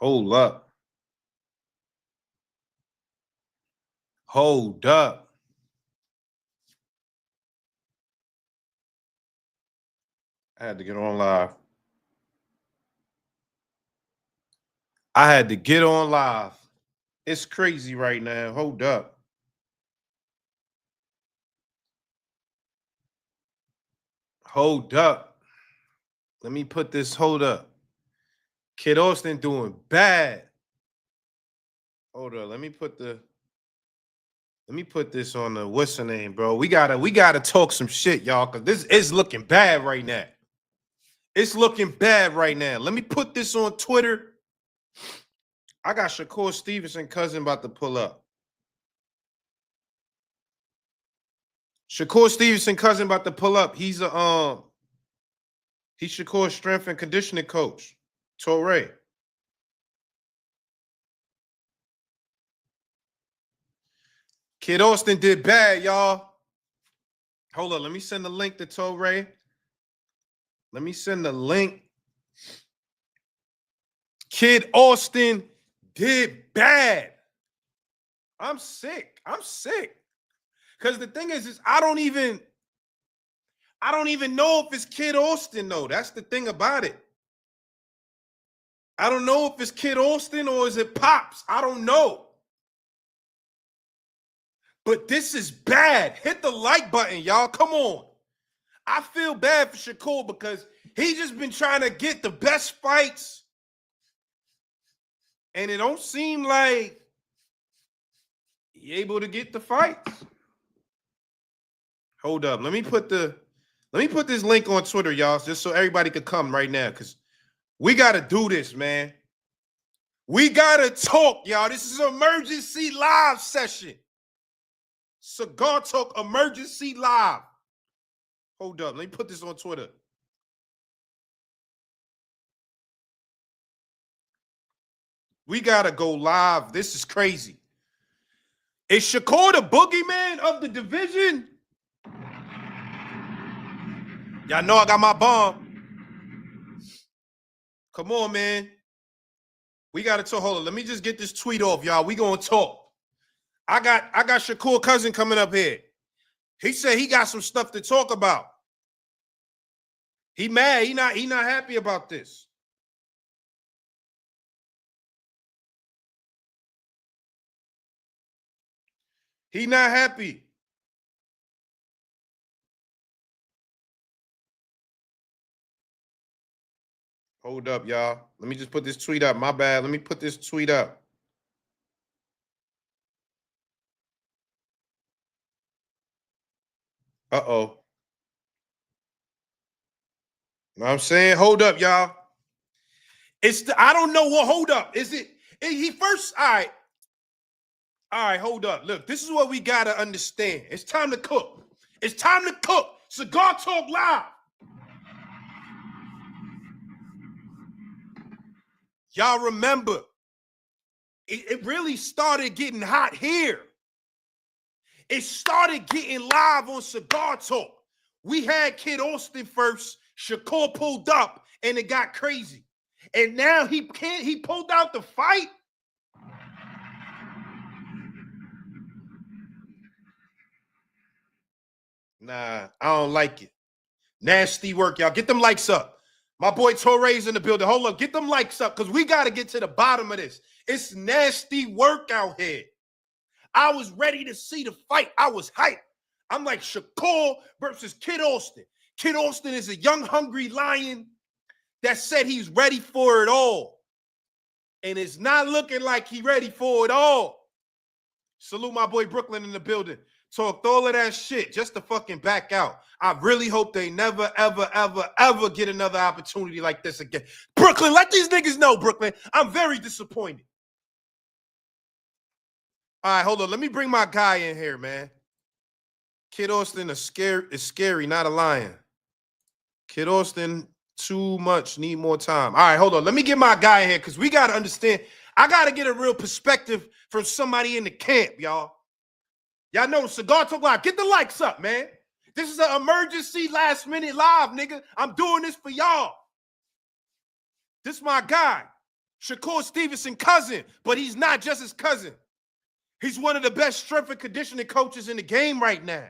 Hold up. Hold up. I had to get on live. I had to get on live. It's crazy right now. Hold up. Hold up. Let me put this, hold up. Kid Austin doing bad. Hold up. Let me put this on the what's the name, bro. We gotta talk some shit, y'all, because this is looking bad right now. It's looking bad right now. Let me put this on Twitter. I got Shakur Stevenson cousin about to pull up. Shakur Stevenson cousin about to pull up. He's Shakur's strength and conditioning coach, Torae. Kid Austin did bad, y'all. Hold on, let me send the link to Torae. Let me send the link. Kid Austin did bad. I'm sick. Because the thing is I don't even know if it's Kid Austin, though. That's the thing about it. I don't know if it's Kid Austin or is it Pops. I don't know. But this is bad. Hit the like button, y'all. Come on. I feel bad for Shakur because he just been trying to get the best fights. And it don't seem like he able to get the fights. Hold up. Let me put this link on Twitter, y'all, just so everybody could come right now. Because we gotta do this, man. We gotta talk, y'all. This is an emergency live session. Cigar Talk emergency live. Hold up. Let me put this on Twitter. We got to go live. This is crazy. Is Shakur the boogeyman of the division? Y'all know I got my bomb. Come on, man. We got to talk. Hold on. Let me just get this tweet off, y'all. We going to talk. I got Shakur cousin coming up here. He said he got some stuff to talk about. He mad. He not happy about this. He not happy. Hold up, y'all. Let me just put this tweet up. My bad. Let me put this tweet up. Uh-oh. Know what I'm saying? Hold up, y'all. I don't know what, hold up. Is it, he first, all right. All right, hold up. Look, this is what we got to understand. It's time to cook. It's time to cook. Cigar Talk Live. Y'all remember, it really started getting hot here. It started getting live on Cigar Talk. We had Kid Austin first. Shakur pulled up, and it got crazy. And now he pulled out the fight. Nah, I don't like it. Nasty work, y'all. Get them likes up. My boy Torae's in the building. Hold up. Get them likes up because we got to get to the bottom of this. It's nasty work out here. I was ready to see the fight. I was hyped. I'm like Shakur versus Kid Austin. Kid Austin is a young, hungry lion that said he's ready for it all. And it's not looking like he's ready for it all. Salute my boy Brooklyn in the building. Talked all of that shit just to fucking back out. I really hope they never, ever, ever, ever get another opportunity like this again. Brooklyn, let these niggas know, Brooklyn. I'm very disappointed. All right, hold on. Let me bring my guy in here, man. Kid Austin is scary, not a lion. Kid Austin, too much, need more time. All right, hold on. Let me get my guy in here because we got to understand. I got to get a real perspective from somebody in the camp, y'all. Y'all know Cigar Talk Live. Get the likes up, man. This is an emergency last-minute live, nigga. I'm doing this for y'all. This is my guy, Shakur Stevenson cousin, but he's not just his cousin. He's one of the best strength and conditioning coaches in the game right now.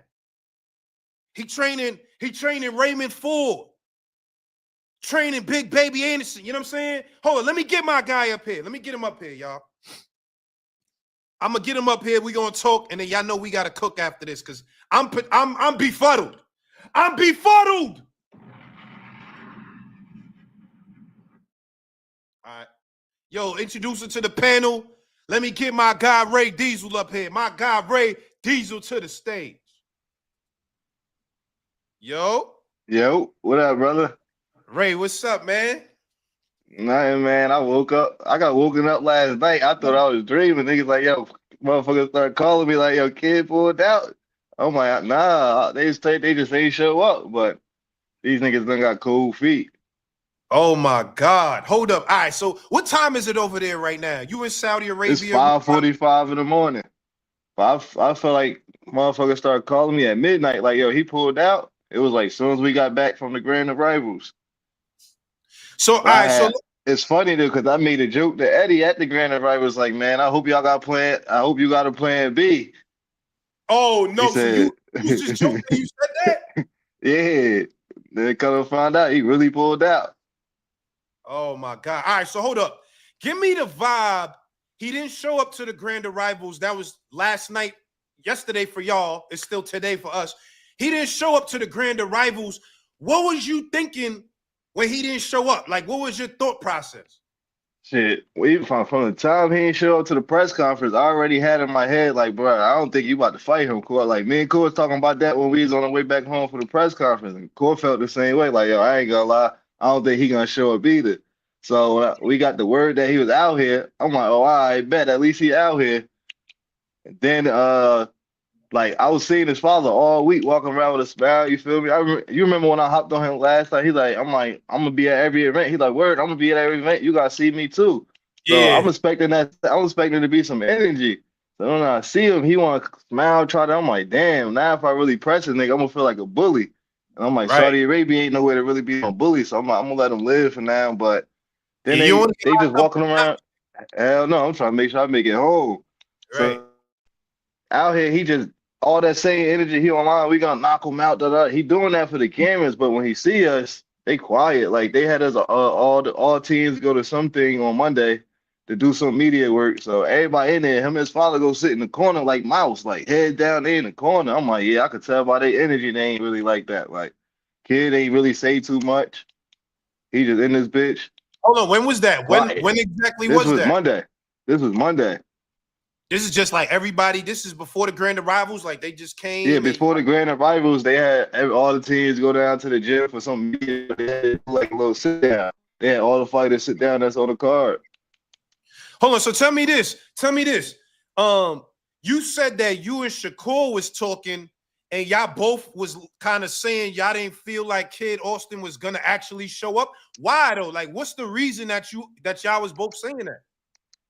He training Raymond Ford, training Big Baby Anderson. You know what I'm saying? Hold on, let me get my guy up here. Let me get him up here, y'all. I'm gonna get him up here. We gonna talk, and then y'all know we gotta cook after this because I'm befuddled. I'm befuddled. All right, yo, introduce him to the panel. Let me get my guy Ray Diesel up here. My guy Ray Diesel to the stage. Yo, what up, brother? Ray, what's up, man? Nothing, man. I got woken up last night. I thought I was dreaming. Niggas like, yo, motherfuckers start calling me like, yo, kid pulled out. I'm like, nah, they just ain't show up. But these niggas done got cold feet. Oh my God. Hold up. All right. So what time is it over there right now? You in Saudi Arabia? It's 5:45 in the morning. I felt like motherfuckers started calling me at midnight, like, yo, he pulled out. It was like as soon as we got back from the grand arrivals. So all right, so it's funny though, because I made a joke to Eddie at the grand arrivals, like, man, I hope you got a plan B. Oh no, he said, so you was just joking, you said that? Yeah. Then come and find out he really pulled out. Oh my God. All right, so hold up. Give me the vibe. He didn't show up to the grand arrivals. That was last night, yesterday for y'all. It's still today for us. He didn't show up to the grand arrivals. What was you thinking when he didn't show up? Like, what was your thought process? Shit, from the time he didn't show up to the press conference, I already had in my head, like, bro, I don't think you about to fight him, Core. Like, me and Core was talking about that when we was on the way back home for the press conference, and Core felt the same way. Like, yo, I ain't gonna lie, I don't think he gonna show up either. So we got the word that he was out here. I'm like, oh, I bet at least he out here. And then like I was seeing his father all week walking around with a smile. You feel me? You remember when I hopped on him last night? He's like, I'm gonna be at every event. He's like, word, I'm gonna be at every event. You gotta see me too. So Yeah. I'm expecting to be some energy. So when I see him, he want to smile, try to. I'm like, damn. Now if I really press this nigga, I'm gonna feel like a bully. And I'm like, Right. Saudi Arabia ain't nowhere to really be a bully. So I'm gonna let him live for now. But then Yeah, they just walking around. Hell no, I'm trying to make sure I make it home. Right. So out here, he just all that same energy. He online, we gonna knock him out. Da, da. He doing that for the cameras, but when he see us, they quiet. Like they had us all teams go to something on Monday to do some media work. So everybody in there, him and his father go sit in the corner like mouse, like head down there in the corner. I'm like, yeah, I could tell by their energy they ain't really like that. Like kid ain't really say too much. He just in this bitch. Hold on, when was that? Quiet. When exactly This was that? Monday. This was Monday. This is just like everybody. This is before the grand arrivals. Like they just came. Yeah, before the grand arrivals, they had all the teams go down to the gym for some media. They had like a little sit down. They had all the fighters sit down. That's on the card. Hold on. So tell me this. You said that you and Shakur was talking, and y'all both was kind of saying y'all didn't feel like Kid Austin was gonna actually show up. Why though? Like, what's the reason that y'all was both saying that?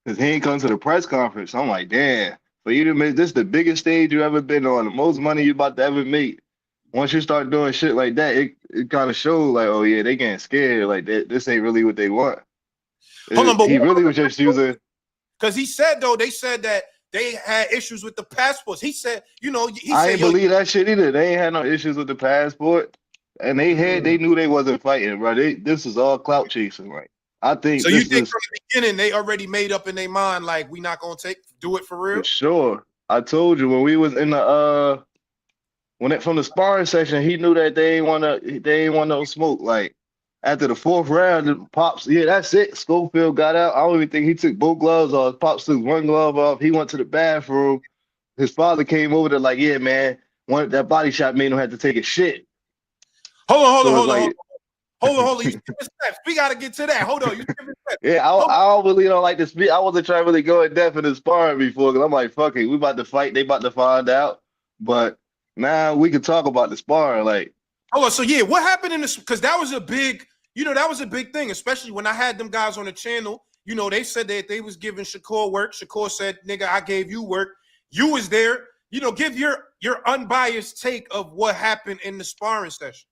Because he ain't come to the press conference. I'm like, damn. For you to miss this, the biggest stage you ever been on, the most money you about to ever make. Once you start doing shit like that, it kind of shows like, oh yeah, they getting scared. Like this ain't really what they want. Hold on, but he really was just using. Because he said though, they said that they had issues with the passports. He said, I ain't believe that shit either. They ain't had no issues with the passport, and they knew they wasn't fighting, bro. This is all clout chasing, right? I think so. You think from the beginning they already made up in their mind like we not gonna do it for real? For sure. I told you when we was in the from the sparring session, he knew that they ain't want no smoke. Like after the fourth round, the Pops, yeah, that's it. Schofield got out. I don't even think he took both gloves off. Pops took one glove off. He went to the bathroom. His father came over there like, yeah, man, that body shot made him have to take a shit. Hold on. You skipping steps. We gotta get to that. Hold on, you skipping steps. Yeah, I really don't like to speak. I wasn't trying to really go in depth in the sparring before because I'm like, fuck it, we about to fight. They about to find out. But now we can talk about the sparring. Like, hold on. So yeah, what happened in this? Because that was a big, that was a big thing, especially when I had them guys on the channel. They said that they was giving Shakur work. Shakur said, "Nigga, I gave you work. You was there. Give your unbiased take of what happened in the sparring session."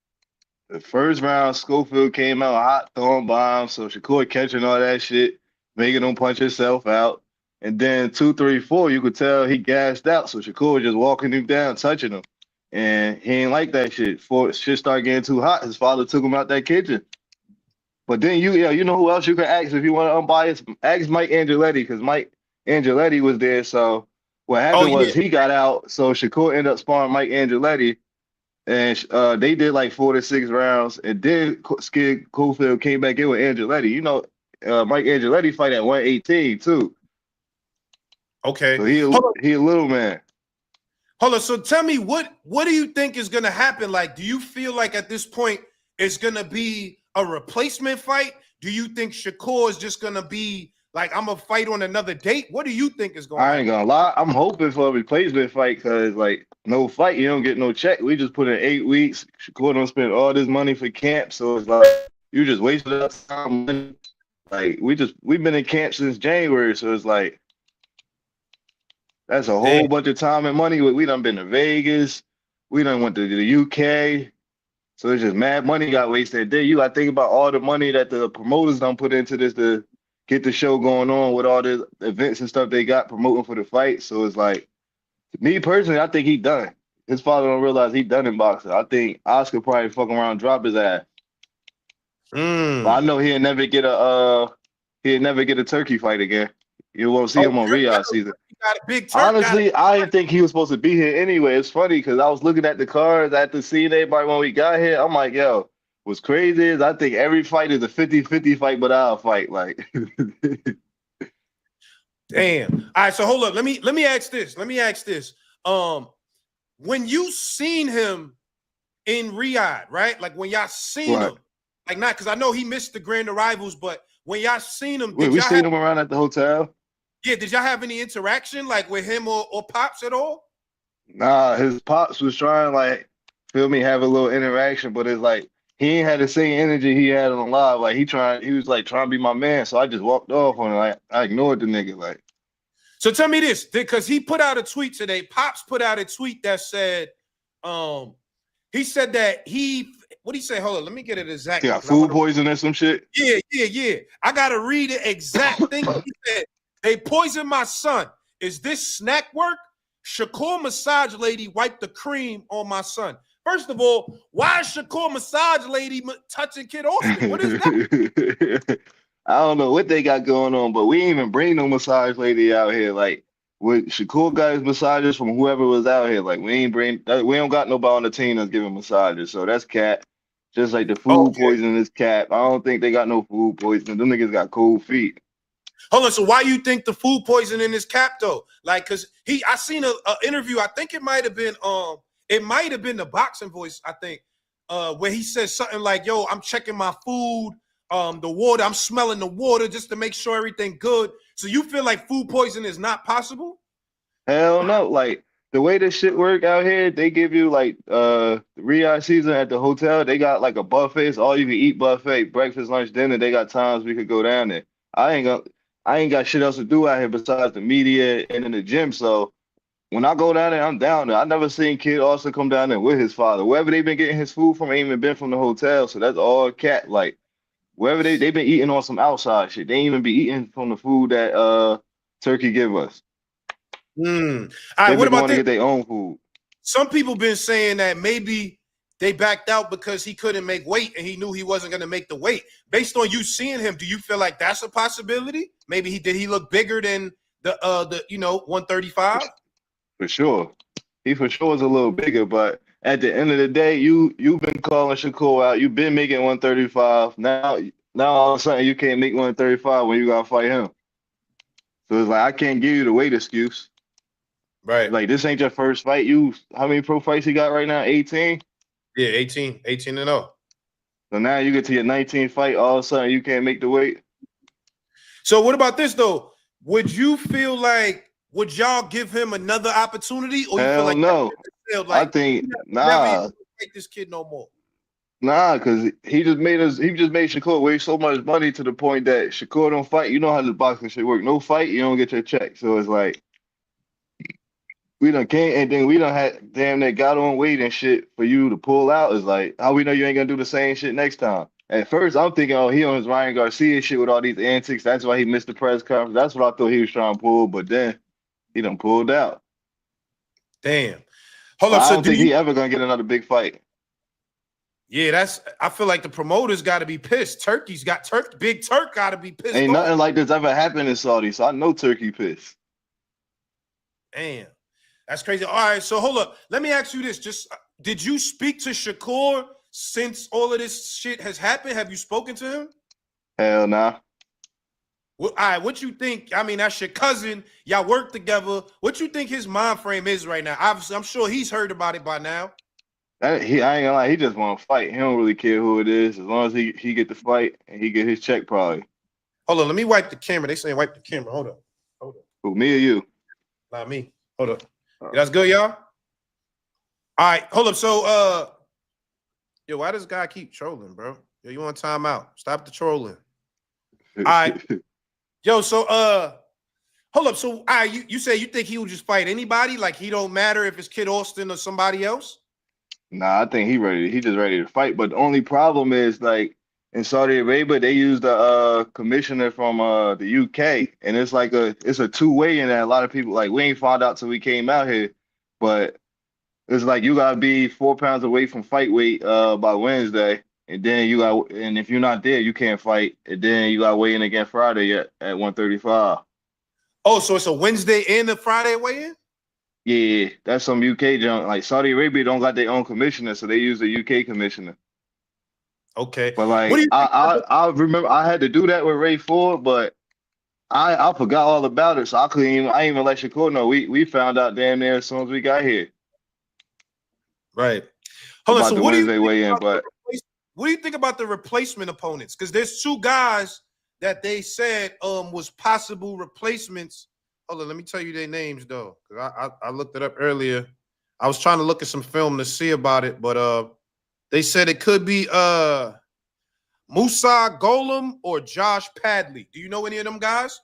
the first round, Schofield came out hot, throwing bombs. So Shakur catching all that shit. making him punch himself out. And then 2, 3, 4, you could tell he gassed out. So Shakur was just walking him down, touching him. And he ain't like that shit. Before shit started getting too hot, his father took him out that kitchen. But then you know who else you could ask if you want to unbiased? Ask Mike Angeletti because Mike Angeletti was there. So what Oh happened yeah. was he got out. So Shakur ended up sparring Mike Angeletti, and they did like 4 to 6 rounds. And then Skid Cofield came back in with Angeletti. You know, Mike Angeletti fight at 118 too. Okay. So he Hold on. he a little man. Hold on. So tell me what do you think is gonna happen? Like, do you feel like at this point it's gonna be a replacement fight? Do you think Shakur is just gonna be like, I'm gonna fight on another date? What do you think is gonna I ain't happen? gonna lie. I'm hoping for a replacement fight because like no fight, you don't get no check. We just put in 8 weeks. Shakur don't spend all this money for camp, so it's like you just wasted our time. Money. Like we've been in camp since January, so it's like that's a Damn. whole bunch of time and money. We done been to Vegas. We done went to the UK. So it's just mad money got wasted there. You gotta think about all the money that the promoters done put into this to get the show going on with all the events and stuff they got promoting for the fight. So it's like me personally, I think he done. His father don't realize he done in boxing. I think Oscar probably fucking around drop his ass. But I Mm. know he'll never get a turkey fight again. You won't see Oh, him on Turk got Riyadh season. a big Turk got Honestly, I didn't think he was supposed to be here anyway. It's funny because I was looking at the cards after seeing everybody when we got here. I'm like, yo, what's crazy is I think every fight is a 50-50 fight, but I'll fight. Like, Damn. All right, so hold up. Let me ask this. Let me ask this. Um, when you seen him in Riyadh, right? Like when y'all seen what? him, like not because I know he missed the grand arrivals, but when y'all seen him, We seen him around at the hotel. did y'all have any interaction like with him or Pops at all? Nah, his pops was trying like feel me have a little interaction, but it's like he ain't had the same energy he had on live. Like he was like trying to be my man, so I just walked off on it. Like I ignored the nigga. Like So tell me this, because he put out a tweet today. Pops put out a tweet that said, he said that what did he say? Hold on, let me get it he exactly got because I food want to. poisoning or some shit. Yeah. I gotta read the exact thing. He said, they poisoned my son. Is this snack work? Shakur massage lady wiped the cream on my son. First of all, why is Shakur massage lady touching Kid Austin? What is that? I don't know what they got going on, but we ain't even bring no massage lady out here. Like, with Shakur got his massages from whoever was out here. Like, we don't got nobody on the team that's giving massages. So that's cat. Just like the food Okay. poisoning is cat. I don't think they got no food poisoning. Them niggas got cold feet. Hold on. So why you think the food poisoning is cap though? Like, cause I seen a interview. I think it might have been the boxing voice. I think where he said something like, "Yo, I'm checking my food, the water. I'm smelling the water just to make sure everything good." So you feel like food poisoning is not possible? Hell no. Like the way this shit work out here, they give you like Riyadh season at the hotel, they got like a buffet. It's all you can eat buffet, breakfast, lunch, dinner. They got times we could go down there. I ain't got I ain't got shit else to do out here besides the media and in the gym. So when I go down there, I'm down there. I never seen Kid also come down there with his father. Wherever they been getting his food from ain't even been from the hotel. So that's all cat. Like wherever they been eating on some outside shit. They ain't even be eating from the food that Turkey give us. Hmm. All They right. What been about going to this? get their own food. Some people been saying that maybe they backed out because he couldn't make weight and he knew he wasn't going to make the weight. Based on you seeing him, do you feel like that's a possibility? Maybe he look bigger than the 135? For sure. He for sure is a little bigger, but at the end of the day, you've been calling Shakur out. You've been making 135. Now all of a sudden you can't make 135 when you gotta fight him. So it's like I can't give you the weight excuse. Right. Like this ain't your first fight. You how many pro fights you got right now? 18? Yeah, 18 and 0. So now you get to your 19th fight, all of a sudden you can't make the weight. So what about this though? Would y'all give him another opportunity, or you feel Hell like no. I like think never even nah. fight this kid no more? Nah, because he just made Shakur waste so much money to the point that Shakur don't fight. You know how the boxing shit work. No fight, you don't get your check. So it's like we done came and then we done had damn that got on weight and shit for you to pull out. Is like how we know you ain't gonna do the same shit next time. At first, I'm thinking, oh, he on his Ryan Garcia shit with all these antics. That's why he missed the press conference. That's what I thought he was trying to pull, but then he done pulled out. Damn. Hold But up. I So don't do think you? he ever gonna get another big fight. Yeah, I feel like the promoters got to be pissed. Big Turk got to be pissed Ain't off. nothing like this ever happened in Saudi, so I know Turkey pissed. Damn, that's crazy. All right, so hold up. Let me ask you this: did you speak to Shakur since all of this shit has happened? Have you spoken to him? Hell nah. All right, what you think? I mean, that's your cousin. Y'all work together. What you think his mind frame is right now? Obviously, I'm sure he's heard about it by now. I ain't gonna lie, he just want to fight. He don't really care who it is, as long as he get the fight and he get his check probably. Hold on, let me wipe the camera. They saying wipe the camera. Hold up. Who, me or you? Not me. Hold up. That's good, y'all. All right, hold up. So, yo, why does guy keep trolling, bro? Yo, you want time out? Stop the trolling. All right. Yo, so hold up. So you say you think he would just fight anybody? Like he don't matter if it's Kid Austin or somebody else? Nah, I think he just ready to fight. But the only problem is like in Saudi Arabia, they use the commissioner from the UK, and it's a two-way in that a lot of people like we ain't found out till we came out here. But it's like you gotta be 4 pounds away from fight weight by Wednesday. And if you're not there, you can't fight. And then you got to weigh in again Friday at 135. Oh, so it's a Wednesday and a Friday weigh-in? Yeah, that's some UK junk. Like Saudi Arabia don't got their own commissioner, so they use the UK commissioner. Okay. But What do like you think about I remember I had to do that with Ray Ford, but I forgot all about it, so I ain't even let Shakur know. We found out damn near as soon as we got here right? Hold on. about So the Wednesday weigh-in. But what do you think about the replacement opponents? Because there's two guys that they said was possible replacements. Hold on, let me tell you their names though, because I looked it up earlier. I was trying to look at some film to see about it, but they said it could be Musa Golem or Josh Padley. Do you know any of them guys?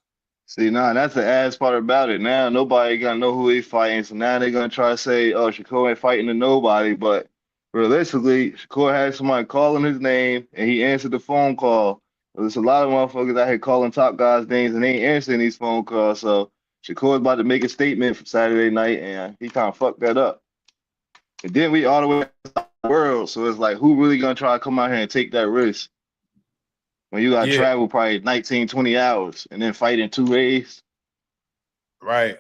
see, nah, that's the ass part about it. Now nobody gonna know who he's fighting, so now they're gonna try to say, "Oh, Shakur ain't fighting to nobody." But realistically, Shakur had somebody calling his name, and he answered the phone call. There's a lot of motherfuckers out here calling top guys' names, and they ain't answering these phone calls. So Shakur's about to make a statement for Saturday night, and he kind of fucked that up. And then we all the way to the world, so it's like, who really gonna try to come out here and take that risk when you gotta Yeah, travel probably 19, 20 hours and then fight in 2 days? right.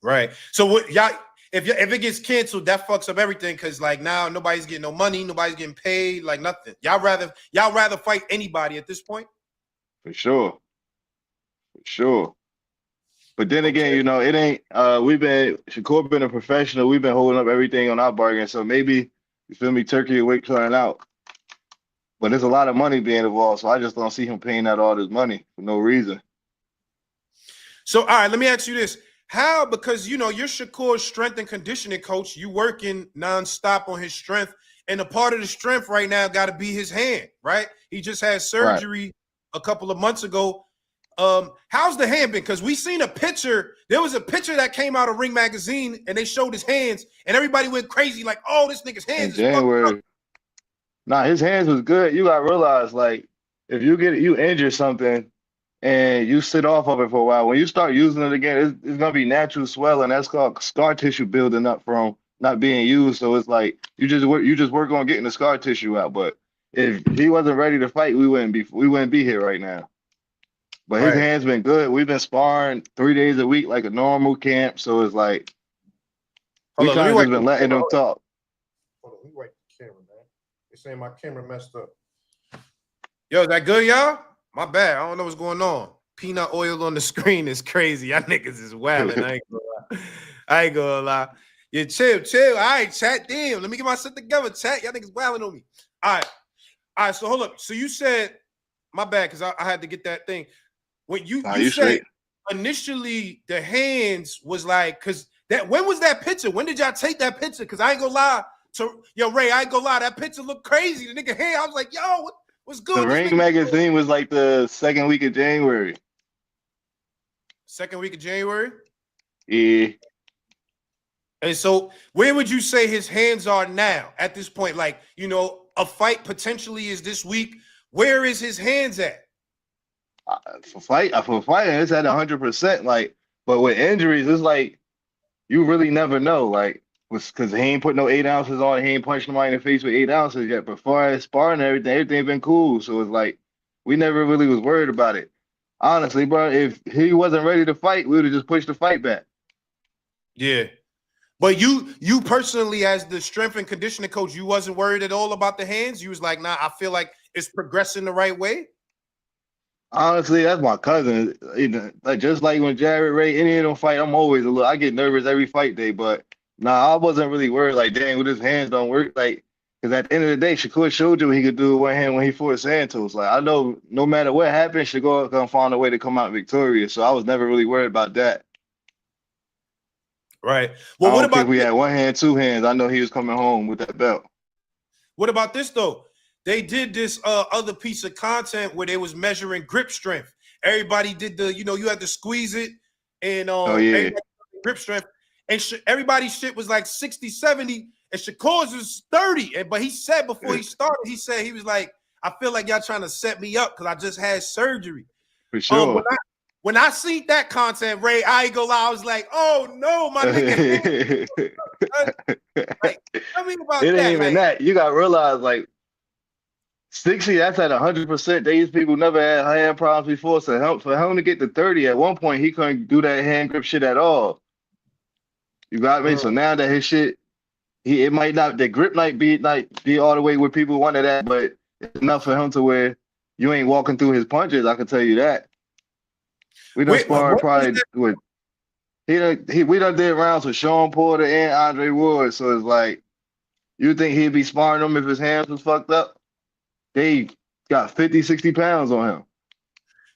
Right. So what y'all if it gets canceled, that fucks up everything because like now nobody's getting no money, nobody's getting paid, like nothing. Y'all rather fight anybody at this point? For sure. For sure. But then again, Okay. it ain't Shakur been a professional. We've been holding up everything on our bargain. So maybe, you feel me, Turkey away trying out. But there's a lot of money being involved, so I just don't see him paying out all this money for no reason. So all right, let me ask you this. How, because you're Shakur's strength and conditioning coach, you working nonstop on his strength, and a part of the strength right now got to be his hand, right? He just had Right. surgery a couple of months ago. How's the hand been? Because we seen a picture. There was a picture that came out of Ring Magazine, and they showed his hands, and everybody went crazy, like, "Oh, this nigga's In hands is fucked up." January. Nah, his hands was good. You gotta realize, like, if you injure something and you sit off of it for a while, when you start using it again, it's gonna be natural swelling. That's called scar tissue building up from not being used. So it's like you just work on getting the scar tissue out. But if he wasn't ready to fight, we wouldn't be here right now. But his Right. hands been good. We've been sparring 3 days a week like a normal camp. So it's like Hold we on, let me kind of wipe just the been letting camera. them talk. Hold on, let me wipe the camera, man. They saying my camera messed up. Yo, is that good, y'all? My bad. I don't know what's going on. Peanut oil on the screen is crazy. Y'all niggas is wilding. I ain't gonna lie. Yeah, chill. All right, chat. Damn, let me get my shit together, chat. Y'all niggas wilding on me. All right. So hold up. So you said, my bad, because I had to get that thing. When Nah, you you said straight. initially the hands was like, because when was that picture? When did y'all take that picture? Because I ain't gonna lie to Ray, I ain't gonna lie, that picture looked crazy. The nigga hand, I was like, yo, what's The good? This Ring nigga magazine was like the second week of January. second week of January. Yeah. And so where would you say his hands are now at this point? Like, a fight potentially is this week. Where is his hands at? For fighting, it's at 100%. Like, but with injuries, it's like you really never know. Like, because he ain't put no 8 ounces on, he ain't punched nobody in the face with 8 ounces yet. But far as sparring and everything been cool. So it's like we never really was worried about it. Honestly, bro, if he wasn't ready to fight, we would have just pushed the fight back. Yeah. But you personally, as the strength and conditioning coach, you wasn't worried at all about the hands? You was like, nah, I feel like it's progressing the right way? Honestly, that's my cousin. Like just like when Jared Ray, any of them fight, I'm always a little. I get nervous every fight day, but nah, I wasn't really worried. Like, dang, with his hands don't work. Like, because at the end of the day, Shakur showed you he could do it with one hand when he fought Santos. Like, I know no matter what happens, Shakur gonna find a way to come out victorious. So I was never really worried about that. Right. I Well, what don't care about if we this? had one hand, two hands. I know he was coming home with that belt. What about this though? They did this other piece of content where they was measuring grip strength. Everybody did you had to squeeze it, and Oh yeah, everybody grip strength, and everybody's shit was like 60, 70, and Shakur's was 30. But he said before he started, he was like, I feel like y'all trying to set me up because I just had surgery. for sure. When I seen that content, Ray, I ain't gonna lie, I was like, oh no, my nigga. Like, tell me It about ain't that. even Like, that. You gotta realize, like, 60, that's at 100%. These people never had hand problems before. So for him to get to 30, at one point he couldn't do that hand grip shit at all. You got me? So now that his shit, it might not, the grip might be all the way where people wanted that, but it's enough for him to where you ain't walking through his punches. I can tell you that. We done wait, what sparred was probably that? with we done did rounds with Sean Porter and Andre Ward. So it's like you think he'd be sparring them if his hands was fucked up? They got 50, 60 pounds on him.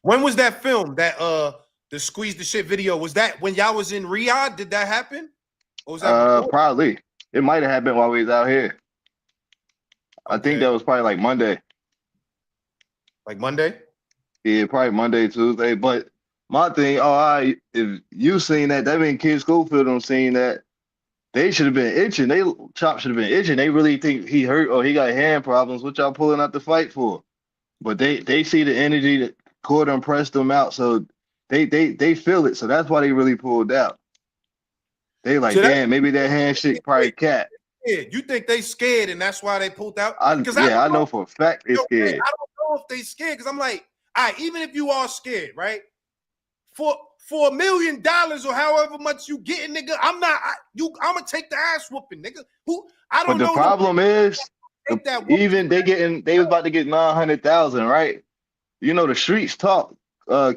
When was that film? That the squeeze the shit video? Was that when y'all was in Riyadh? Did that happen? Or was that before? Probably. It might have happened while we was out here. I think Okay. that was probably like Monday. Like Monday? Yeah, probably Monday, Tuesday. But my thing, if you seen that, that mean Kid Schofield don't seen that. They should have been itching. They chop should have been itching. They really think he hurt or he got hand problems. What y'all pulling out the fight for? But they see the energy that Core done pressed them out, so they feel it. So that's why they really pulled out. They like, So that damn, maybe that handshake probably cat. you think they scared and that's why they pulled out? Because I I don't know. know for a fact they Yo, Ray, scared. I don't know if they scared because I'm like, all right, even if you are scared, right? For $1 million or however much you getting, nigga, I'm gonna take the ass whooping, nigga. Who I But don't the know them. problem is, Take that whooping. even they was about to get 900,000, right? You know the streets talk.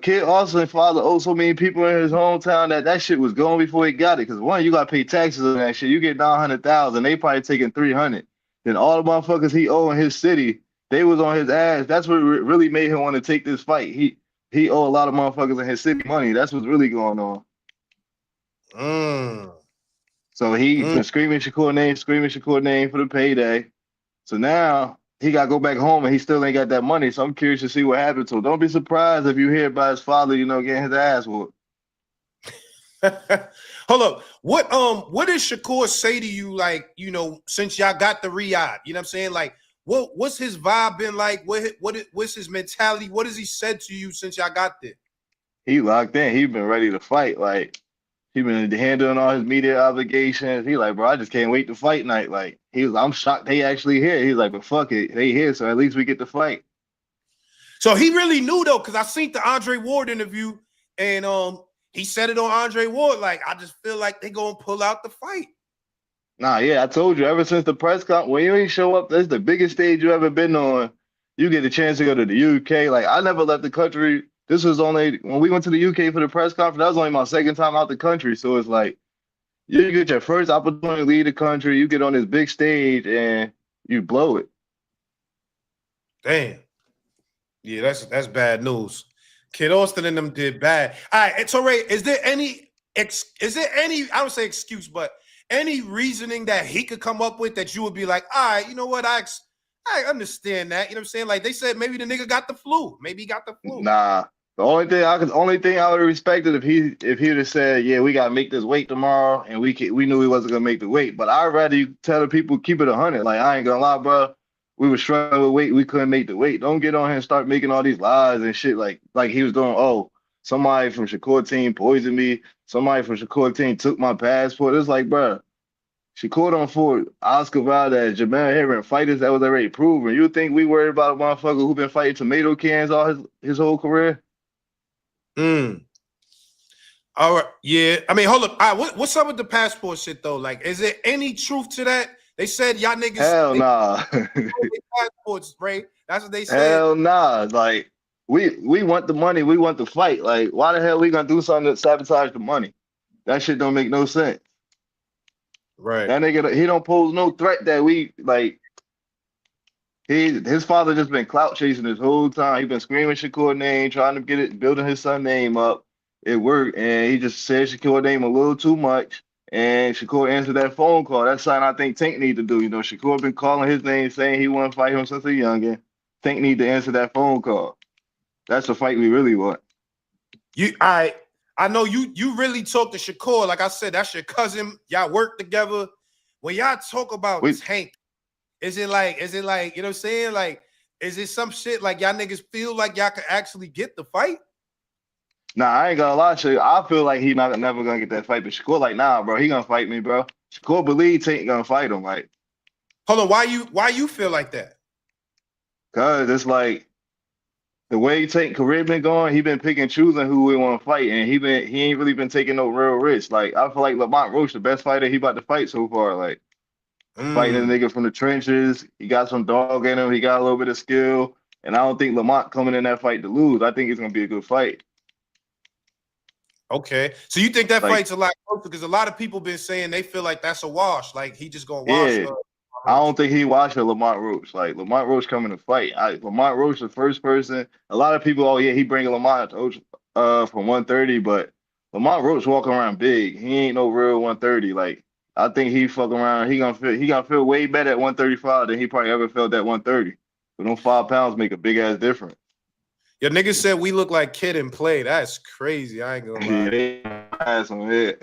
Kid Austin father owed so many people in his hometown that shit was gone before he got it. Cause one, you gotta pay taxes on that shit. You get 900,000, they probably taking 300. Then all the motherfuckers he owe in his city, they was on his ass. That's what really made him want to take this fight. He owe a lot of motherfuckers in his city money. That's what's really going on. Mm, So he mm. been screaming Shakur name for the payday. So now he got to go back home and he still ain't got that money. So I'm curious to see what happens. So don't be surprised if you hear about his father, getting his ass whooped. Hold up. What did Shakur say to you, like, since y'all got the Riyadh? You know what I'm saying? Like, what's his vibe been like? What's his mentality? What has he said to you since y'all got there? He locked in. He been ready to fight. Like he been handling all his media obligations. He like, bro, I just can't wait to fight night. Like I'm shocked they actually here. He's like, but fuck it, they here, so at least we get to fight. So he really knew though, because I seen the Andre Ward interview, and he said it on Andre Ward. Like, I just feel like they gonna pull out the fight. Nah, yeah, I told you ever since the press con when you ain't show up, that's the biggest stage you ever been on. You get a chance to go to the UK. Like I never left the country. This was only when we went to the UK for the press conference. That was only my second time out the country. So it's like you get your first opportunity to leave the country. You get on this big stage and you blow it. Damn. Yeah, that's bad news. Kid Austin and them did bad. All right, and Torae, is there any I don't say excuse, but any reasoning that he could come up with that you would be like, all right, you know what, I understand that. You know what I'm saying? Like they said, maybe the nigga got the flu. Maybe he got the flu. Nah. The only thing I would have respected if he'd have said, yeah, we gotta make this weight tomorrow, and we knew he wasn't gonna make the weight. But I'd rather you tell the people keep it 100. Like I ain't gonna lie, bro. we were struggling with weight, we couldn't make the weight. Don't get on here and start making all these lies and shit like he was doing. Oh, somebody from Shakur team poisoned me. Somebody from Shakur team took my passport. It's like, bro, Shakur don't fought Oscar Valdez, Jamel Herring, fighters that was already proven. You think we worried about a motherfucker who been fighting tomato cans all his whole career? Mm. All right. Yeah. I mean, hold up. All right, what's up with the passport shit though? Like, is there any truth to that? They said y'all niggas Hell they nah. stole their passports, right? That's what they said. Hell nah. Like we want the money, we want the fight. Like, why the hell we gonna do something to sabotage the money? That shit don't make no sense. Right. That nigga, he don't pose no threat that we like. His father just been clout chasing this whole time. He been screaming Shakur name, trying to get it, building his son name up. It worked, and he just said Shakur name a little too much. And Shakur answered that phone call. That's something I think Tank need to do. You know, Shakur been calling his name, saying he want to fight him since a youngin. Tank need to answer that phone call. That's the fight we really want. I know you really talk to Shakur. Like I said, that's your cousin. Y'all work together. When y'all talk about We Tank, is it like, you know what I'm saying? Like, is it some shit like y'all niggas feel like y'all could actually get the fight? Nah, I ain't gonna lie to you. I feel like he not never gonna get that fight, but Shakur like, nah, bro, he gonna fight me, bro. Shakur believe Tank gonna fight him, like, Hold on, why you feel like that? cause it's like the way Tank career been going, he been picking choosing who we want to fight, and he ain't really been taking no real risks. Like, I feel like Lamont Roach, the best fighter he about to fight so far, like fighting a Mm, nigga from the trenches. He got some dog in him. He got a little bit of skill, and I don't think Lamont coming in that fight to lose. I think it's gonna be a good fight. okay. So you think that Like, fight's a lot closer? Because a lot of people been saying they feel like that's a wash. Like he just gonna wash yeah. I Roach. don't think he watched Lamont Roach. Like, Lamont Roach coming to fight. Lamont Roach, the first person. A lot of people, oh yeah, he bringing Lamont Roach from 130, but Lamont Roach walking around big. He ain't no real 130. Like, I think he fuck around. He gonna feel way better at 135 than he probably ever felt at 130. But them 5 pounds make a big ass difference. Your niggas said we look like Kid and Play. That's crazy. I ain't gonna Yeah, lie. they ass on head.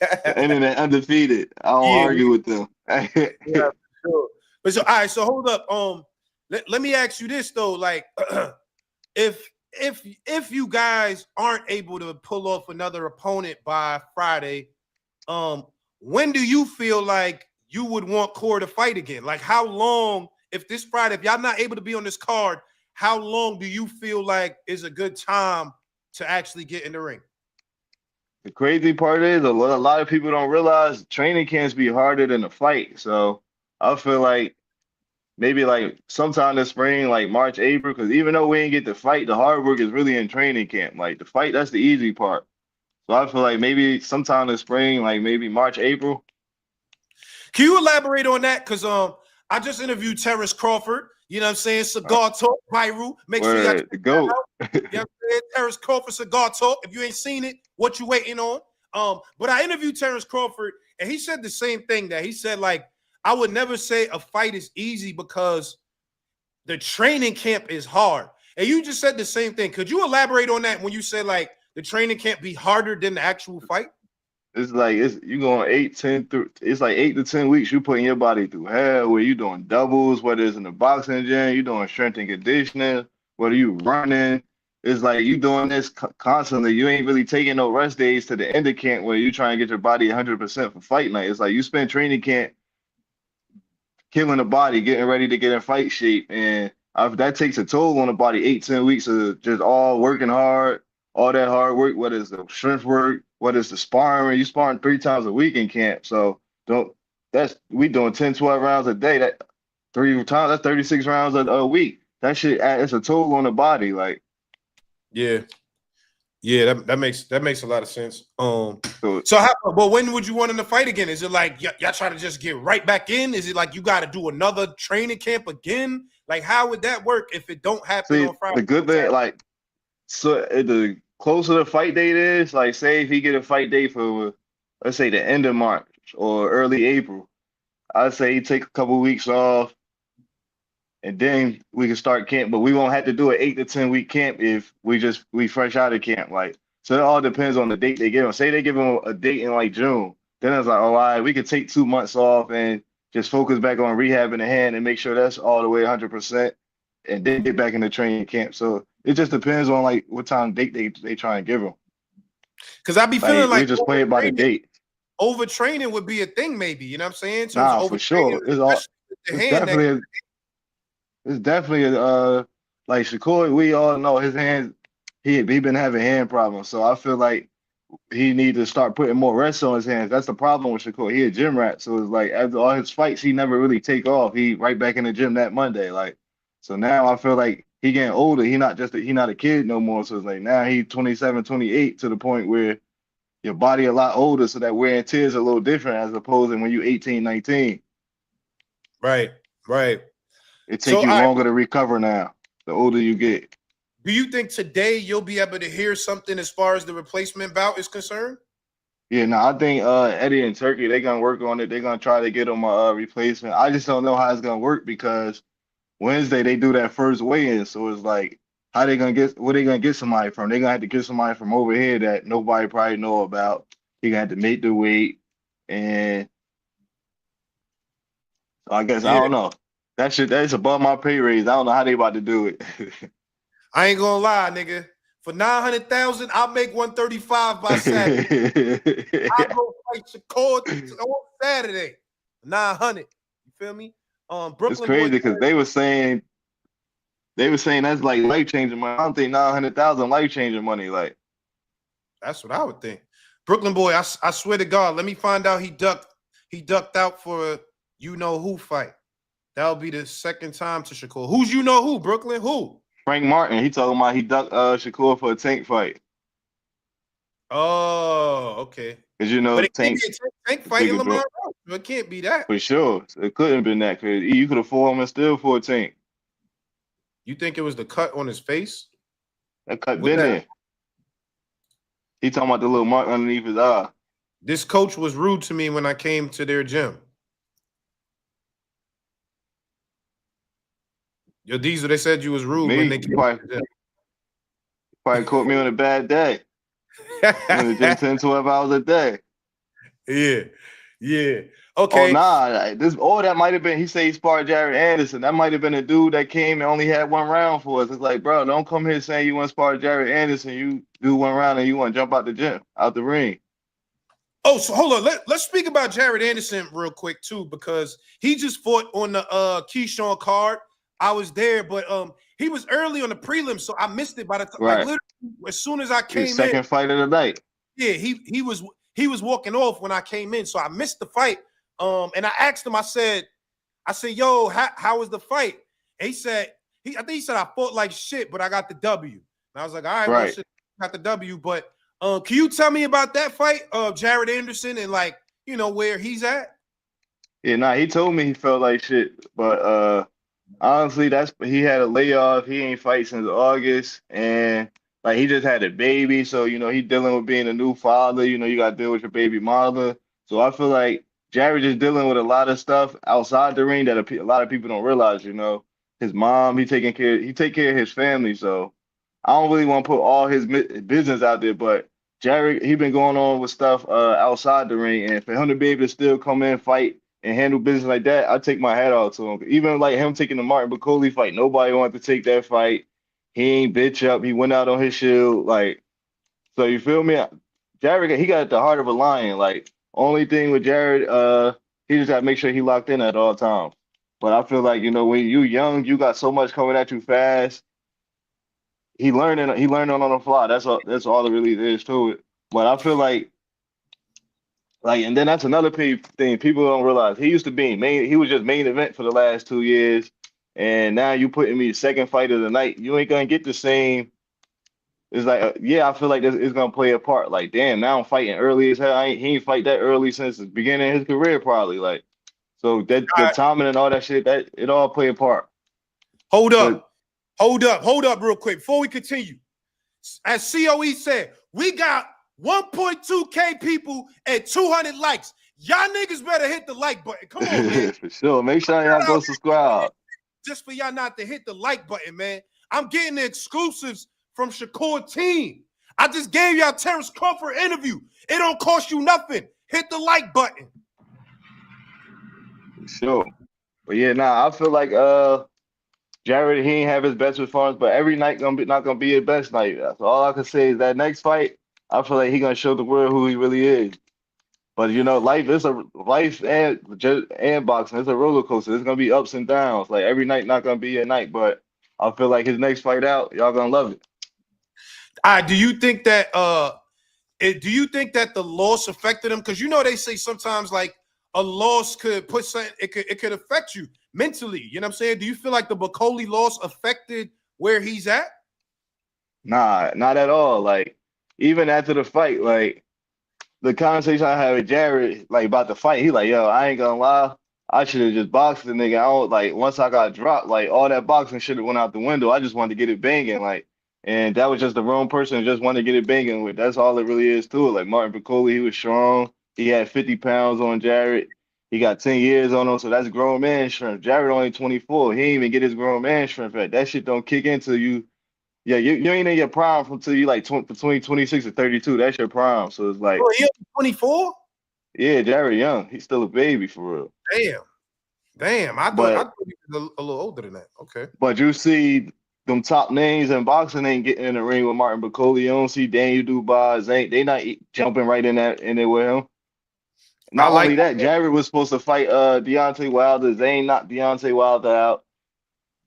The internet undefeated. I don't Yeah, argue with them. yeah, sure. But so all right, so hold up. Let me ask you this though. Like if you guys aren't able to pull off another opponent by Friday, when do you feel like you would want Core to fight again? Like how long, if this Friday, if y'all not able to be on this card, how long do you feel like is a good time to actually get in the ring? The crazy part is a lot of people don't realize training camps be harder than the fight. So I feel like maybe like sometime this spring, like March, April, because even though we ain't get to fight, the hard work is really in training camp. Like the fight, that's the easy part. So I feel like maybe sometime this spring, like maybe March, April. Can you elaborate on that? Because I just interviewed Terrence Crawford. You know what I'm saying? Cigar Talk, Pyru. Make sure y'all check Where the that goat. out. You know what I'm saying? Terrence Crawford, Cigar Talk. If you ain't seen it, what you waiting on? But I interviewed Terrence Crawford, and he said the same thing. That he said, like, I would never say a fight is easy because the training camp is hard. And you just said the same thing. Could you elaborate on that when you said like the training camp be harder than the actual fight? It's like it's you going 8, 10 through. It's like 8 to 10 weeks. You putting your body through hell. Where you doing doubles, whether it's in the boxing gym, you doing strength and conditioning, whether you running. It's like you doing this constantly. You ain't really taking no rest days to the end of camp where you trying to get your body 100% for fight night. It's like you spend training camp killing the body, getting ready to get in fight shape, and that takes a toll on the body. 8, 10 weeks of just all working hard, all that hard work. Whether it's the strength work, whether it's the sparring, you sparring 3 times a week in camp. So don't. We doing 10, 12 rounds a day. That 3 times, that's 36 rounds a week. That shit, it's a toll on the body. Like, Yeah. Yeah, that makes a lot of sense. so So how, but when would you want him to fight again? Is it like y'all trying to just get right back in? Is it like you got to do another training camp again? Like how would that work if it don't happen see on Friday? the good thing, like, so the closer the fight date is, like, say if he get a fight date for, let's say the end of March or early April. I'd say he take a couple weeks off, and then we can start camp. But we won't have to do an 8 to 10 week camp if we fresh out of camp. Like, so it all depends on the date they give him. Say they give him a date in like June, then it's like, oh, all right, we could take 2 months off and just focus back on rehabbing the hand and make sure that's all the way 100%, and then get back into training camp. So it just depends on like what time date they try and give him. Because I be feeling Like we like just play it by the date. overtraining would be a thing, maybe. You know what I'm saying? In terms of Nah, for overtraining, sure. especially with the It's hand that definitely it's definitely like Shakur. We all know his hands. He been having hand problems, so I feel like he need to start putting more rest on his hands. That's the problem with Shakur. He a gym rat, so it's like after all his fights, he never really take off. He right back in the gym that Monday. Like, so now I feel like he getting older. He not a kid no more. So it's like now he 27, 28 to the point where your body a lot older, so that wear and tear is a little different as opposed to when you 18, 19. right, right. It So, take you longer to recover now, the older you get. do you think today you'll be able to hear something as far as the replacement bout is concerned? Yeah, no, I think Eddie and Turkey, they're gonna work on it. They're gonna try to get him a replacement. I just don't know how it's gonna work because Wednesday they do that first weigh-in. So it's like, how they gonna get where they gonna get somebody from? They're gonna have to get somebody from over here that nobody probably know about. He gonna have to make the weight. And so I guess I Yeah, don't know. That's above my pay raise. I don't know how they about to do it. I ain't gonna lie, nigga. For 900,000, I'll make 135 by Saturday. I'll go fight Shakur on Saturday. 900. You feel me? It's Brooklyn boy. crazy because they were saying that's like life changing money. I don't think 900,000 life changing money. Like That's what I would think. Brooklyn boy, I swear to God, let me find out he ducked out for a you know who fight. That'll be the second time to Shakur. Who's you know who, Brooklyn? Who? Frank Martin, he talking about he ducked Shakur for a Tank fight. Oh, okay. Because But it can't Tank be a tank the fighting bigger Lamar bro Roach. It can't be that. for sure. So it couldn't have been that because you could have fought him and still for a Tank. You think it was the cut on his face? That cut What been that? there. He talking about the little mark underneath his eye. This coach was rude to me when I came to their gym. Yo, Diesel, they said you was rude when Me, they you came to the probably caught me on a bad day. I'm in the gym gym. 10, 12 hours a day. Yeah, yeah. Oh Okay. nah, that might have been. He said he sparred Jared Anderson. That might have been a dude that came and only had one round for us. It's like, bro, don't come here saying you want to spar Jared Anderson. You do one round and you want to jump out the gym, out the ring. Oh, so hold on. Let's speak about Jared Anderson real quick too, because he just fought on the Keyshawn card. I was there, but he was early on the prelims, so I missed it by the time. Like Right. literally, as soon as I His came in, second fight of the night. yeah, he was walking off when I came in, so I missed the fight. And I asked him, I said, yo, how was the fight? And he said, I think he said I fought like shit, but I got the W. And I was like, all right, well, Right. shit, got the W. But can you tell me about that fight of Jared Anderson and like, you know, where he's at? Yeah, nah, he told me he felt like shit, but honestly, he had a layoff. He ain't fight since August, and like he just had a baby, so he dealing with being a new father. You got to deal with your baby mother. So I feel like Jared is dealing with a lot of stuff outside the ring that a lot of people don't realize. His mom, he take care of his family. So I don't really want to put all his business out there, but Jared, he been going on with stuff outside the ring, and for him to be able to still come in, fight and handle business like that, I take my hat off to him. Even like him taking the Martin Bakoli fight, nobody wanted to take that fight. He ain't bitch up. He went out on his shield. Like, so you feel me? Jared, he got the heart of a lion. Like, only thing with Jared, he just got to make sure he locked in at all times. But I feel like, when you young, you got so much coming at you fast. He learning on the fly. That's all it really is to it. But I feel like, and then that's another thing people don't realize. He used to be main. He was just main event for the last 2 years, and now you putting me second fight of the night. You ain't gonna get the same. It's like, yeah, I feel like this is gonna play a part. Like, damn, now I'm fighting early as hell. He ain't fight that early since the beginning of his career, probably. Like, so that All the right, timing and all that shit, that it all play a part. hold But up, hold up, real quick before we continue. As COE said, we got 1.2K people and 200 likes. Y'all niggas better hit the like button. Come on, man. for sure, make sure y'all go subscribe. Just for y'all not to hit the like button, man. I'm getting the exclusives from Shakur team. I just gave y'all Terrence Crawford interview. It don't cost you nothing. Hit the like button. Sure. But yeah, I feel like Jared, he ain't have his best performance, but every night gonna be not gonna be his best night. So all I can say is that next fight, I feel like he gonna show the world who he really is. But you know, life and boxing. It's a roller coaster. There's gonna be ups and downs. Like every night not gonna be a night, but I feel like his next fight out, y'all gonna love it. Do you think that do you think that the loss affected him? Because you know they say sometimes like a loss could put something, it could affect you mentally. You know what I'm saying? Do you feel like the Bacoli loss affected where he's at? Nah, not at all. Like even after the fight, like the conversation I had with Jared, like about the fight, he like, yo, I ain't gonna lie, I should have just boxed the nigga. I don't like once I got dropped, like all that boxing should have went out the window. I just wanted to get it banging, like, and that was just the wrong person who just wanted to get it banging with. That's all it really is to it. Like Martin Piccoli, he was strong. He had 50 pounds on Jared. He got 10 years on him, so that's grown man strength. Jared only 24. He ain't even get his grown man strength yet. That shit don't kick into you. Yeah, you ain't in your prime until you like between 26 and 32. That's your prime. So it's like, Oh, he 24? yeah, Jared Young, he's still a baby for real. Damn. I But thought he was a little older than that. Okay. you see them top names in boxing ain't getting in the ring with Martin Bakoli. You don't see Daniel Dubois. They not jumping right in there with him. I Not like only that, Jared was supposed to fight Deontay Wilder. Zayn knocked Deontay Wilder out.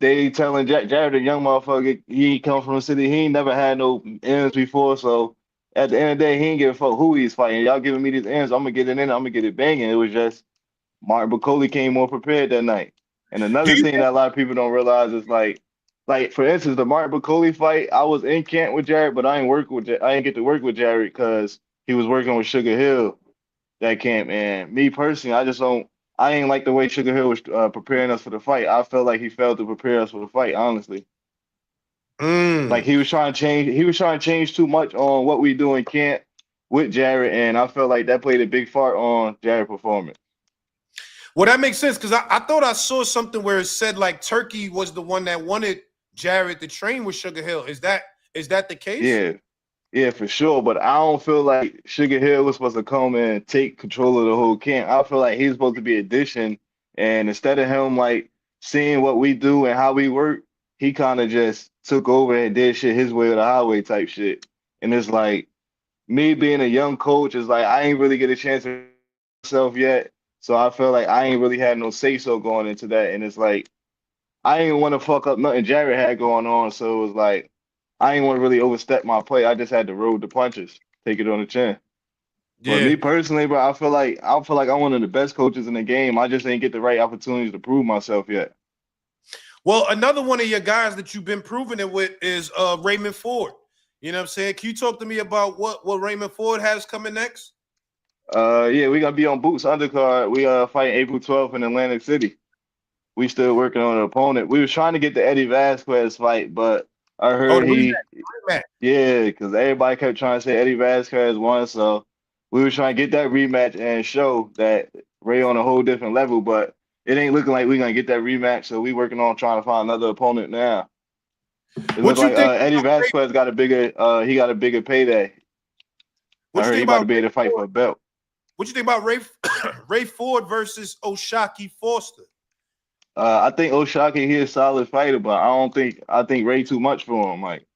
They telling Jared, a young motherfucker, he ain't come from the city. He ain't never had no ends before. So at the end of the day, he ain't give a fuck who he's fighting. Y'all giving me these ends. I'm gonna get it in. I'm gonna get it banging. It was just Martin Bakoli came more prepared that night. And Do another you thing that a lot of people don't realize is like for instance, the Martin Bakoli fight, I was in camp with Jared, but I ain't get to work with Jared because he was working with Sugar Hill that camp. And me personally, I ain't like the way Sugar Hill was preparing us for the fight. I felt like he failed to prepare us for the fight, honestly. Like Mm. he was trying to change too much on what we do in camp with Jared, and I felt like that played a big part on Jared's performance. Well, that makes sense because I thought I saw something where it said like Turkey was the one that wanted Jared to train with Sugar Hill. Is that the case? Yeah, yeah, for sure. But I don't feel like Sugar Hill was supposed to come and take control of the whole camp. I feel like he's supposed to be addition, and instead of him like seeing what we do and how we work, he kind of just took over and did shit his way or the highway type shit. And it's like me being a young coach is like I ain't really get a chance to myself yet. So I feel like I ain't really had no say so going into that. And it's like I ain't want to fuck up nothing Jared had going on. So it was like I ain't want to really overstep my play. I just had to roll the punches, take it on the chin. But Yeah. me personally, bro, I feel like I'm one of the best coaches in the game. I just ain't get the right opportunities to prove myself yet. Well, another one of your guys that you've been proving it with is Raymond Ford. You know what I'm saying? Can you talk to me about what Raymond Ford has coming next? Yeah, we gonna be on Boots undercard. We fighting April 12th in Atlantic City. We still working on an opponent. We was trying to get the Eddie Vasquez fight, but I Oh, heard the rematch. yeah, because everybody kept trying to say Eddie Vasquez won, so we were trying to get that rematch and show that Ray on a whole different level, but it ain't looking like we're gonna get that rematch, so we working on trying to find another opponent now. It looked What you like think? Eddie Vasquez got a bigger payday. I What you heard he think about to about be able to fight for a belt. what you think about Ray Ray Ford versus Oshaki Foster? I think Oshaki he is a solid fighter, but I think Ray too much for him. Like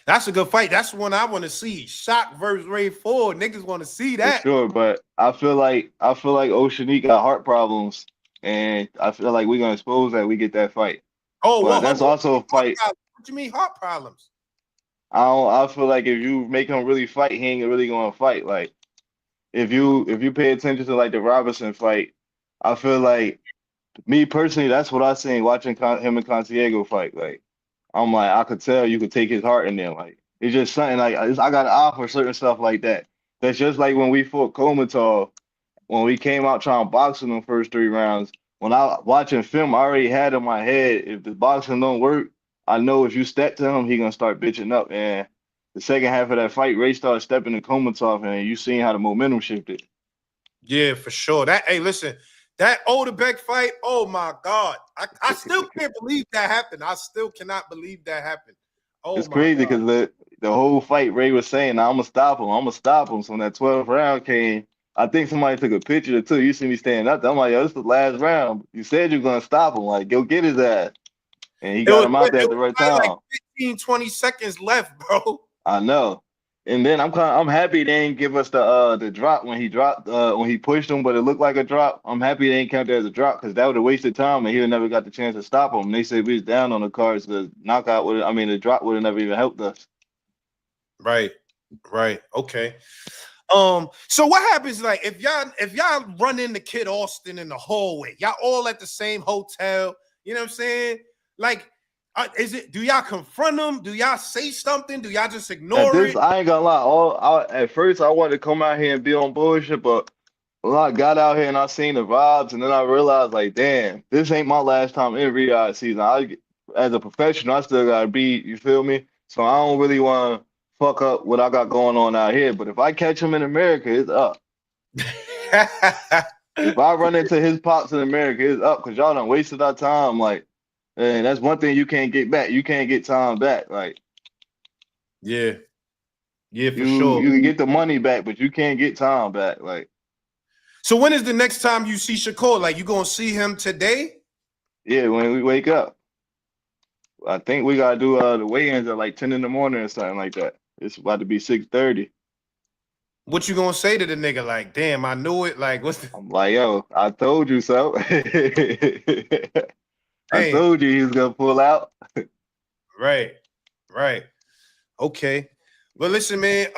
That's a good fight. That's the one I want to see. Shock versus Ray Ford. Niggas want to see for that. sure, but I feel like Oshanique got heart problems, and I feel like we're gonna expose that we get that fight. Oh, But well, that's also a fight. what you mean heart problems? I feel like if you make him really fight, he ain't really gonna fight. Like if you pay attention to like the Robinson fight, I feel like me personally, that's what I seen watching him and Contiago fight. Like I'm like I could tell you could take his heart in there. Like it's just something like I got an eye for certain stuff like that. That's just like when we fought Komatov. When we came out trying to box in the first 3 rounds, when I watching film, I already had in my head if the boxing don't work, I know if you step to him, he gonna start bitching up. And the second half of that fight, Ray started stepping to Komatov, and you seen how the momentum shifted. Yeah, for sure. Hey, listen, that Odebeck fight, oh my God. I still can't believe that happened. I still cannot believe that happened. Oh It's my crazy God. because the whole fight, Ray was saying, "I'm gonna stop him. I'm gonna stop him." So when that 12th round came, I think somebody took a picture too. You see me standing up there. I'm like, yo, this is the last round. You said you're gonna stop him. Like, go get his ass. And he got him out there at the right probably like time. 15, 20 seconds left, bro. I know. And then I'm happy they didn't give us the drop when he dropped when he pushed him, but it looked like a drop. I'm happy they didn't count that as a drop because that would have wasted time and he would never got the chance to stop him. They said we was down on the cards. The knockout would I mean the drop would have never even helped us. Right. Okay. So what happens like if y'all run into Kid Austin in the hallway, y'all all at the same hotel, you know what I'm saying? Like, do y'all confront him? Do y'all say something? Do y'all just ignore it? I ain't gonna lie. At first I wanted to come out here and be on bullshit, but when I got out here and I seen the vibes, and then I realized like, damn, this ain't my last time in Riyadh season. As a professional, I still gotta be. You feel me? So I don't really want to fuck up what I got going on out here. But if I catch him in America, it's up. If I run into his pops in America, it's up because y'all done wasted our time. Like, and that's one thing you can't get back. You can't get time back. Like, yeah, for you sure. can get the money back, but you can't get time back. Like, so when is the next time you see Shakur? Like, you gonna see him today? yeah, when we wake up. I think we gotta do the weigh-ins at like 10 in the morning or something like that. It's about to be 6:30. What you gonna say to the nigga? Like, damn, I knew it. Like, what's the I'm like, yo, I told you so. I damn? told you he was gonna pull out. Right. Okay. Well, listen, man.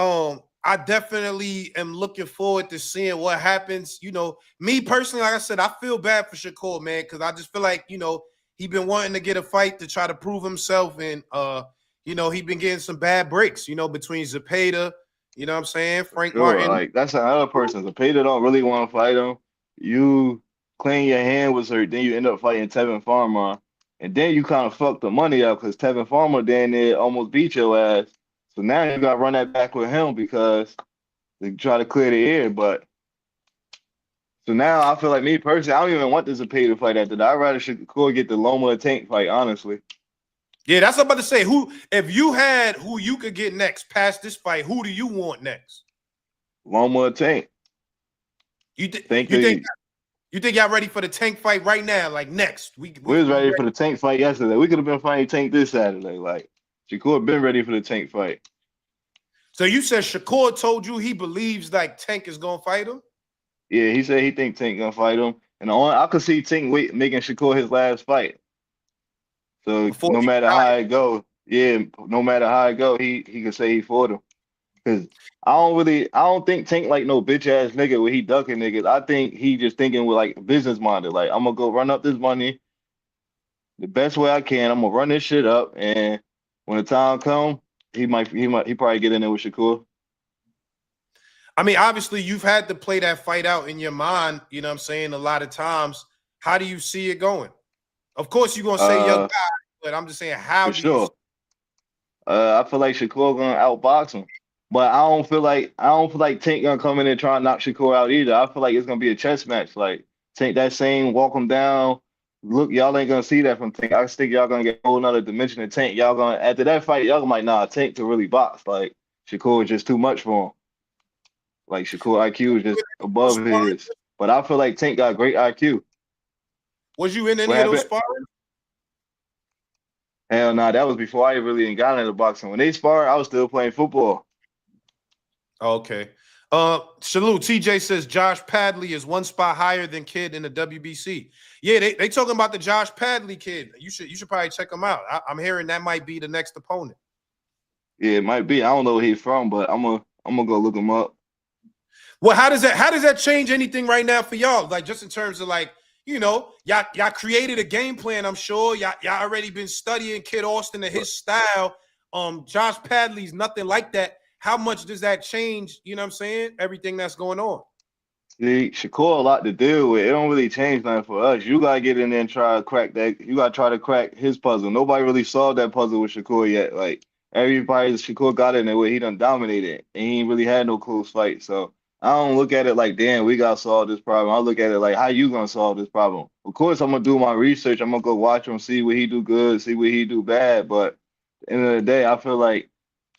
I definitely am looking forward to seeing what happens. You know, me personally, like I said, I feel bad for Shakur, man, because I just feel like, you know, he been wanting to get a fight to try to prove himself, and you know, he been getting some bad breaks, you know, between Zepeda, you know what I'm saying, Frank Sure, Martin. like that's another person. Zepeda don't really want to fight him. You clean your hand was hurt, then you end up fighting Tevin Farmer, and then you kind of fucked the money up because Tevin Farmer then there almost beat your ass. So now you got to run that back with him because they try to clear the air. But so now I feel like me personally, I don't even want the Zepeda fight after that. I'd rather Shakur get the Loma Tank fight, honestly. Yeah, that's what I'm about to say. Who, if you had who you could get next past this fight, who do you want next? Loma Tank. You think y'all ready for the Tank fight right now? Like next, we was ready ready? for the Tank fight yesterday. We could have been fighting Tank this Saturday. Like Shakur been ready for the Tank fight. So you said Shakur told you he believes like Tank is gonna fight him? Yeah, he said he think Tank gonna fight him, and I could see Tank making Shakur his last fight. So Before no he matter how it go, no matter how it go, he could say he fought him. Cause I don't think Tank like no bitch ass nigga where he ducking niggas. I think he just thinking with like business minded. Like I'm gonna go run up this money the best way I can. I'm gonna run this shit up, and when the time come, he probably get in there with Shakur. I mean, obviously, you've had to play that fight out in your mind, you know what I'm saying, a lot of times. How do you see it going? Of course, you're going to say your guy, but I'm just saying, how For do you sure. I feel like Shakur gonna outbox him, but I don't feel like Tank gonna come in and try and knock Shakur out either. I feel like it's gonna be a chess match. Like Tank that same walk him down. Look, y'all ain't gonna see that from Tank. I just think y'all gonna get a whole nother dimension of Tank. Y'all gonna after that fight, y'all gonna like, nah, Tank can really box. Like Shakur is just too much for him. Like Shakur IQ is just above his. But I feel like Tank got great IQ. Was you in any What of those happened? sparring? Hell nah, that was before I really even got into boxing. When they sparred, I was still playing football. Okay. Salute. TJ says Josh Padley is one spot higher than Kid in the WBC. Yeah, they talking about the Josh Padley kid. You should probably check him out. I'm hearing that might be the next opponent. Yeah, it might be. I don't know where he's from, but I'm gonna go look him up. Well, how does that change anything right now for y'all? Like just in terms of like, you know, y'all created a game plan, I'm sure. Y'all already been studying Kid Austin and his style. Josh Padley's nothing like that. How much does that change, you know what I'm saying? Everything that's going on. See, Shakur a lot to deal with. It don't really change nothing for us. You gotta get in there and try to crack that. You gotta try to crack his puzzle. Nobody really solved that puzzle with Shakur yet. Like everybody, Shakur got in there where he done dominated, and he ain't really had no close fight. So I don't look at it like, damn, we gotta solve this problem. I look at it like, how you gonna solve this problem? Of course, I'm gonna do my research. I'm gonna go watch him, see what he do good, see what he do bad. But at the end of the day, I feel like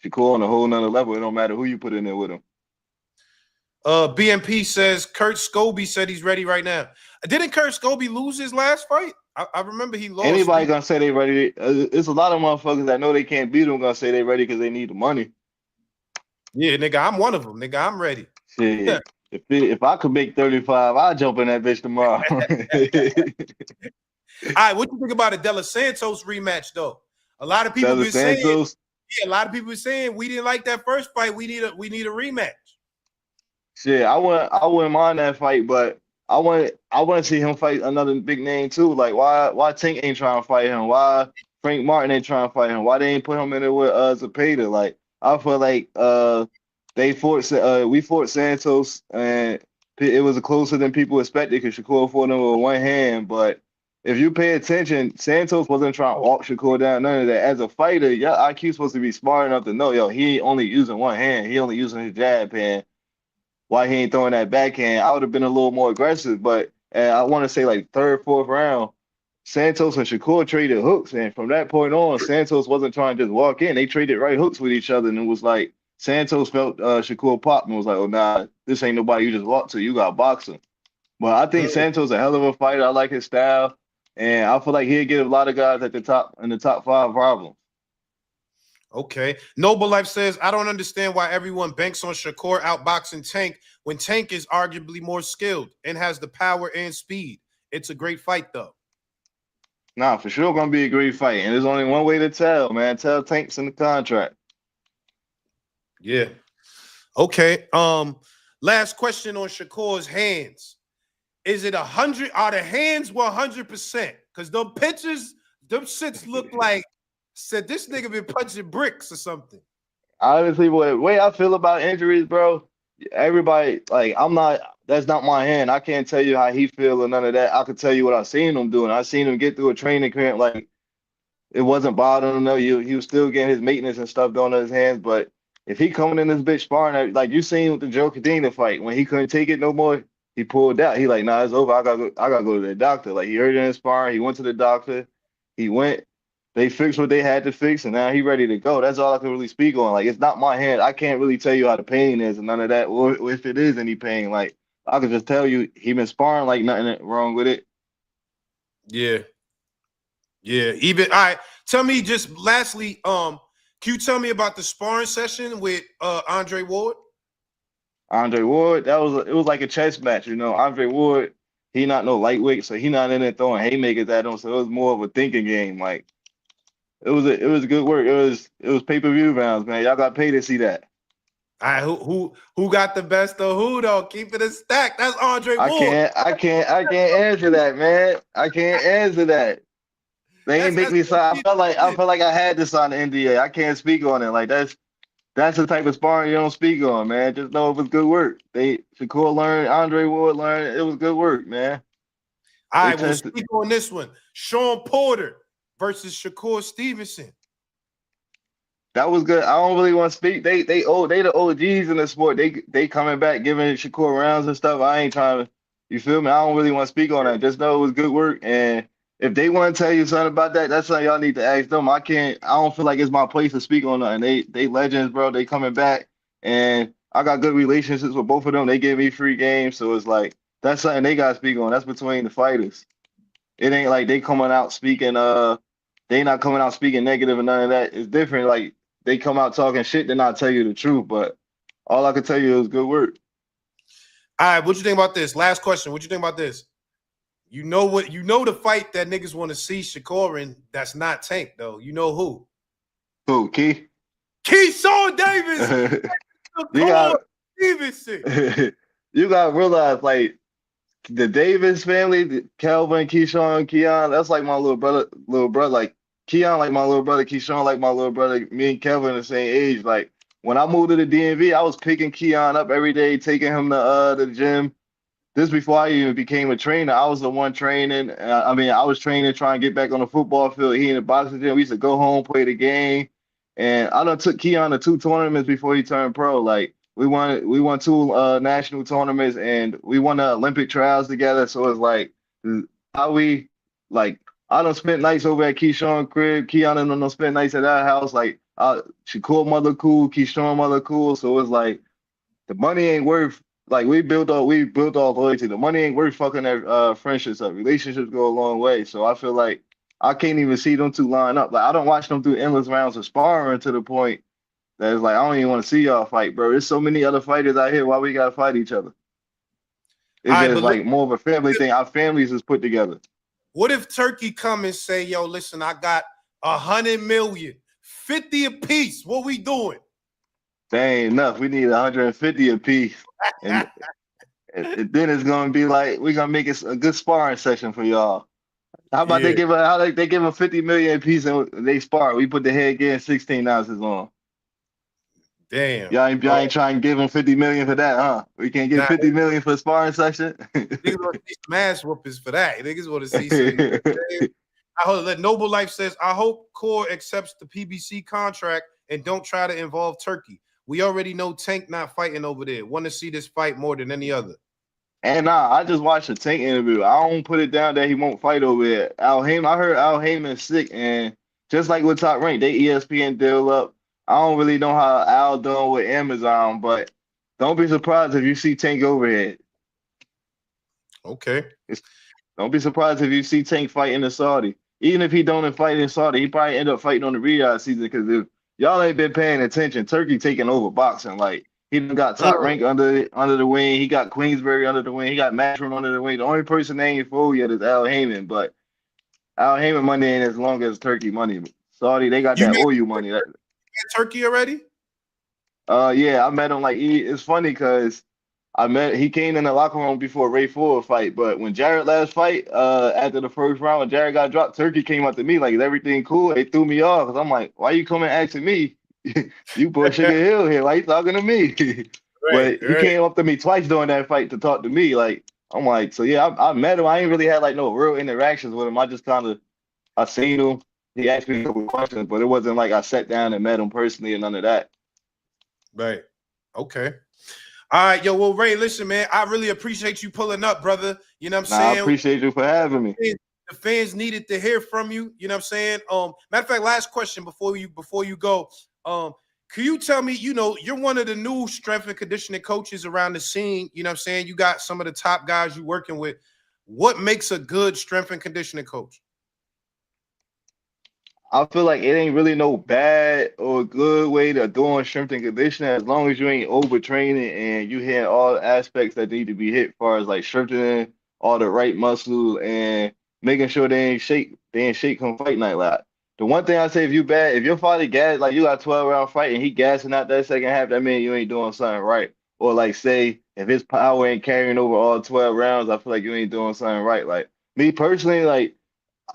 Shakur on a whole nother level. It don't matter who you put in there with him. BMP says Kurt Scobie said he's ready right now. Didn't Kurt Scobie lose his last fight? I remember he lost. Anybody gonna say they ready? It's a lot of motherfuckers that know they can't beat them gonna say they ready because they need the money. Yeah, nigga, I'm one of them. Nigga, I'm ready. Shit. If I could make 35, I'd jump in that bitch tomorrow. All right, what you think about a De Los Santos rematch though? A lot of people been saying, a lot of people saying we didn't like that first fight. We need a rematch. Shit, I wouldn't mind that fight, but I want to see him fight another big name too. Like why Tank ain't trying to fight him? Why Frank Martin ain't trying to fight him? Why they ain't put him in there with Zepeda? Like I feel like we fought Santos and it was closer than people expected because Shakur fought him with one hand. But if you pay attention, Santos wasn't trying to walk Shakur down, none of that. As a fighter, your IQ supposed to be smart enough to know, yo, he ain't only using one hand. He only using his jab hand. Why he ain't throwing that backhand? I would have been a little more aggressive, but I want to say like third, fourth round, Santos and Shakur traded hooks, and from that point on, Santos wasn't trying to just walk in. They traded right hooks with each other, and it was like Santos felt Shakur pop and was like, "Oh nah, this ain't nobody you just walk to. You got boxing." But I think Santos a hell of a fighter. I like his style, and I feel like he'll give a lot of guys at the top in the top 5 problems. Okay. Noble Life says, I don't understand why everyone banks on Shakur outboxing Tank when Tank is arguably more skilled and has the power and speed. It's a great fight, though. Nah, for sure gonna be a great fight. And there's only one way to tell, man. Tell Tank's in the contract. Yeah. Okay. Last question on Shakur's hands. Is it 100? Are the hands 100%? Because them pictures, them shits look like said this nigga been punching bricks or something. Honestly, the way I feel about injuries, bro, everybody, like, that's not my hand. I can't tell you how he feel or none of that. I can tell you what I seen him doing. I seen him get through a training camp, like, it wasn't bothering him, though. He was still getting his maintenance and stuff done on his hands, but if he coming in this bitch sparring, like you seen with the Joe Cadena fight, when he couldn't take it no more, he pulled out. He like, nah, it's over. I gotta go to the doctor. Like, he hurt in his sparring. He went to the doctor. He went. They fixed what they had to fix, and now he ready to go. That's all I can really speak on. Like, it's not my hand. I can't really tell you how the pain is and none of that, or if it is any pain. Like, I can just tell you he been sparring like nothing wrong with it. Yeah. Yeah. Even all right. Tell me just lastly, can you tell me about the sparring session with Andre Ward? Andre Ward, it was like a chess match, you know. Andre Ward, he not no lightweight, so he not in there throwing haymakers at him. So it was more of a thinking game. Like, it was good work. It was pay-per-view rounds, man. Y'all got paid to see that. All right, who got the best of who though? Keep it a stack. That's Andre Ward. I can't answer that, man. I can't answer that. They ain't make me sign. I felt like I had to sign the NDA. I can't speak on it. Like, that's the type of sparring you don't speak on, man. Just know it was good work. Shakur learned, Andre Ward learned. It was good work, man. All right, we'll speak on this one. Sean Porter versus Shakur Stevenson. That was good. I don't really want to speak. They the OGs in the sport. They coming back giving Shakur rounds and stuff. I ain't trying to. You feel me? I don't really want to speak on that. Just know it was good work. And if they want to tell you something about that, that's something y'all need to ask them. I don't feel like it's my place to speak on that. And they legends, bro. They coming back, and I got good relationships with both of them. They give me free games, so it's like that's something they got to speak on. That's between the fighters. It ain't like they coming out speaking. They not coming out speaking negative and none of that. It's different. Like, they come out talking shit, then I'll tell you the truth. But all I can tell you is good work. All right, what you think about this? Last question. What you think about this? You know the fight that niggas want to see Shakur in that's not Tank, though. You know who? Who, Key? Keyshawn Davis. Stevenson. You gotta realize, like, the Davis family, Kelvin, Keyshawn, Keon, that's like my little brother. Like, Keon like my little brother, Keyshawn like my little brother. Me and Kelvin the same age. Like, when I moved to the DMV, I was picking Keon up every day, taking him to the gym. This before I even became a trainer. I was the one training. I was training, trying to get back on the football field. He in the boxing gym. We used to go home, play the game. And I done took Keon to 2 tournaments before he turned pro. Like, we won 2 national tournaments, and we won the Olympic trials together. So it's like how we, like, I done spent nights over at Keyshawn crib. Keon done spent nights at our house. Like, Shakur mother cool, Keyshawn mother cool. So it's like the money ain't worth like we built off loyalty. The money ain't worth fucking that friendships up. Relationships go a long way. So I feel like I can't even see them two line up. Like I don't watch them do endless rounds of sparring to the point that it's like I don't even want to see y'all fight, bro. There's so many other fighters out here. Why we gotta fight each other? All It's right, just but like more of a family thing. Our families is put together. what if Turkey come and say, yo, listen, I got 100 million, 50 apiece. What we doing? That ain't enough. We need 150 apiece. And, and then it's gonna be like we're gonna make it a good sparring session for y'all. How about Yeah, they give a 50 million apiece and they spar? We put the head gear 16 ounces on. damn. Y'all ain't trying to give him 50 million for that, huh? We can't get Nah, 50 million for a sparring session. niggas want to see some ass whoopers for that. Niggas want to see some. You know what I'm saying? I hope that Noble Life says, I hope Core accepts the PBC contract and don't try to involve Turkey. We already know Tank not fighting over there. Want to see this fight more than any other. And nah, I just watched a Tank interview. I don't put it down that he won't fight over it. Al Heyman, I heard Al Heyman's sick, and just like with Top Rank, they ESPN deal up. I don't really know how Al done with Amazon, but don't be surprised if you see Tank overhead. Okay. Don't be surprised if you see Tank fight in the Saudi. Even if he don't fight in Saudi, he probably end up fighting on the Riyadh season because if y'all ain't been paying attention, Turkey taking over boxing. Like he done got Top Rank under the wing. He got Queensberry under the wing. He got Matchroom under the wing. The only person they ain't full yet is Al Heyman, but Al Heyman money ain't as long as Turkey money. Saudi, they got You that met oil money. Turkey already? Yeah, I met him. Like it's funny because he came in the locker room before Ray Ford fight, but when Jared last fight, after the first round, when Jared got dropped, Turkey came up to me like, "Is everything cool?" They threw me off because I'm like, "Why you coming asking me? You boy Sugar Hill here. Why you talking to me?" Right, But he right. came up to me twice during that fight to talk to me. Like I'm like, so yeah, I met him. I ain't really had like no real interactions with him. I just kind of I seen him. He asked me a couple questions, but it wasn't like I sat down and met him personally and none of that. Right. Okay. All right, yo. Well, Ray, listen, man. I really appreciate you pulling up, brother. You know what I'm Nah, I saying? appreciate you for having me. The fans needed to hear from you. You know what I'm saying? Matter of fact, last question before you go. Can you tell me, you're one of the new strength and conditioning coaches around the scene. You know what I'm saying? You got some of the top guys you're working with. What makes a good strength and conditioning coach? I feel like it ain't really no bad or good way to doing strength and conditioning as long as you ain't overtraining and you hit all aspects that need to be hit, as far as like strengthening all the right muscles and making sure they ain't shake come fight night. Like the one thing I say, if your father gas like you got 12 round fight and he gassing out that second half, that means you ain't doing something right. Or like say if his power ain't carrying over all 12 rounds, I feel like you ain't doing something right. Like me personally, like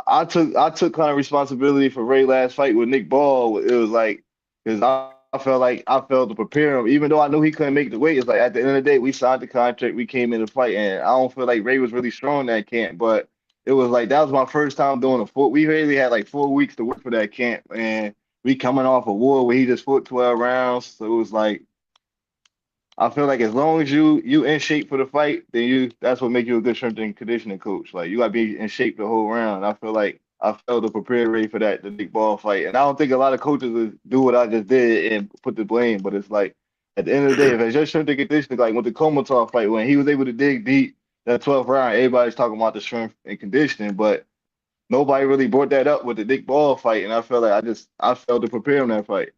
I took kind of responsibility for Ray last fight with Nick Ball. It was like because I felt like I felt to prepare him, even though I knew he couldn't make the weight. It's like at the end of the day, we signed the contract, we came in to fight, and I don't feel like Ray was really strong in that camp. But it was like that was my first time doing a full. We really had like 4 weeks to work for that camp, and we coming off a war where he just fought 12 rounds. So it was like I feel like as long as you in shape for the fight, then that's what make you a good strength and conditioning coach. Like you gotta be in shape the whole round. I feel like I felt to prepare ready for the big ball fight. And I don't think a lot of coaches would do what I just did and put the blame, but it's like at the end of the day, if it's just strength and conditioning, like with the Komatov fight, when he was able to dig deep that 12th round, everybody's talking about the strength and conditioning, but nobody really brought that up with the Dick Ball fight. And I felt like I failed to prepare him that fight.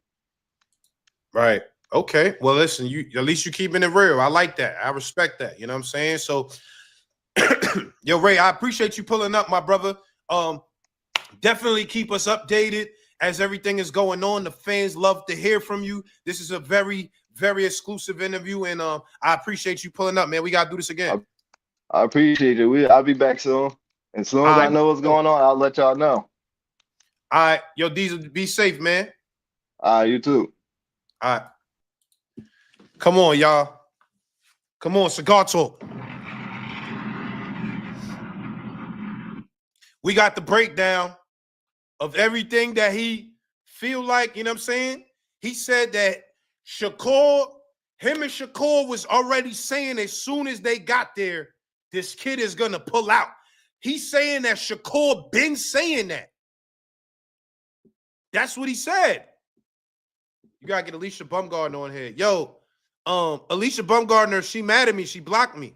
Right. Okay. Well, listen, you at least you keeping it real. I like that. I respect that. You know what I'm saying? So, yo, Ray, I appreciate you pulling up, my brother. Definitely keep us updated as everything is going on. The fans love to hear from you. This is a very, very exclusive interview, and I appreciate you pulling up, man. We gotta do this again. I appreciate it. I'll be back soon. As soon All as I right. know what's going on, I'll let y'all know. All right. Yo, Diesel, be safe, man. You too. All right. Come on, y'all. Come on, Cigar Talk. We got the breakdown of everything that he feel like, you know what I'm saying? He said that him and Shakur was already saying as soon as they got there, this kid is going to pull out. He's saying that Shakur been saying that. That's what he said. You got to get Alicia Bumgarner on here. Yo, Alicia Bumgardner, she mad at me. She blocked me.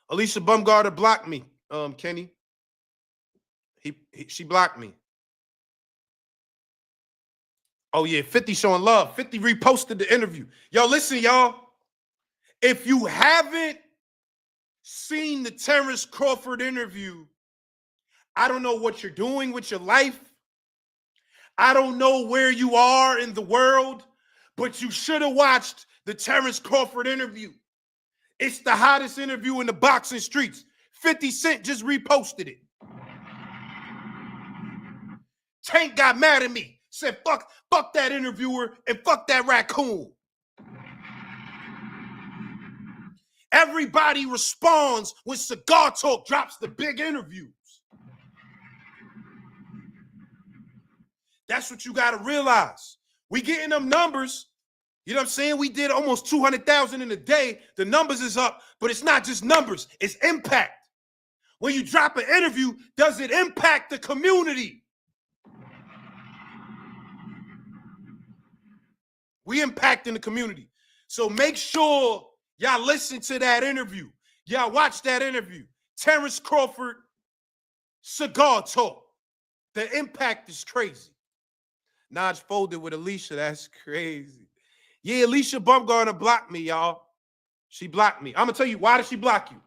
Alicia Bumgardner blocked me, Kenny. She blocked me. Oh, yeah, 50 showing love. 50 reposted the interview. Yo, listen, y'all. If you haven't seen the Terrence Crawford interview, I don't know what you're doing with your life. I don't know where you are in the world, but you should have watched the Terrence Crawford interview. It's the hottest interview in the boxing streets. 50 Cent just reposted it. Tank got mad at me. Said, fuck that interviewer and fuck that raccoon. Everybody responds when Cigar Talk drops the big interviews. That's what you got to realize. We getting them numbers. You know what I'm saying? We did almost 200,000 in a day. The numbers is up, but it's not just numbers. It's impact. When you drop an interview, does it impact the community? We impacting the community. So make sure y'all listen to that interview. Y'all watch that interview. Terrence Crawford, Cigar Talk. The impact is crazy. Naji folded with Alicia. That's crazy. Yeah, Alicia Bumgardner blocked me, y'all. She blocked me. I'm going to tell you, why did she block you?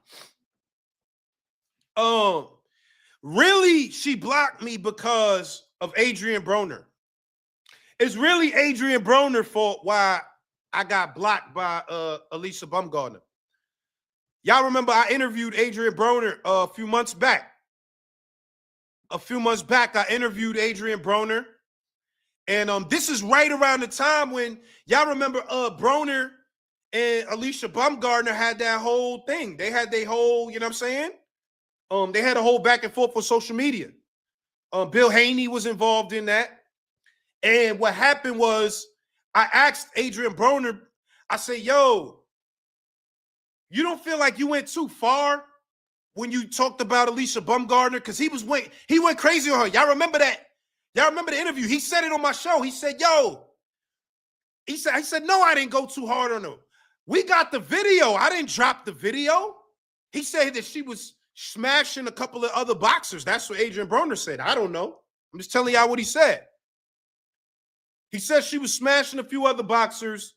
Really, she blocked me because of Adrian Broner. It's really Adrian Broner's fault why I got blocked by Alicia Bumgardner. Y'all remember I interviewed Adrian Broner a few months back. I interviewed Adrian Broner. And this is right around the time when y'all remember Broner and Alicia Bumgardner had that whole thing. They had their whole, you know what I'm saying? They had a whole back and forth for social media. Bill Haney was involved in that. And what happened was I asked Adrian Broner, I said, yo, you don't feel like you went too far when you talked about Alicia Bumgardner? Because he went crazy on her. Y'all remember that? Y'all remember the interview? He said it on my show. He said, yo, he said, no, I didn't go too hard on her. We got the video. I didn't drop the video. He said that she was smashing a couple of other boxers. That's what Adrian Broner said. I don't know. I'm just telling y'all what he said. He said she was smashing a few other boxers.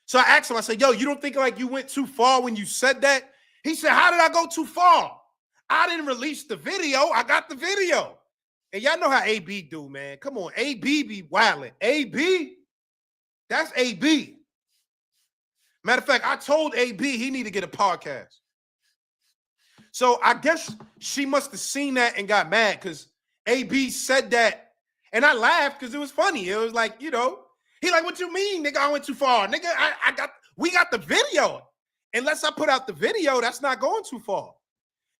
So I asked him, I said, yo, you don't think like you went too far when you said that? He said, how did I go too far? I didn't release the video. I got the video. And y'all know how AB do, man. Come on, AB be wildin'. AB, that's AB. Matter of fact, I told AB he need to get a podcast. So I guess she must have seen that and got mad because AB said that. And I laughed because it was funny. It was like, you know, he like, what you mean, nigga? I went too far. Nigga, we got the video. Unless I put out the video, that's not going too far.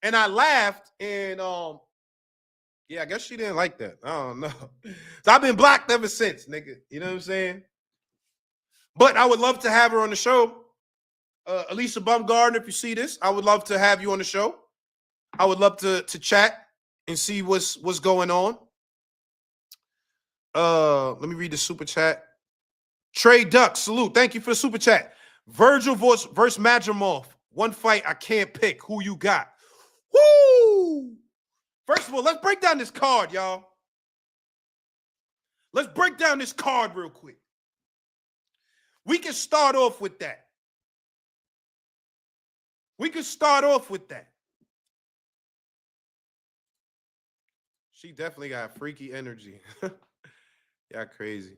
And I laughed and yeah, I guess she didn't like that. I don't know. So I've been blocked ever since, nigga. You know what I'm saying? But I would love to have her on the show. Alicia Bumgardner, if you see this, I would love to have you on the show. I would love to chat and see what's going on. Let me read the super chat. Trey Duck, salute. Thank you for the super chat. Virgil versus Madrimov. One fight I can't pick. Who you got? Woo! First of all, let's break down this card, y'all. Let's break down this card real quick. We can start off with that. She definitely got freaky energy. Y'all crazy.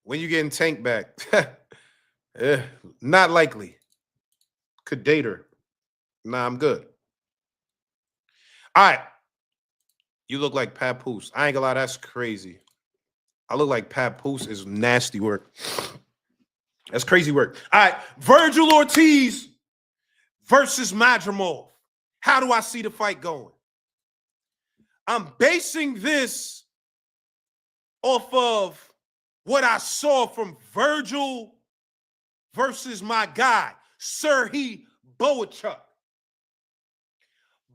When you getting Tank back? Not likely. Could date her. Nah, I'm good. All right. You look like Papoose. I ain't gonna lie, that's crazy. I look like Papoose is nasty work. That's crazy work. All right. Virgil Ortiz versus Madrimov. How do I see the fight going? I'm basing this off of what I saw from Virgil versus my guy, Serhii Boachuk.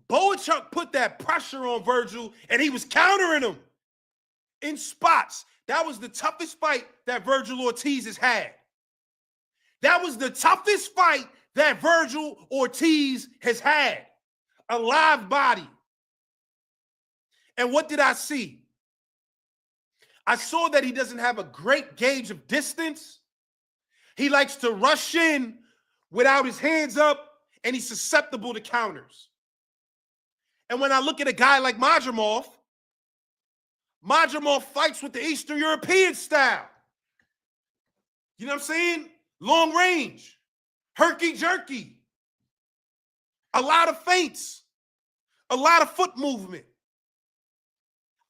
Boachuk put that pressure on Virgil, and he was countering him in spots. That was the toughest fight that Virgil Ortiz has had. That was the toughest fight that Virgil Ortiz has had. A live body. And what did I see? I saw that he doesn't have a great gauge of distance. He likes to rush in without his hands up, and he's susceptible to counters. And when I look at a guy like Madrimov fights with the Eastern European style. You know what I'm saying? Long range, herky-jerky, a lot of feints, a lot of foot movement.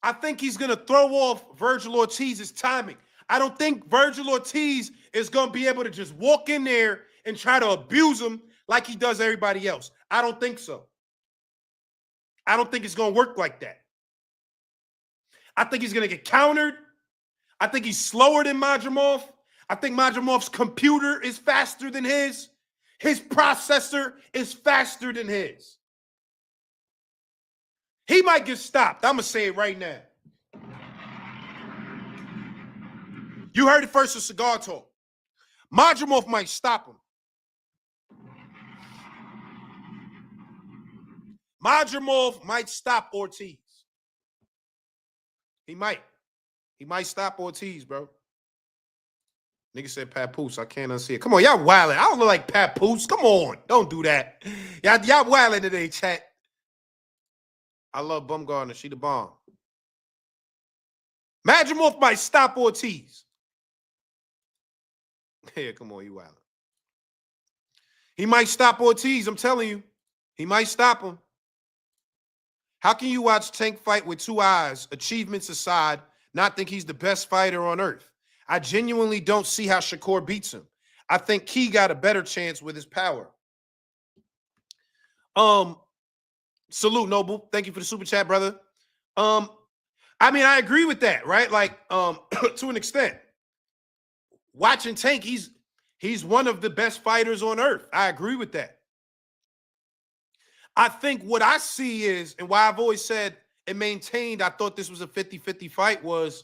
I think he's going to throw off Virgil Ortiz's timing. I don't think Virgil Ortiz is going to be able to just walk in there and try to abuse him like he does everybody else. I don't think so. I don't think it's going to work like that. I think he's going to get countered. I think he's slower than Madrimov. I think Madrimov's computer is faster than his. His processor is faster than his. He might get stopped. I'm going to say it right now. You heard it first with Cigar Talk. Madrimov might stop him. Madrimov might stop Ortiz. He might. He might stop Ortiz, bro. Nigga said Papoose. I can't unsee it. Come on, y'all wildin'. I don't look like Papoose. Come on. Don't do that. Y'all wildin' today, chat. I love Bumgarner. She the bomb. Madrimov might stop Ortiz. Yeah, come on, you wildin'. He might stop Ortiz. I'm telling you. He might stop him. How can you watch Tank fight with two eyes, achievements aside, not think he's the best fighter on earth? I genuinely don't see how Shakur beats him. I think Key got a better chance with his power. Salute, Noble. Thank you for the super chat, brother. I mean, I agree with that, right? Like, to an extent. Watching Tank, he's one of the best fighters on earth. I agree with that. I think what I see is, and why I've always said and maintained I thought this was a 50-50 fight was,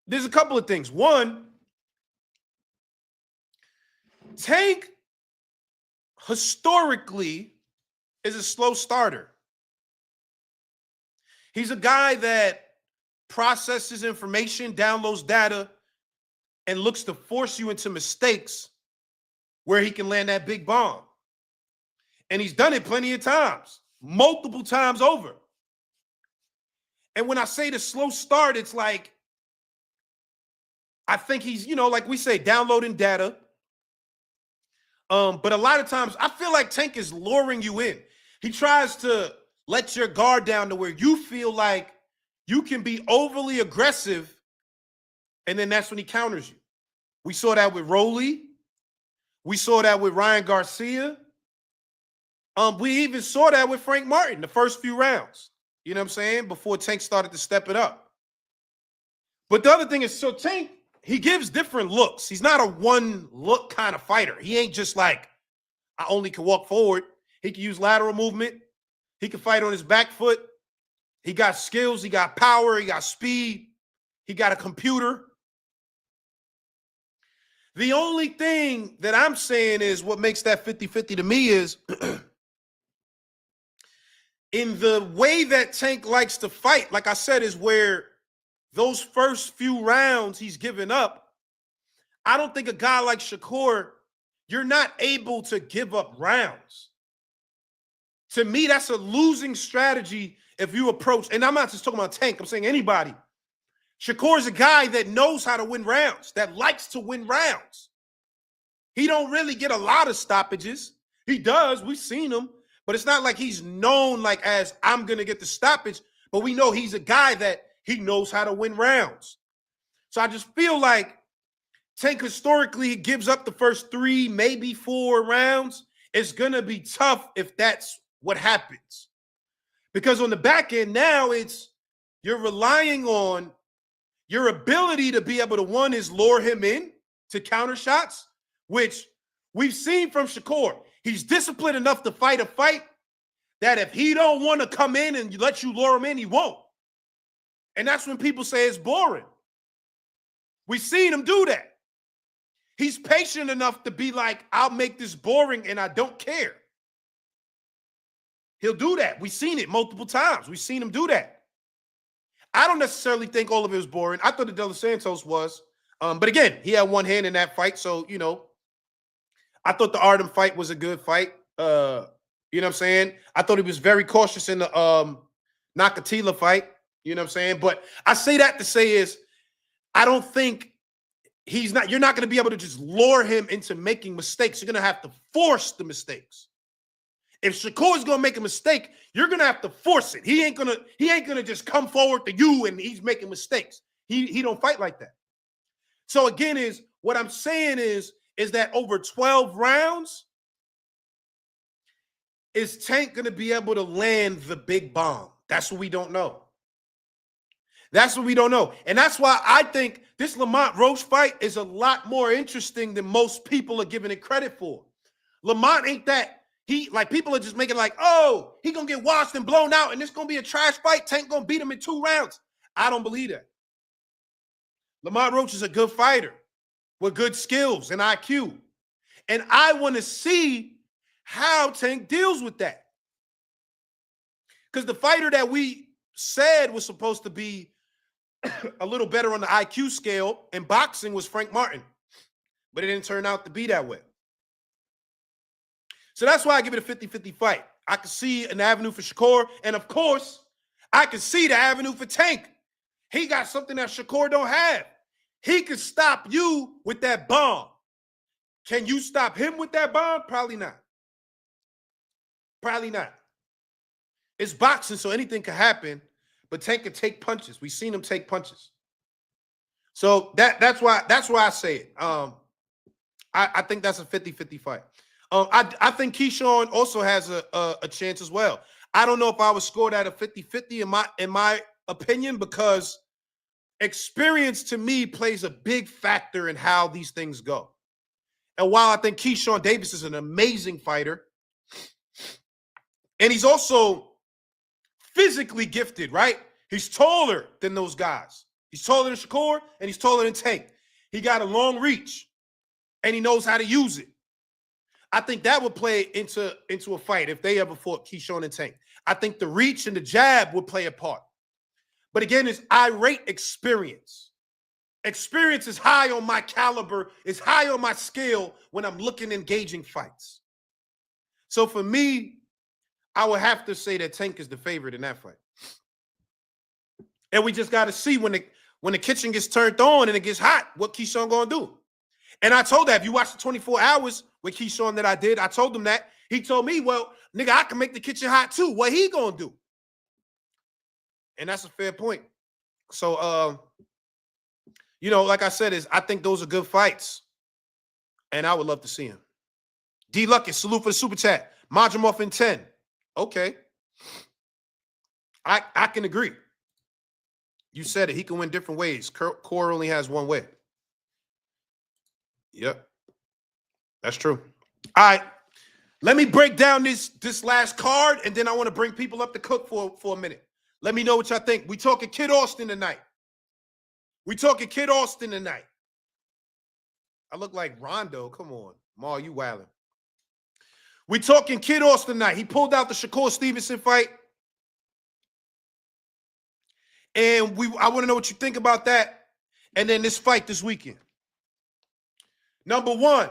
there's a couple of things. One, Tank historically is a slow starter. He's a guy that processes information, downloads data, and looks to force you into mistakes where he can land that big bomb. And he's done it plenty of times, multiple times over. And when I say the slow start, it's like, I think he's, like we say, downloading data. But a lot of times, I feel like Tank is luring you in. He tries to let your guard down to where you feel like you can be overly aggressive, and then that's when he counters you. We saw that with Rolly. We saw that with Ryan Garcia. We even saw that with Frank Martin the first few rounds. You know what I'm saying? Before Tank started to step it up. But the other thing is, so Tank, he gives different looks. He's not a one-look kind of fighter. He ain't just like, I only can walk forward. He can use lateral movement. He can fight on his back foot. He got skills. He got power. He got speed. He got a computer. The only thing that I'm saying is what makes that 50-50 to me is in the way that Tank likes to fight, like I said, is where those first few rounds he's given up. I don't think a guy like Shakur, you're not able to give up rounds. To me, that's a losing strategy if you approach, and I'm not just talking about Tank, I'm saying anybody. Shakur's a guy that knows how to win rounds, that likes to win rounds. He don't really get a lot of stoppages. He does, we've seen him, but it's not like he's known like as I'm going to get the stoppage, but we know he's a guy that he knows how to win rounds. So I just feel like Tank historically gives up the first 3, maybe 4 rounds. It's going to be tough if that's what happens. Because on the back end now, you're relying on your ability to be able to, one, is lure him in to counter shots, which we've seen from Shakur. He's disciplined enough to fight a fight that if he don't want to come in and let you lure him in, he won't. And that's when people say it's boring. We've seen him do that. He's patient enough to be like, I'll make this boring and I don't care. He'll do that. We've seen it multiple times. We've seen him do that. I don't necessarily think all of it was boring. I thought the De Los Santos was. But again, he had one hand in that fight. So, you know, I thought the Artem fight was a good fight. You know what I'm saying? I thought he was very cautious in the Nakatila fight. You know what I'm saying? But I say that to say is, I don't think you're not going to be able to just lure him into making mistakes. You're going to have to force the mistakes. If Shakur is going to make a mistake, you're going to have to force it. He ain't going to just come forward to you and he's making mistakes. He don't fight like that. So again, what I'm saying is that over 12 rounds, is Tank going to be able to land the big bomb? That's what we don't know. That's what we don't know. And that's why I think this Lamont Roach fight is a lot more interesting than most people are giving it credit for. Lamont ain't that. People are just making like, oh, he going to get washed and blown out and it's going to be a trash fight. Tank going to beat him in 2 rounds. I don't believe that. Lamont Roach is a good fighter with good skills and IQ. And I want to see how Tank deals with that. Because the fighter that we said was supposed to be a little better on the IQ scale in boxing was Frank Martin. But it didn't turn out to be that way. So that's why I give it a 50-50 fight. I can see an avenue for Shakur. And of course, I can see the avenue for Tank. He got something that Shakur don't have. He could stop you with that bomb. Can you stop him with that bomb? Probably not. Probably not. It's boxing, so anything can happen, but Tank can take punches. We've seen him take punches. So that's why I say it. I think that's a 50-50 fight. I think Keyshawn also has a chance as well. I don't know if I would score that a 50-50 in my opinion, because experience to me plays a big factor in how these things go. And while I think Keyshawn Davis is an amazing fighter, and he's also physically gifted, right? He's taller than those guys. He's taller than Shakur, and he's taller than Tank. He got a long reach, and he knows how to use it. I think that would play into a fight if they ever fought Keyshawn and Tank. I think the reach and the jab would play a part. But again, I rate experience. Experience is high on my caliber, is high on my scale when I'm looking engaging fights. So for me, I would have to say that Tank is the favorite in that fight. And we just got to see when the kitchen gets turned on and it gets hot, what Keyshawn going to do. And I told that if you watch the 24 hours with Keyshawn that I did, I told him that. He told me, well, nigga, I can make the kitchen hot too. What he going to do? And that's a fair point. So, like I said, I think those are good fights. And I would love to see him. D. Luckett, salute for the super chat. Majimov in 10. Okay. I can agree. You said it. He can win different ways. Core only has one way. Yep. That's true. All right. Let me break down this last card, and then I want to bring people up to cook for a minute. Let me know what y'all think. We talking Kid Austin tonight. I look like Rondo. Come on. Ma, you wildin'. We talking Kid Austin tonight. He pulled out the Shakur Stevenson fight. And I want to know what you think about that. And then this fight this weekend. Number one,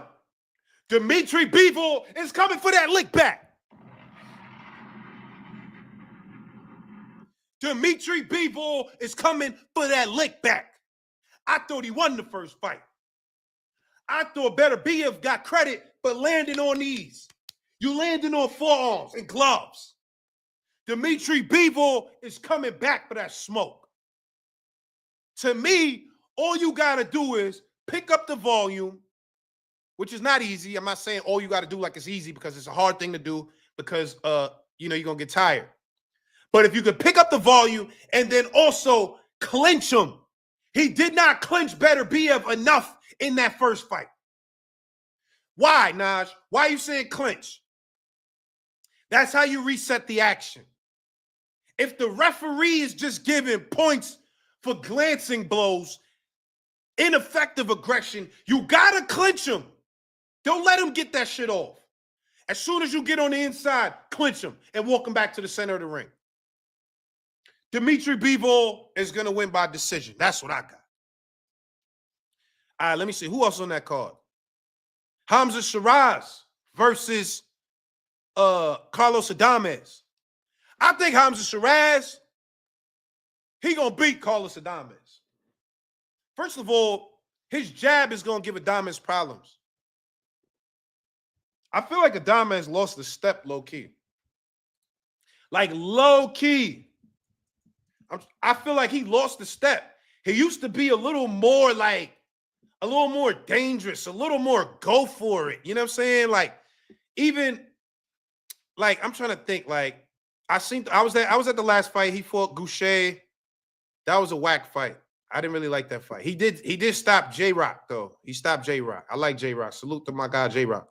Dimitri Bivol is coming for that lick back. Dimitri Bivol is coming for that lick back. I thought he won the first fight. I thought Better Biev got credit for landing on these. You landing on forearms and gloves. Dimitri Bivol is coming back for that smoke. To me, all you got to do is pick up the volume, which is not easy. I'm not saying all you got to do like it's easy, because it's a hard thing to do, because, you're going to get tired. But if you could pick up the volume and then also clinch him. He did not clinch Better Biev enough in that first fight. Why, Naj? Why are you saying clinch? That's how you reset the action. If the referee is just giving points for glancing blows, ineffective aggression. You got to clinch him. Don't let him get that shit off. As soon as you get on the inside, clinch him and walk him back to the center of the ring. Dimitri Bivol is going to win by decision. That's what I got. All right, let me see. Who else on that card? Hamza Shiraz versus Carlos Adames. I think Hamza Shiraz, he going to beat Carlos Adames. First of all, his jab is going to give Adames problems. I feel like Adames lost the step low-key. Like low-key. I feel like he lost the step. He used to be a little more dangerous, a little more go for it. You know what I'm saying? Like, even, like, I'm trying to think, like, I was at the last fight. He fought Goucher. That was a whack fight. I didn't really like that fight. He did stop J-Rock, though. He stopped J-Rock. I like J-Rock. Salute to my guy, J-Rock.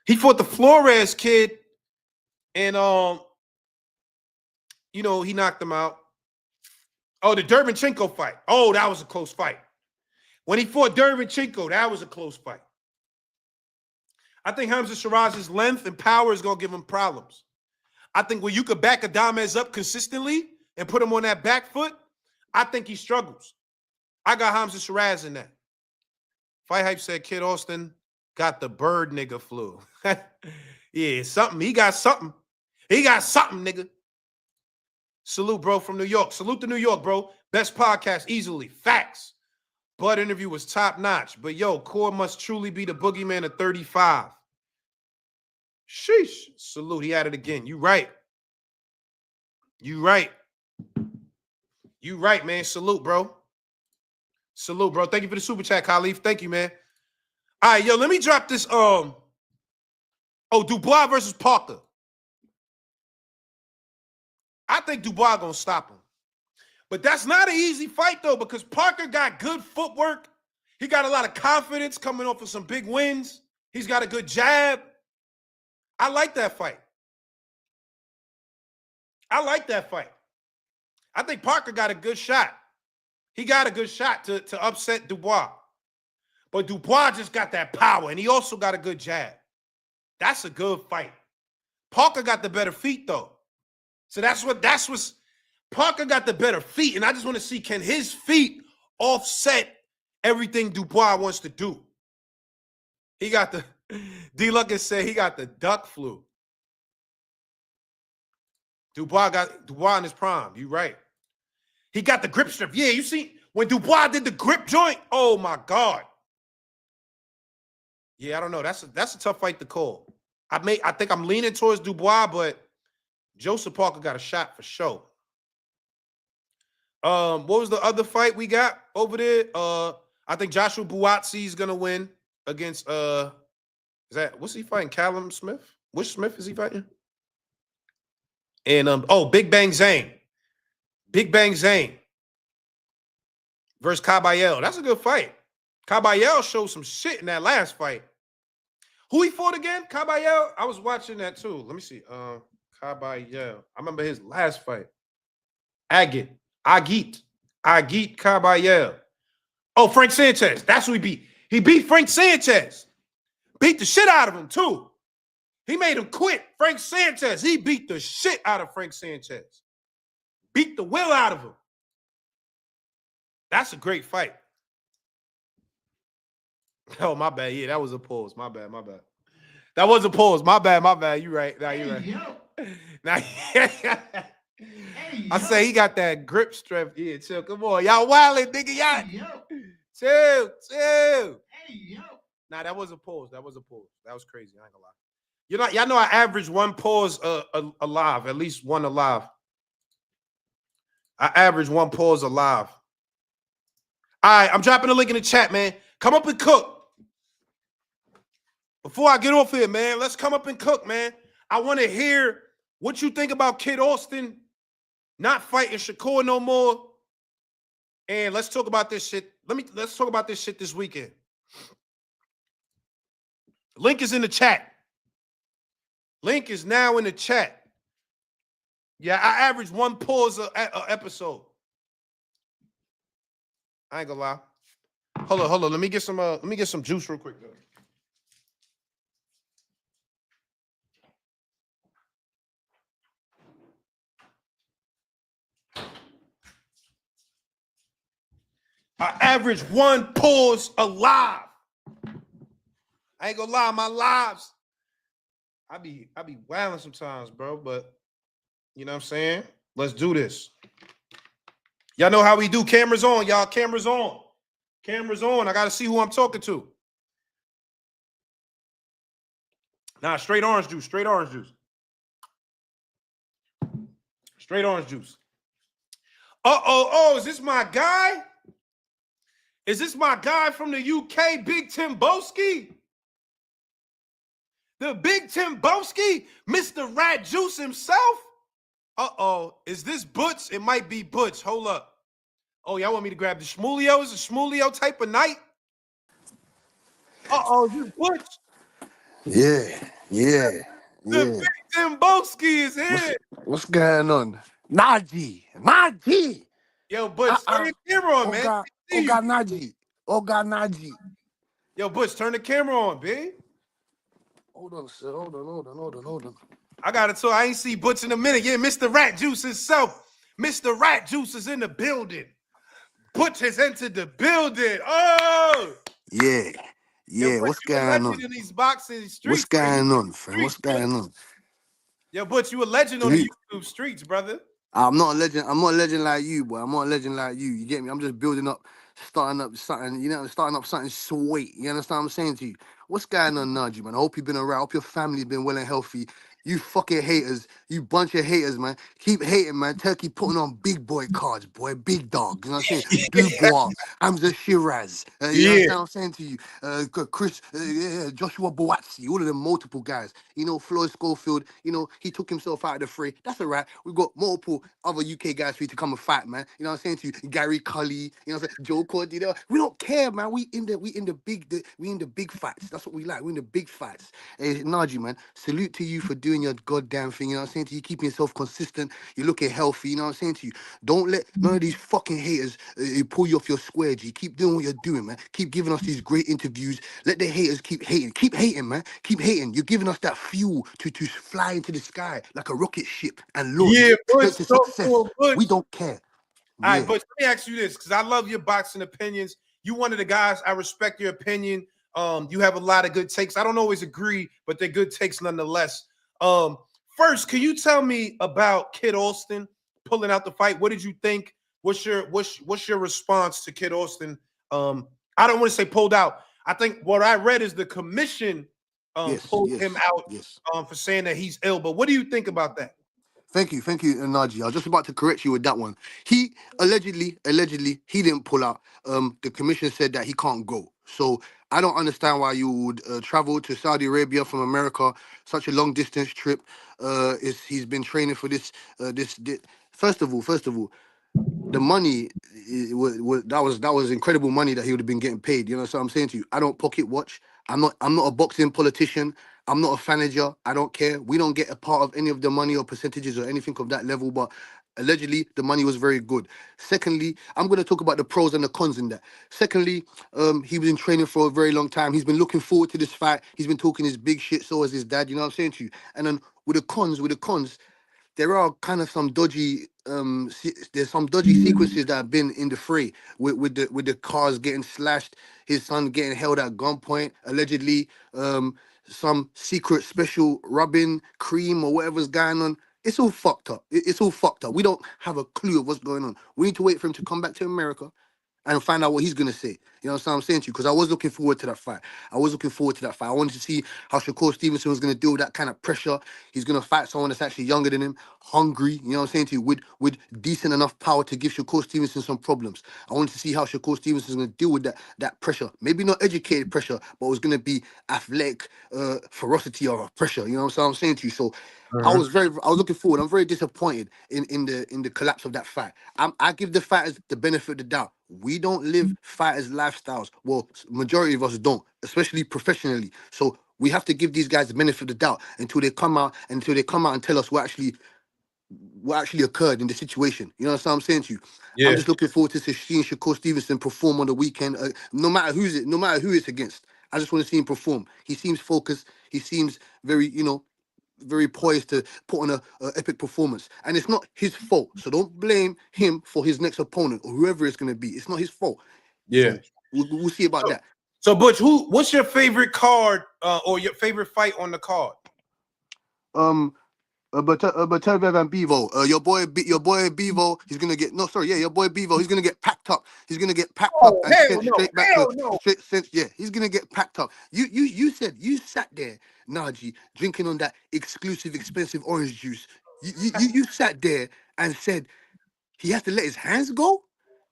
He fought the Flores kid, and he knocked him out. Oh, the Dervinchenko fight. Oh, that was a close fight. When he fought Dervinchenko, that was a close fight. I think Hamza Shiraz's length and power is going to give him problems. I think when you could back Adames up consistently and put him on that back foot, I think he struggles. I got Hamza Shiraz in that. Fight Hype said Kid Austin got the bird nigga flu. Yeah, something. He got something. He got something, nigga. Salute, bro, from New York. Salute to New York, bro. Best podcast easily. Facts. Bud interview was top notch. But yo, Core must truly be the boogeyman of 35. Sheesh. Salute. He at it again. You right. You right. You right, man. Salute, bro. Salute, bro. Thank you for the super chat, Khalif. Thank you, man. All right, yo, let me drop this. Dubois versus Parker. I think Dubois gonna stop him. But that's not an easy fight, though, because Parker got good footwork. He got a lot of confidence coming off of some big wins. He's got a good jab. I like that fight. I think Parker got a good shot. He got a good shot to upset Dubois. But Dubois just got that power, and he also got a good jab. That's a good fight. Parker got the better feet, though. So that's what's Parker got the better feet, and I just want to see, can his feet offset everything Dubois wants to do? He got the D-Lucas said he got the duck flu. Dubois in his prime. You right. He got the grip strip. Yeah, you see, when Dubois did the grip joint, oh my God. Yeah, I don't know. That's a tough fight to call. I think I'm leaning towards Dubois, but Joseph Parker got a shot for sure. What was the other fight we got over there? I think Joshua Buatsi is gonna win against what's he fighting? Callum Smith? Which Smith is he fighting? And Big Bang Zane. Big Bang Zane versus Caballero. That's a good fight. Caballero showed some shit in that last fight. Who he fought again? Caballero? I was watching that too. Let me see. Caballero. I remember his last fight. Agit Caballero. Oh, Frank Sanchez. That's who he beat. He beat Frank Sanchez. Beat the shit out of him, too. He made him quit. Frank Sanchez. He beat the shit out of Frank Sanchez. Beat the will out of him. That's a great fight. Oh, my bad. Yeah, that was a pause. My bad. That was a pause. My bad. You right. Now you right. Now, I say he got that grip strength. Yeah, chill. Come on. Y'all wildin', nigga. Y'all. Chill. Nah, that was a pause. That was crazy. I ain't gonna lie. Y'all know I average one pause alive, at least one alive. I average one pause alive. All right, I'm dropping the link in the chat, man. Come up and cook. Before I get off here, man, let's come up and cook, man. I want to hear what you think about Kid Austin not fighting Shakur no more. And let's talk about this shit. Let's talk about this shit this weekend. Link is in the chat. Link is now in the chat. Yeah, I average one pause a episode. I ain't gonna lie. Hold on. Let me get some juice real quick though. I average 1 pause alive. I ain't gonna lie, my lives. I be wilding sometimes, bro. But you know what I'm saying? Let's do this. Y'all know how we do. Cameras on, y'all. Cameras on. Cameras on. I gotta see who I'm talking to. Nah, straight orange juice. Straight orange juice. Straight orange juice. Oh, is this my guy? Is this my guy from the UK, Big Tim Boski? The Big Tim Boski, Mr. Rat Juice himself? Is this Butch? It might be Butch. Hold up. Oh, y'all want me to grab the Shmulio? Is it a Shmulio type of night? Is this Butch? Yeah. The Big Tim Boski is here. What's going on? Naji. Yo, Butch, turn your camera on, man. Naji. Yo, Butch, turn the camera on, B. Hold on, sir. Hold on. I gotta tell you, I ain't see Butch in a minute. Yeah, Mr. Rat Juice himself. Mr. Rat Juice is in the building. Butch has entered the building. Oh! Yeah. Yo, Butch, What's you a going legend on? in these boxing streets. What's going on, fam? What's going on? Yo, Butch, you a legend on the YouTube streets, brother. I'm not a legend. I'm not a legend like you, boy. I'm not a legend like you. You get me? I'm just building up, starting up something, starting up something sweet. You understand what I'm saying to you? What's going on, Naji, man? I hope you've been around. I hope your family's been well and healthy. You fucking haters. You bunch of haters, man. Keep hating, man. Turkey putting on big boy cards, boy. Big dog. You know what I'm saying? Dubois, Hamza Shiraz. You Yeah. understand what I'm saying to you? Chris, Joshua Boatsi, all of them multiple guys. Floyd Schofield, he took himself out of the fray. That's all right. We've got multiple other UK guys for you to come and fight, man. You know what I'm saying to you? Gary Cully, Joe Cordero. We don't care, man. We in the big fights. That's what we like. We're in the big fights. Hey, Naji, man, salute to you for doing your goddamn thing. You know what I'm saying to you? Keeping yourself consistent. You're looking healthy. You know what I'm saying to you? Don't let none of these fucking haters pull you off your square, G. Keep doing what you're doing, man. Keep giving us these great interviews. Let the haters keep hating. Keep hating, man. Keep hating. You're giving us that fuel to fly into the sky like a rocket ship and launch Butch, straight to success. Butch. We don't care. All right, Butch, let me ask you this, because I love your boxing opinions. You one of the guys, I respect your opinion. You have a lot of good takes. I don't always agree, but they're good takes nonetheless. First, can you tell me about Kid Austin pulling out the fight? What did you think? What's your response to Kid Austin? I don't want to say pulled out. I think what I read is the commission pulled him out for saying that he's ill. But what do you think about that? Thank you, Naji. I was just about to correct you with that one. He allegedly, he didn't pull out. The commission said that he can't go. So I don't understand why you would travel to Saudi Arabia from America, such a long distance trip. He's been training for this. First of all, the money that was incredible money that he would have been getting paid. You know what I'm saying to you? I don't pocket watch. I'm not a boxing politician. I'm not a fanager. I don't care. We don't get a part of any of the money or percentages or anything of that level, but allegedly the money was very good. Secondly, I'm going to talk about the pros and the cons in that. Secondly, he was in training for a very long time. He's been looking forward to this fight. He's been talking his big shit, so has his dad. You know what I'm saying to you? And then with the cons, there are kind of some dodgy there's some dodgy sequences that have been in the fray with the cars getting slashed, his son getting held at gunpoint, allegedly, some secret special rubbing cream or whatever's going on. It's all fucked up. It's all fucked up. We don't have a clue of what's going on. We need to wait for him to come back to America and find out what he's going to say. You know what I'm saying to you? Because I was looking forward to that fight. I wanted to see how Shakur Stevenson was going to deal with that kind of pressure. He's going to fight someone that's actually younger than him, hungry, you know what I'm saying to you, with decent enough power to give Shakur Stevenson some problems. I wanted to see how Shakur Stevenson is going to deal with that pressure. Maybe not educated pressure, but it was going to be athletic ferocity or pressure. You know what I'm saying to you? So I was looking forward. I'm very disappointed in the collapse of that fight. I give the fighters the benefit of the doubt. We don't live fighters' lifestyles. Well, majority of us don't, especially professionally. So we have to give these guys the benefit of the doubt until they come out and tell us what actually what actually occurred in the situation. You know what I'm saying to you? I'm Yeah, just looking forward to seeing Shakur Stevenson perform on the weekend, no matter who it's against. I just want to see him perform. He seems focused. He seems very, very poised to put on a epic performance. And it's not his fault. So don't blame him for his next opponent or whoever it's going to be. It's not his fault. yeah. So we'll see about So, that. so Butch, what's your favorite card or your favorite fight on the card? Butch and Bevo, your boy Bevo, he's gonna get no, sorry, yeah, your boy Bevo, he's gonna get packed up. He's gonna get packed up Oh, and hell sent no, straight back to hell no. yeah, he's gonna get packed up. You said you sat there, Naji, drinking on that exclusive, expensive orange juice. You sat there and said he has to let his hands go.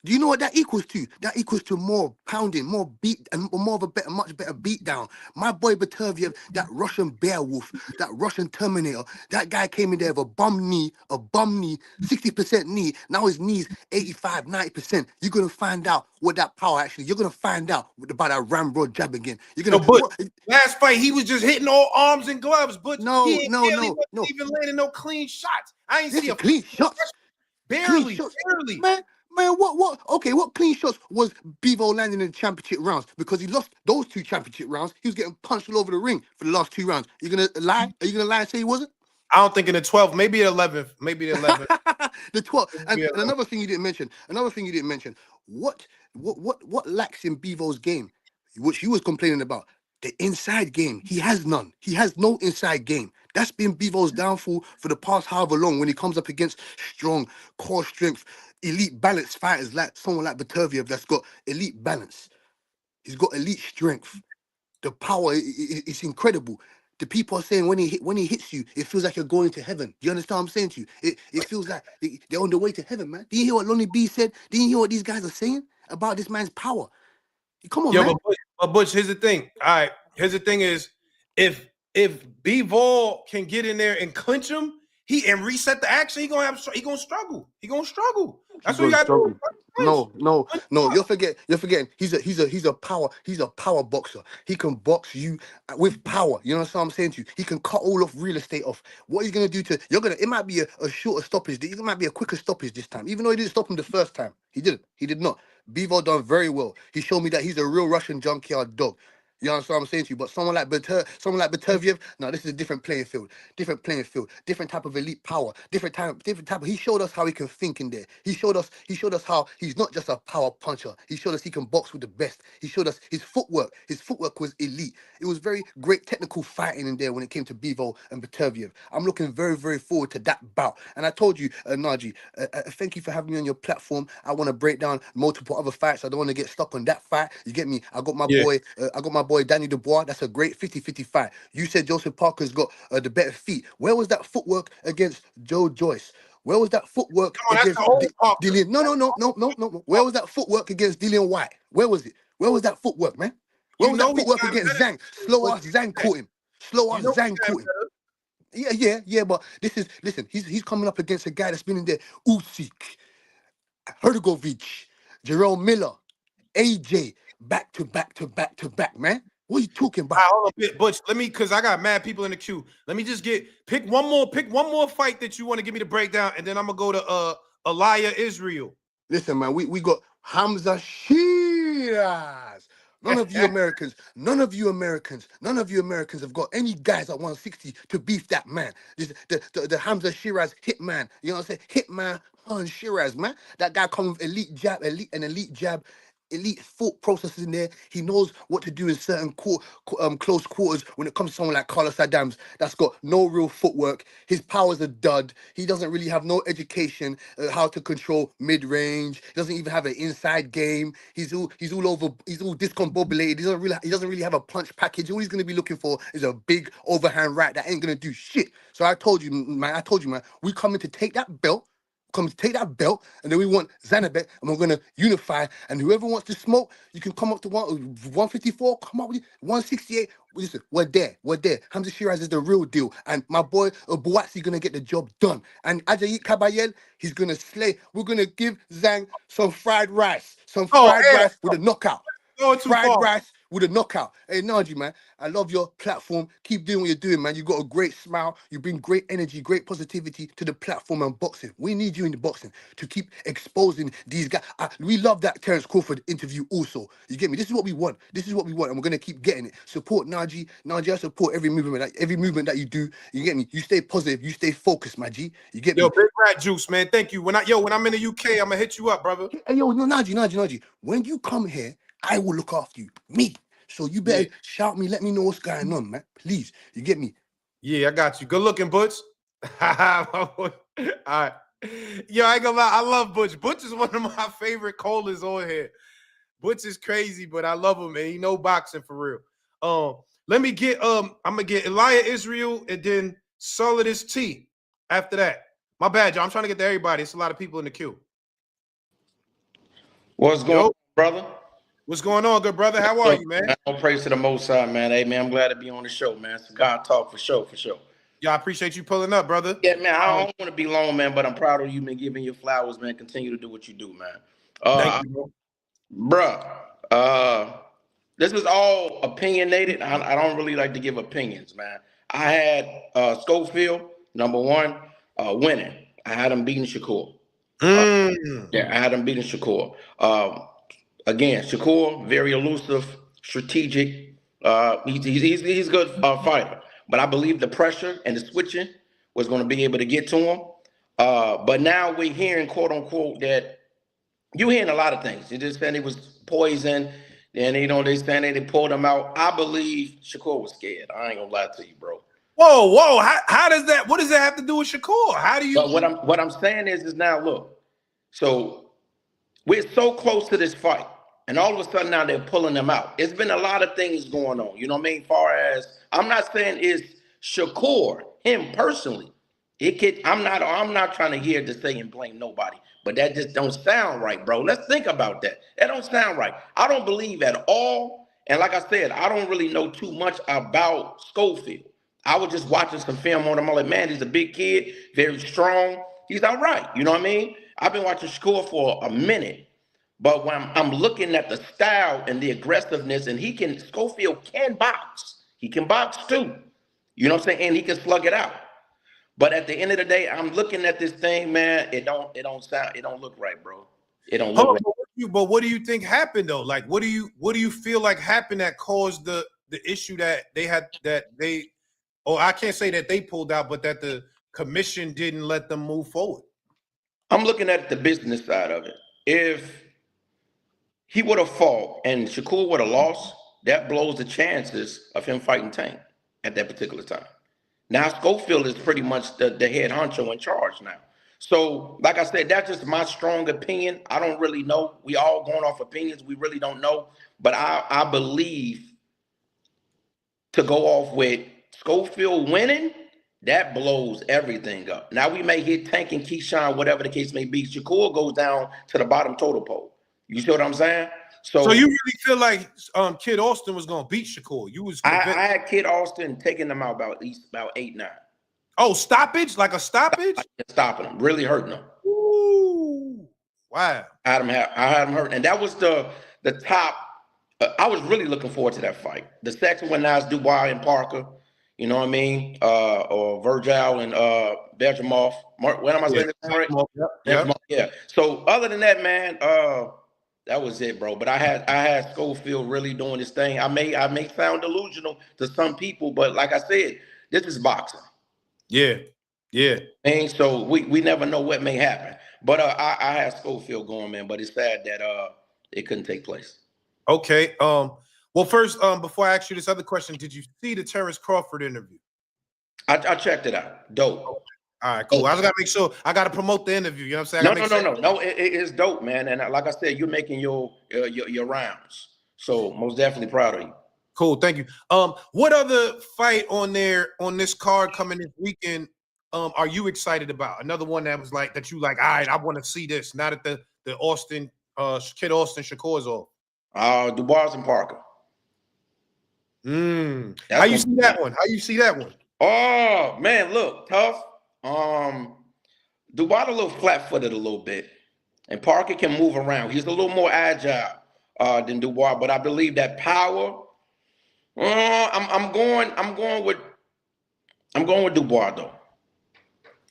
Do you know what that equals to? That equals to more pounding, more beat, and more of a better, much better beat down. My boy Baterviev, that Russian beowulf, that Russian Terminator, that guy came in there with a bum knee, 60% knee. Now his knee's 85, 90%. You're gonna find out what that power actually. You're gonna find out about that ramrod jab again. You're Yo, gonna Butch, what? last fight he was just hitting all arms and gloves. Butch, he No, ain't no, barely no, wasn't no. even landing no clean shots. I ain't see Listen, a clean shots. Clean barely, shots, barely. man. Okay, what clean shots was Bevo landing in the championship rounds? Because he lost those 2 championship rounds. He was getting punched all over the ring for the last 2 rounds. You gonna lie? Are you gonna lie and say he wasn't? I don't think in the 12th, maybe the 11th, maybe the 11th. The 12. And, Maybe and another thing you didn't mention. What lacks in Bevo's game, which he was complaining about? The inside game. He has none. He has no inside game. That's been Bevo's downfall for the past however long when he comes up against strong, core strength, elite balance fighters like someone like Baterviev that's got elite balance. He's got elite strength. The power is incredible. The people are saying when he hits you, it feels like you're going to heaven. You understand what I'm saying to you? It feels like they're on the way to heaven, man. Did you hear what Lonnie B said? Did you hear what these guys are saying about this man's power? Come on, Yo, man. but Butch, here's the thing. All right, here's the thing is if B-Ball can get in there and clinch him, and reset the action, he gonna struggle. He gonna struggle. He's That's what you gonna got to do. struggle. No. You're forgetting. He's a power boxer. He can box you with power. You know what I'm saying to you? He can cut all of real estate off. What he's gonna do to it might be a shorter stoppage. It might be a quicker stoppage this time. Even though he didn't stop him the first time, he didn't. He did not. Bevo done very well. He showed me that he's a real Russian junkyard dog. You understand what I'm saying to you? But someone like Baterviev, no, this is a different playing field. Different type of elite power. Different type of. He showed us how he can think in there. He showed us how he's not just a power puncher. He showed us he can box with the best. He showed us his footwork. His footwork was elite. It was very great technical fighting in there when it came to Bevo and Baterviev. I'm looking very, very forward to that bout. And I told you, Naji, thank you for having me on your platform. I want to break down multiple other fights. I don't want to get stuck on that fight. You get me? Yeah. I got my boy Danny Dubois. That's a great 50-50 fight. You said Joseph Parker's got the better feet. Where was that footwork against Joe Joyce? Where was that footwork Come on, that's the against old Parker. Dillian? No. Where was that footwork against Dillian White? Where was it? Where was that footwork, man? Where You was that know he's footwork gotten against better. Zhang? Slow But ass Zhang caught him. Slow you ass know he's Zhang gotten caught him. better. Yeah. But listen. He's coming up against a guy that's been in there. Usyk, Hergovic, Jerome Miller, AJ, back to back, man. What are you talking All right, about? hold on, Butch. Let me, because I got mad people in the queue. Let me just pick one more fight that you want to give me to break down, and then I'm gonna go to Aliyah Israel. Listen, man, we got Hamza Shiraz. None of you Americans have got any guys at 160 to beat that man. The Hamza Shiraz hitman. You know what I'm saying? Hitman Han Shiraz, man. That guy comes with elite jab, elite thought processes in there. He knows what to do in certain close quarters when it comes to someone like Carlos Adams that's got no real footwork. His power's a dud. He doesn't really have no education how to control mid-range. He doesn't even have an inside game. He's all over. He's all discombobulated. He doesn't really have a punch package. All he's gonna be looking for is a big overhand right that ain't gonna do shit. So I told you, man. We coming to take that belt. Come take that belt, and then we want Zanabek, and we're gonna unify. And whoever wants to smoke, you can come up to 154, come up with 168. Listen, we're there. Hamza Shiraz is the real deal, and my boy Buatsi gonna get the job done. And Ajayi Kabayel, he's gonna slay. We're gonna give Zhang some fried rice Oh, hell, with a knockout. going too far. with a knockout. Hey, Naji, man, I love your platform. Keep doing what you're doing, man. You got a great smile. You bring great energy, great positivity to the platform and boxing. We need you in the boxing to keep exposing these guys. We love that Terence Crawford interview also. You get me? This is what we want. This is what we want, and we're gonna keep getting it. Support Naji. Naji, I support every movement that you do. You get me? You stay positive. You stay focused, my G. You get Yo, me? big rat juice, man. Thank you. When I'm in the UK, I'm gonna hit you up, brother. Hey, yo, no, Naji. When you come here, I will look after you. Me. So you better shout me, let me know what's going on, man. Please. You get me? Yeah, I got you. Good looking, Butch. All right. Yo, I ain't gonna lie. I love Butch. Butch is one of my favorite callers on here. Butch is crazy, but I love him, and he know boxing for real. Let me get I'm gonna get Elijah Israel and then Solidus T after that. My bad, y'all. I'm trying to get to everybody. It's a lot of people in the queue. What's going on, brother? What's going on, good brother? How are you, man? All praise to the Most High, man. Hey, man, I'm glad to be on the show, man. Cigar Talk for sure. Yeah, I appreciate you pulling up, brother. Yeah, man, I don't want to be long, man, but I'm proud of you, man, giving your flowers, man. Continue to do what you do, man. Thank you, bro. Bruh, this is all opinionated. I don't really like to give opinions, man. I had Schofield, number one, winning. I had him beating Shakur. Yeah, I had him beating Shakur. Again, Shakur, very elusive, strategic. He's a good fighter, but I believe the pressure and the switching was going to be able to get to him. But now we're hearing, quote unquote, that you're hearing a lot of things. You just saying he was poisoned, and they saying they pulled him out. I believe Shakur was scared. I ain't gonna lie to you, bro. Whoa! How does that? What does that have to do with Shakur? How do you? But what I'm saying is now look. So we're so close to this fight, and all of a sudden now they're pulling them out. It's been a lot of things going on. You know what I mean? Far as I'm not saying it's Shakur, him personally. I'm not trying to hear to say and blame nobody, but that just don't sound right, bro. Let's think about that. That don't sound right. I don't believe at all. And like I said, I don't really know too much about Schofield. I was just watching some film on him. I'm like, man, he's a big kid, very strong. He's all right. You know what I mean? I've been watching Shakur for a minute. But when I'm looking at the style and the aggressiveness, and Schofield can box. He can box too. You know what I'm saying? And he can slug it out. But at the end of the day, I'm looking at this thing, man. It don't look right, bro. It don't look right. But what do you think happened though? Like, what do you feel like happened that caused the issue that they had or I can't say that they pulled out, but that the commission didn't let them move forward? I'm looking at the business side of it. If he would have fought and Shakur would have lost, that blows the chances of him fighting Tank at that particular time. Now Schofield is pretty much the head honcho in charge now. So, like I said, that's just my strong opinion. I don't really know. We all going off opinions. We really don't know. But I believe to go off with Schofield winning, that blows everything up. Now we may hit Tank and Keyshawn, whatever the case may be. Shakur goes down to the bottom total pole. You see what I'm saying? So you really feel like Kid Austin was gonna beat Shakur? You was I had Kid Austin taking them out about 8-9. Oh, stoppage? Like a stoppage? Stopping him, really hurting him. Ooh, wow. I had him hurting, and that was the top. I was really looking forward to that fight. The second one now is Dubois and Parker. You know what I mean? Or Virgil and Bergamov. When am I saying this right? Yeah. So other than that, man, that was it, bro. But I had Schofield really doing this thing. I may sound delusional to some people, but like I said, this is boxing. Yeah. And so we never know what may happen. But I had Schofield going, man. But it's sad that it couldn't take place. Okay. Well, first, before I ask you this other question, did you see the Terence Crawford interview? I checked it out. Dope. All right, cool. I just gotta make sure I gotta promote the interview. You know what I'm saying? No. It's dope, man. And like I said, you're making your rounds. So most definitely proud of you. Cool, thank you. What other fight on this card coming this weekend? Are you excited about? Another one that was like that you like? All right, I want to see this. Now that the Austin, Kid Austin Shakur's off. Dubois and Parker. How you see that one? How you see that one? Oh man, look, tough. Dubois a little flat-footed a little bit, and Parker can move around. He's a little more agile than Dubois, but I believe that power I'm going with Dubois though.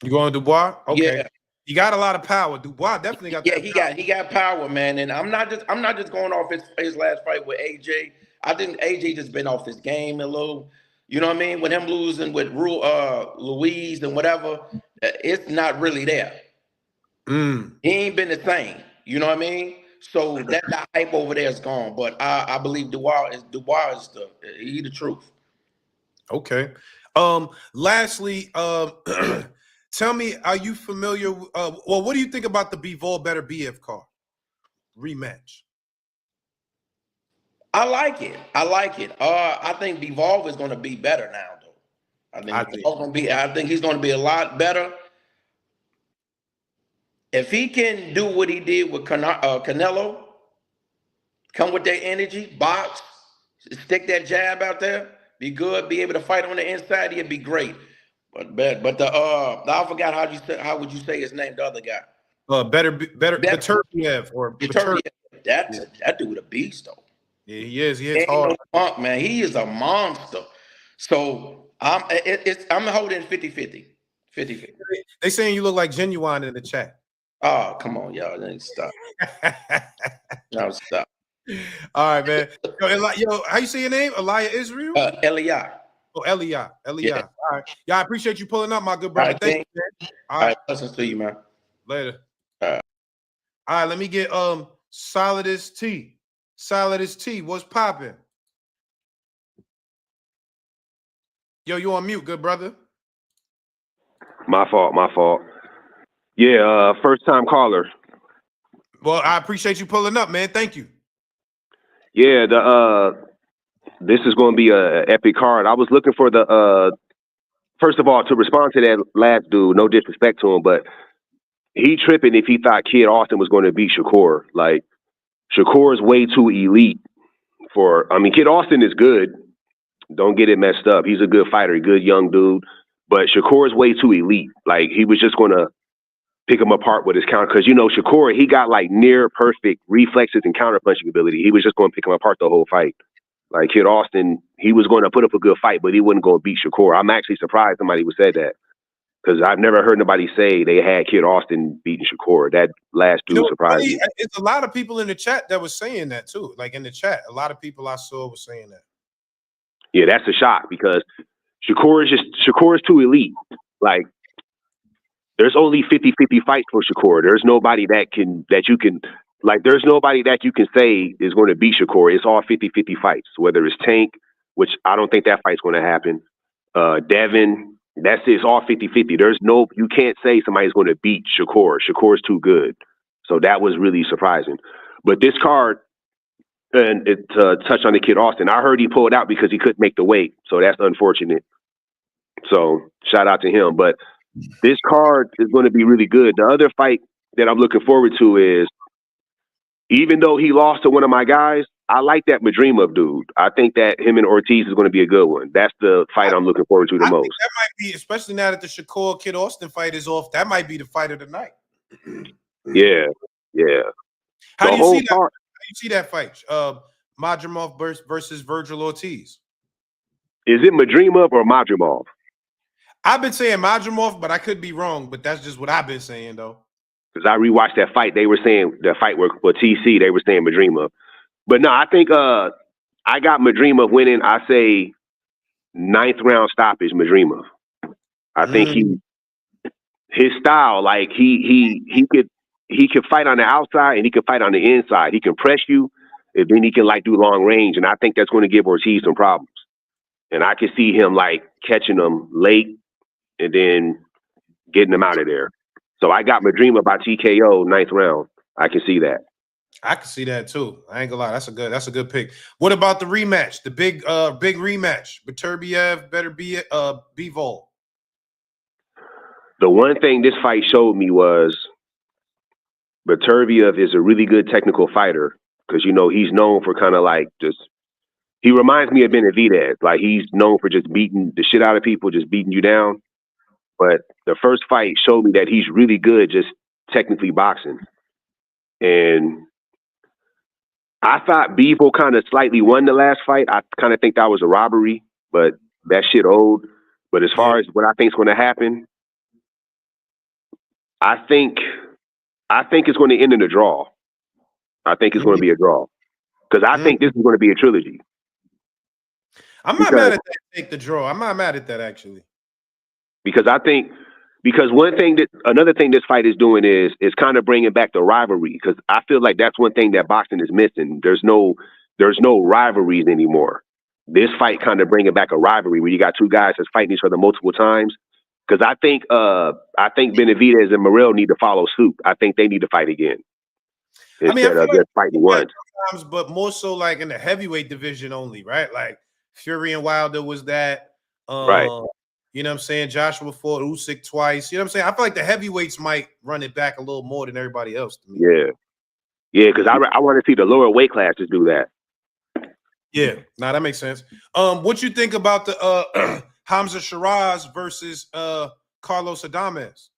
You going Dubois? Okay. Yeah. You got a lot of power. Dubois definitely got Yeah, that power. he got power, man. And I'm not just going off his last fight with AJ. I think AJ just been off his game a little. You know what I mean? With him losing with Louise and whatever, it's not really there. Mm. He ain't been the same. You know what I mean? So that hype over there is gone. But I believe Dubois is the truth. Okay. Lastly, tell me, are you familiar? Well, what do you think about the Bivol Better BF card rematch? I like it. I like it. I think Devolve is going to be better now, though. I think. I think he's going to be a lot better if he can do what he did with Canelo. Come with that energy, box, stick that jab out there, be good, be able to fight on the inside. He'd be great. But I forgot how would you say his name? The other guy, Better that Baturbiev or Batur. Turkey. That dude a beast though. Yeah, he is. He hits Ain't hard. no punk, man. He is a monster. So I'm holding 50-50. 50-50. They saying you look like Genuine in the chat. Oh, come on, y'all. Then stop. No, stop. All right, man. Yo, how you say your name? Elia Israel? Eli. Oh, Elia. Yeah. All right. Yeah, I appreciate you pulling up, my good All brother. right, Thank King. you, man. All All right. right, blessings to you, man. Later. All right. All right, let me get Solidus T. Solidus T, what's popping? Yo, you on mute, good brother. My fault. Yeah, first time caller. Well, I appreciate you pulling up, man. Thank you. Yeah, this is going to be a epic card. I was looking for the first of all, to respond to that last dude, no disrespect to him, but he tripping if he thought Kid Austin was going to beat Shakur. Like, Shakur is way too elite Kid Austin is good. Don't get it messed up. He's a good fighter, a good young dude, but Shakur is way too elite. Like, he was just going to pick him apart with his counter. Because, Shakur, he got like near perfect reflexes and counter punching ability. He was just going to pick him apart the whole fight. Like, Kid Austin, he was going to put up a good fight, but he wasn't going to beat Shakur. I'm actually surprised somebody would say that, because I've never heard nobody say they had Kid Austin beating Shakur. That last dude surprised me. It's a lot of people in the chat that was saying that too. Like in the chat, a lot of people I saw was saying that. Yeah, that's a shock, because Shakur is too elite. Like, there's only 50-50 fights for Shakur. There's nobody there's nobody that you can say is going to beat Shakur. It's all 50-50 fights, whether it's Tank, which I don't think that fight's going to happen. Devin, that's it. It's all 50-50. You can't say somebody's going to beat Shakur. Shakur's too good. So that was really surprising. But this card, and it touched on the Kid Austin, I heard he pulled out because he couldn't make the weight. So that's unfortunate. So shout out to him. But this card is going to be really good. The other fight that I'm looking forward to is, even though he lost to one of my guys, I like that Madrimov dude. I think that him and Ortiz is going to be a good one. That's the fight I'm looking forward to the most. That might be, especially now that the Shakur Kid Austin fight is off, that might be the fight of the night. Yeah. How do you see that fight? Madrimov versus Virgil Ortiz. Is it Madrimov or Madrimov? I've been saying Madrimov, but I could be wrong. But that's just what I've been saying, though. Because I rewatched that fight. They were saying the fight with TC. They were saying Madrimov. But no, I think I got Madrimov winning. I say 9th round stoppage, Madrimov. I think his style, like he could fight on the outside and he could fight on the inside. He can press you, and then he can like do long range. And I think that's going to give Ortiz some problems. And I can see him like catching them late and then getting them out of there. So I got Madrimov by TKO 9th round. I can see that. I can see that too. I ain't gonna lie. That's a good pick. What about the rematch? The big rematch. Baturbiev better be Bivol. The one thing this fight showed me was Baturbiev is a really good technical fighter, because he's known for kind of like he reminds me of Benavidez. Like, he's known for just beating the shit out of people, just beating you down. But the first fight showed me that he's really good just technically boxing. And I thought Bevo kind of slightly won the last fight. I kind of think that was a robbery, but that shit old. But as far as what I think is going to happen, I think it's going to end in a draw. I think it's going to be a draw because I think this is going to be a trilogy. I'm not mad at that. Take the draw. I'm not mad at that actually. Because another thing this fight is doing is kind of bringing back the rivalry. Because I feel like that's one thing that boxing is missing. There's no rivalries anymore. This fight kind of bringing back a rivalry where you got two guys that's fighting each other multiple times. Because I think Benavidez and Morrell need to follow suit. I think they need to fight again instead of just fighting once. But more so like in the heavyweight division only, right? Like Fury and Wilder was that. Right. You know what I'm saying? Joshua fought Usyk twice. You know what I'm saying? I feel like the heavyweights might run it back a little more than everybody else to me. Yeah, because I want to see the lower weight classes do that. Yeah, that makes sense. What you think about the Hamza Shiraz versus Carlos Adames?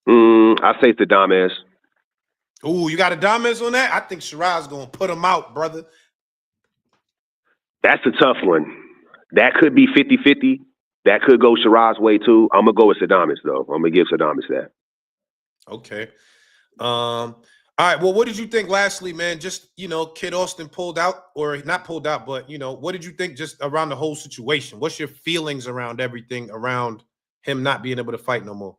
I say it's Adames. Ooh, you got Adames on that? I think Shiraz gonna put him out, brother. That's a tough one. That could be 50-50. That could go Shiraz's way too. I'm gonna go with Adames though. I'm gonna give Adames that. Okay. All right. Well, what did you think lastly, man? Just, Kid Austin pulled out, or not pulled out, but, what did you think just around the whole situation? What's your feelings around everything around him not being able to fight no more?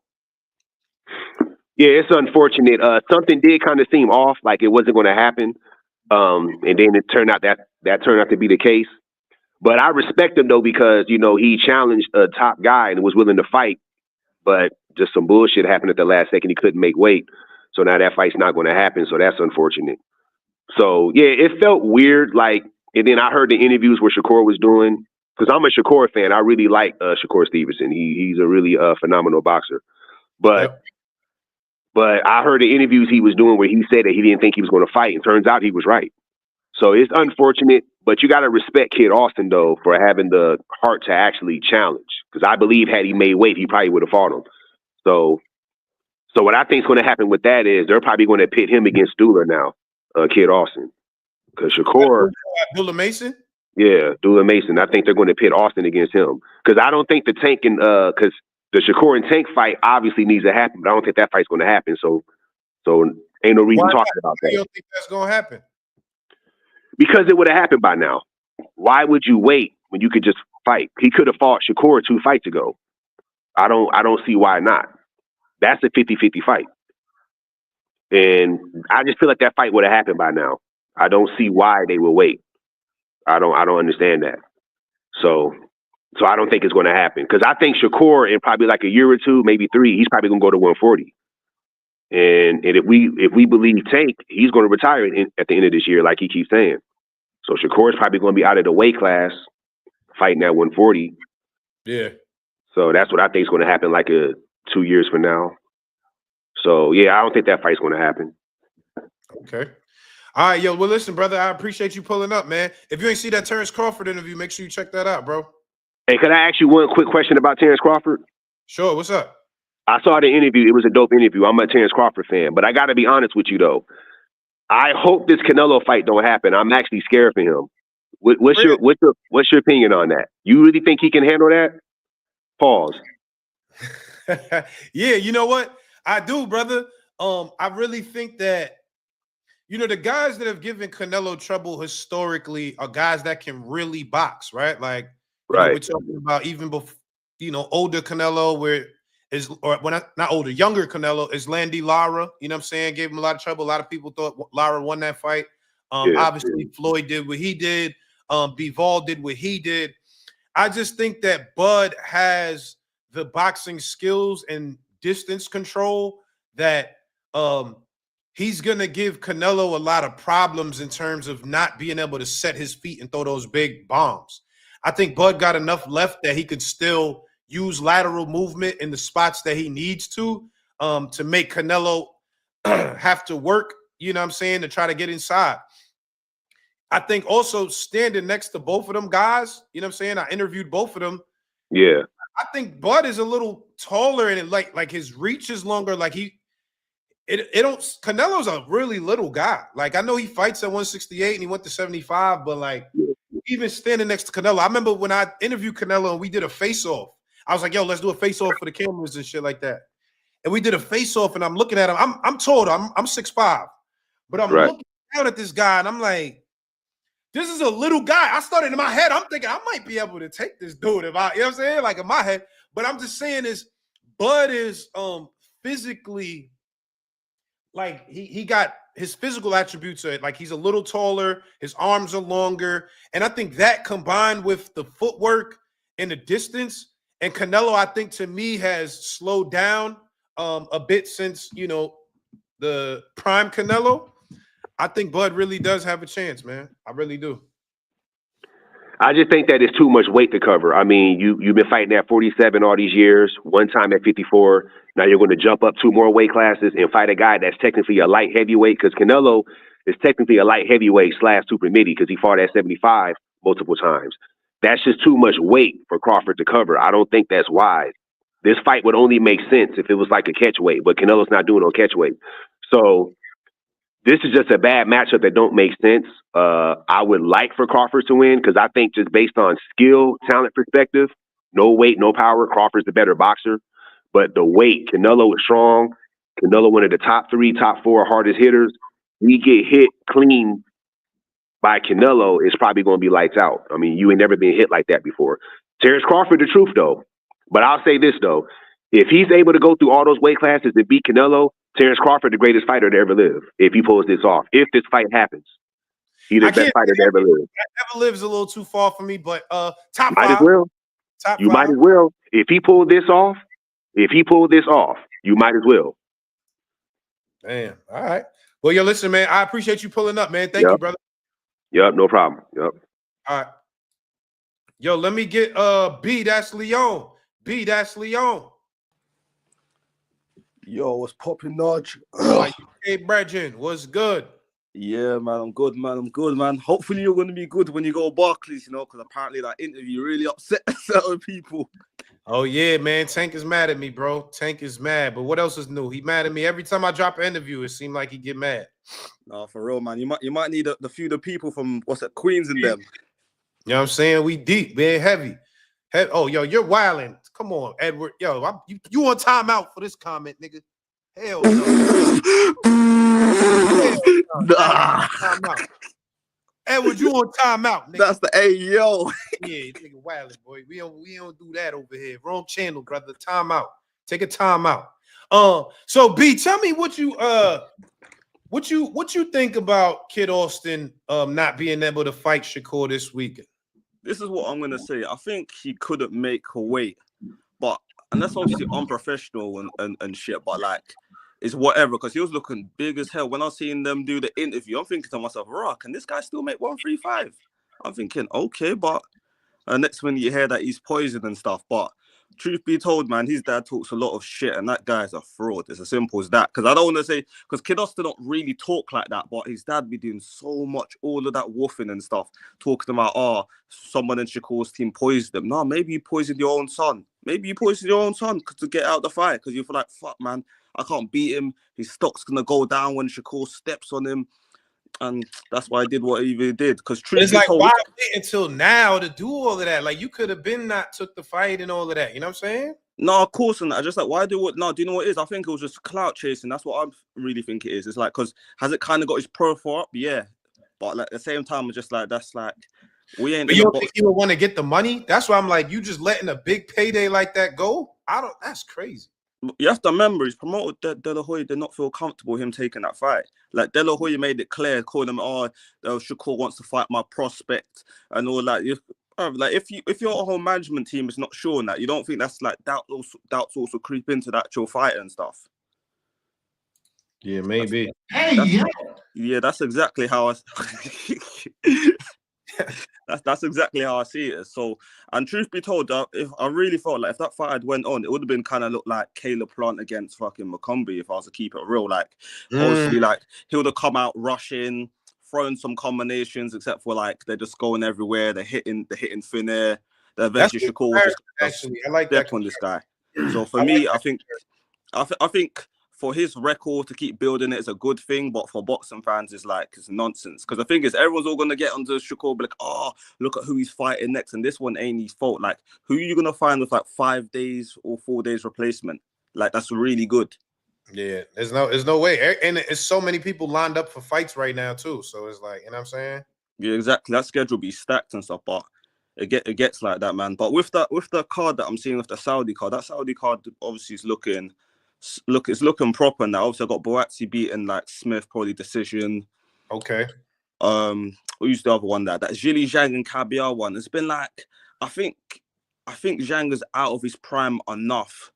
Yeah, it's unfortunate. Something did kind of seem off, like it wasn't going to happen. And then it turned out that turned out to be the case. But I respect him though, because, he challenged a top guy and was willing to fight, but just some bullshit happened at the last second. He couldn't make weight. So now that fight's not going to happen. So that's unfortunate. So yeah, it felt weird. Like, and then I heard the interviews where Shakur was doing, because I'm a Shakur fan. I really like Shakur Stevenson. He's a really phenomenal boxer. But I heard the interviews he was doing where he said that he didn't think he was going to fight, and turns out he was right. So it's unfortunate, but you got to respect Kid Austin though for having the heart to actually challenge. Because I believe had he made weight, he probably would have fought him. So what I think is going to happen with that is they're probably going to pit him against Dula now, Kid Austin. Because Shakur, Dula Mason? Yeah, Dula Mason. I think they're going to pit Austin against him. Because I don't think the Tank and because the Shakur and Tank fight obviously needs to happen, but I don't think that fight's going to happen. So ain't no reason talking about that. You don't think that's going to happen? Because it would have happened by now. Why would you wait when you could just fight? He could have fought Shakur 2 fights ago. I don't see why not. That's a 50-50 fight. And I just feel like that fight would have happened by now. I don't see why they would wait. I don't understand that. So I don't think it's going to happen. Because I think Shakur in probably like a year or 2, maybe 3, he's probably going to go to 140. And if we believe Tank, he's going to retire at the end of this year, like he keeps saying. So Shakur is probably going to be out of the weight class, fighting at 140. Yeah. So that's what I think is going to happen, like 2 years from now. So yeah, I don't think that fight's going to happen. Okay. All right, yo. Well, listen, brother, I appreciate you pulling up, man. If you ain't see that Terrence Crawford interview, make sure you check that out, bro. Hey, could I ask you one quick question about Terrence Crawford? Sure. What's up? I saw the interview. It was a dope interview. I'm a Terrence Crawford fan, but I got to be honest with you though. I hope this Canelo fight don't happen. I'm actually scared for him. What's your opinion on that? You really think he can handle that? Pause. Yeah, you know what? I do, brother. I really think that, the guys that have given Canelo trouble historically are guys that can really box, right? Like, we're talking about even before, older Canelo, not older, younger Canelo is Landy Lara. You know what I'm saying? Gave him a lot of trouble. A lot of people thought Lara won that fight. Obviously, Floyd did what he did. Bivol did what he did. I just think that Bud has the boxing skills and distance control that he's going to give Canelo a lot of problems in terms of not being able to set his feet and throw those big bombs. I think Bud got enough left that he could still use lateral movement in the spots that he needs to make Canelo have to work, you know what I'm saying, to try to get inside. I think also standing next to both of them guys, you know what I'm saying? I interviewed both of them. Yeah. I think Bud is a little taller and like his reach is longer. Like it don't. Canelo's a really little guy. Like I know he fights at 168 and he went to 75, but like even standing next to Canelo, I remember when I interviewed Canelo and we did a face-off. I was like, "Yo, let's do a face-off for the cameras and shit like that." And we did a face-off, and I'm looking at him. I'm tall. I'm 6'5", but I'm Right. looking down at this guy, and I'm like, "This is a little guy." I started in my head. I'm thinking I might be able to take this dude if I, you know what I'm saying, like in my head. But I'm just saying is Bud is physically. Like he got his physical attributes are like he's a little taller, his arms are longer, and I think that combined with the footwork and the distance, and Canelo, I think to me has slowed down a bit since the prime Canelo. I think Bud really does have a chance, man. I really do. I just think that it's too much weight to cover. I mean, you've been fighting at 47 all these years, one time at 54. Now you're going to jump up 2 more weight classes and fight a guy that's technically a light heavyweight, because Canelo is technically a light heavyweight / super midi because he fought at 75 multiple times. That's just too much weight for Crawford to cover. I don't think that's wise. This fight would only make sense if it was like a catch weight, but Canelo's not doing no catch weight. So this is just a bad matchup that don't make sense. I would like for Crawford to win because I think just based on skill, talent perspective, no weight, no power, Crawford's the better boxer. But the weight, Canelo is strong. Canelo, one of the top 3, top 4 hardest hitters. We get hit clean by Canelo, it's probably going to be lights out. I mean, you ain't never been hit like that before. Terrence Crawford, the truth, though. But I'll say this, though. If he's able to go through all those weight classes and beat Canelo, Terrence Crawford, the greatest fighter to ever live, if he pulls this off. If this fight happens, he's the best fighter to ever live. Ever lives a little too far for me, but top might 5. As well. Top you 5. might as well. If he pulled this off, you might as well. Damn. All right. Well, yo, listen, man. I appreciate you pulling up, man. Thank you, brother. Yep, no problem. Yep. All right. Yo, let me get B. That's Leon. B. That's Leon. Yo, what's poppin', Naji? Like, hey, Brethren, what's good? Yeah, man, I'm good, man. Hopefully you're going to be good when you go Barclays, because apparently that interview really upset certain people. Oh, yeah, man. Tank is mad at me, bro. Tank is mad. But what else is new? He mad at me. Every time I drop an interview, it seems like he get mad. No, for real, man. You might need the few the people from, Queens and them. You know what I'm saying? We deep, man, heavy. Oh, yo, you're wilding. Come on, Edward. Yo, you on timeout for this comment, nigga. Hell no. Nah. Timeout. Edward, you on timeout, nigga. That's the yo. Yeah, nigga wilding, boy. We don't do that over here. Wrong channel, brother. Timeout. Take a timeout. So B, tell me what you think about Kid Austin not being able to fight Shakur this weekend? This is what I'm gonna say. I think he couldn't make a weight, and that's obviously unprofessional and shit. But like, it's whatever because he was looking big as hell. When I was seeing them do the interview, I'm thinking to myself, "Raw, can this guy still make 135?" I'm thinking, okay, but next when you hear that he's poisoned and stuff, but. Truth be told, man, his dad talks a lot of shit, and that guy's a fraud. It's as simple as that. Because I don't want to say, because Kid Austin don't really talk like that, but his dad be doing so much, all of that woofing and stuff, talking about, someone in Shakur's team poisoned them. No, maybe you poisoned your own son. Maybe you poisoned your own son to get out the fight, because you feel like, fuck, man, I can't beat him. His stock's going to go down when Shakur steps on him. And that's why I did what he did. Because truth be told, why wait until now to do all of that? Like you could have been not took the fight and all of that. You know what I'm saying? No, of course not. I just like why do what? No, do you know what it is? I think it was just clout chasing. That's what I really think it is. It's like because has it kind of got his profile up? Yeah, but like, at the same time, it's just like that's like we ain't. But you don't think he would want to get the money? That's why I'm like, you just letting a big payday like that go? That's crazy. You have to remember, his promoter De La Hoya did not feel comfortable him taking that fight. Like De La Hoya made it clear, calling him, Shakur wants to fight my prospect and all that. Like if your whole management team is not sure on that, you don't think that's like doubts also creep into the actual fight and stuff. Yeah, maybe. That's exactly how that's exactly how I see it. So, and truth be told, if I really felt like if that fight had went on, it would have been kind of looked like Caleb Plant against fucking McCombie. If I was to keep it real, like obviously, like he would have come out rushing, throwing some combinations, except for like they're just going everywhere. They're hitting thin air. They're eventually Shakur will just actually, I like step that on this guy. So for me, I think for his record to keep building it is a good thing, but for boxing fans, it's nonsense. Because the thing is, everyone's all gonna get onto Shakur, be like, oh, look at who he's fighting next, and this one ain't his fault. Like, who are you gonna find with like 5 days or 4 days replacement? Like, that's really good. Yeah, there's no way, and it's so many people lined up for fights right now too. So it's like, you know what I'm saying? Yeah, exactly. That schedule be stacked and stuff, but it gets like that, man. But with the card that I'm seeing with the Saudi card, that Saudi card obviously is looking proper now. Obviously, I got Boatsy beating like Smith, probably decision. Okay. Who's the other one that Zhili Zhang and Kabiar one? It's been like I think Zhang is out of his prime enough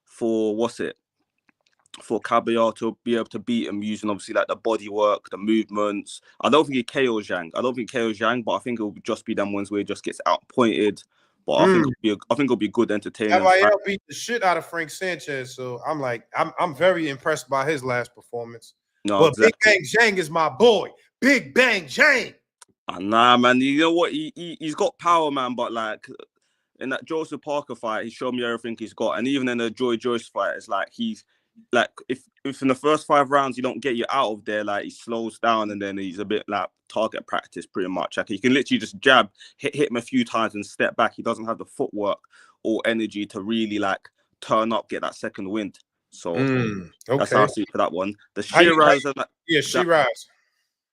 for Kabiar to be able to beat him using obviously like the body work, the movements. I don't think he KOs Zhang. But I think it'll just be them ones where he just gets outpointed. But I think it'll be good entertainment. Cavalier beat the shit out of Frank Sanchez, so I'm very impressed by his last performance. No, but exactly. Big Bang Zhang is my boy. Big Bang Zhang. Nah, man. You know what? He's got power, man. But like in that Joseph Parker fight, he showed me everything he's got. And even in the Joy Joyce fight, it's like he's like if in the first 5 rounds you don't get you out of there, like he slows down and then he's a bit like target practice pretty much. Like he can literally just jab, hit him a few times and step back. He doesn't have the footwork or energy to really like turn up, get that second wind. So that's how I see it for that one. The Shiraz Shiraz.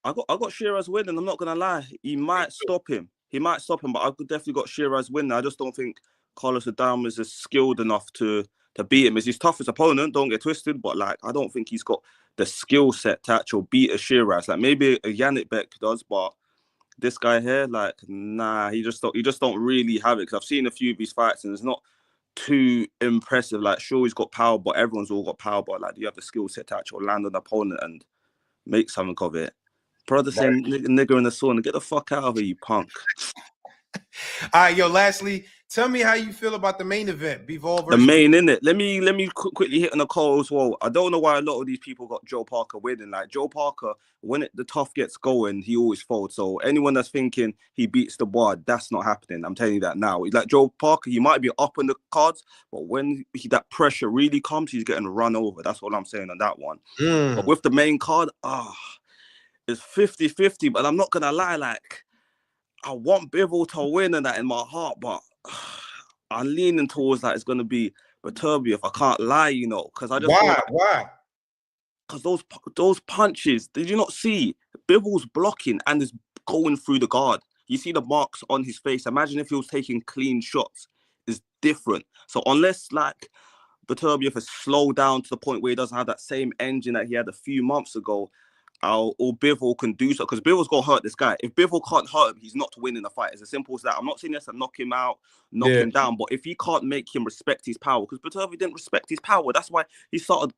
I got Shiraz winning. I'm not gonna lie. He might stop him, but I could definitely got Shiraz winning. I just don't think Carlos Adames is skilled enough to beat him. He's his toughest opponent, don't get twisted, but like I don't think he's got the skill set to actually beat a Shiraz. Like maybe a Yannick Beck does, but this guy here, like, nah, he just don't really have it. Because I've seen a few of his fights and it's not too impressive. Like, sure, he's got power, but everyone's all got power. But like, do you have the skill set to actually land an opponent and make something of it? Brother saying nigger in the sauna, get the fuck out of here, you punk. All right, yo, lastly, tell me how you feel about the main event, Bivol versus... The main, innit? Let me quickly hit on the call as well. I don't know why a lot of these people got Joe Parker winning. Like, Joe Parker, when the tough gets going, he always folds. So anyone that's thinking he beats the bar, that's not happening. I'm telling you that now. Like, Joe Parker, he might be up on the cards, but when that pressure really comes, he's getting run over. That's what I'm saying on that one. But with the main card, it's 50-50, but I'm not going to lie, like, I want Bivol to win and that in my heart, but I'm leaning towards that it's going to be Beterbiev, if I can't lie, you know, because I just Why? Because those punches, did you not see? Bivol's blocking and is going through the guard. You see the marks on his face. Imagine if he was taking clean shots. It's different. So unless, like, Beterbiev is slowed down to the point where he doesn't have that same engine that he had a few months ago, or Bivol can do so, because Bivol's got to hurt this guy. If Bivol can't hurt him, he's not winning the fight. It's as simple as that. I'm not saying this to knock him out, knock him down, but if he can't make him respect his power, because Beterbiev didn't respect his power, that's why he started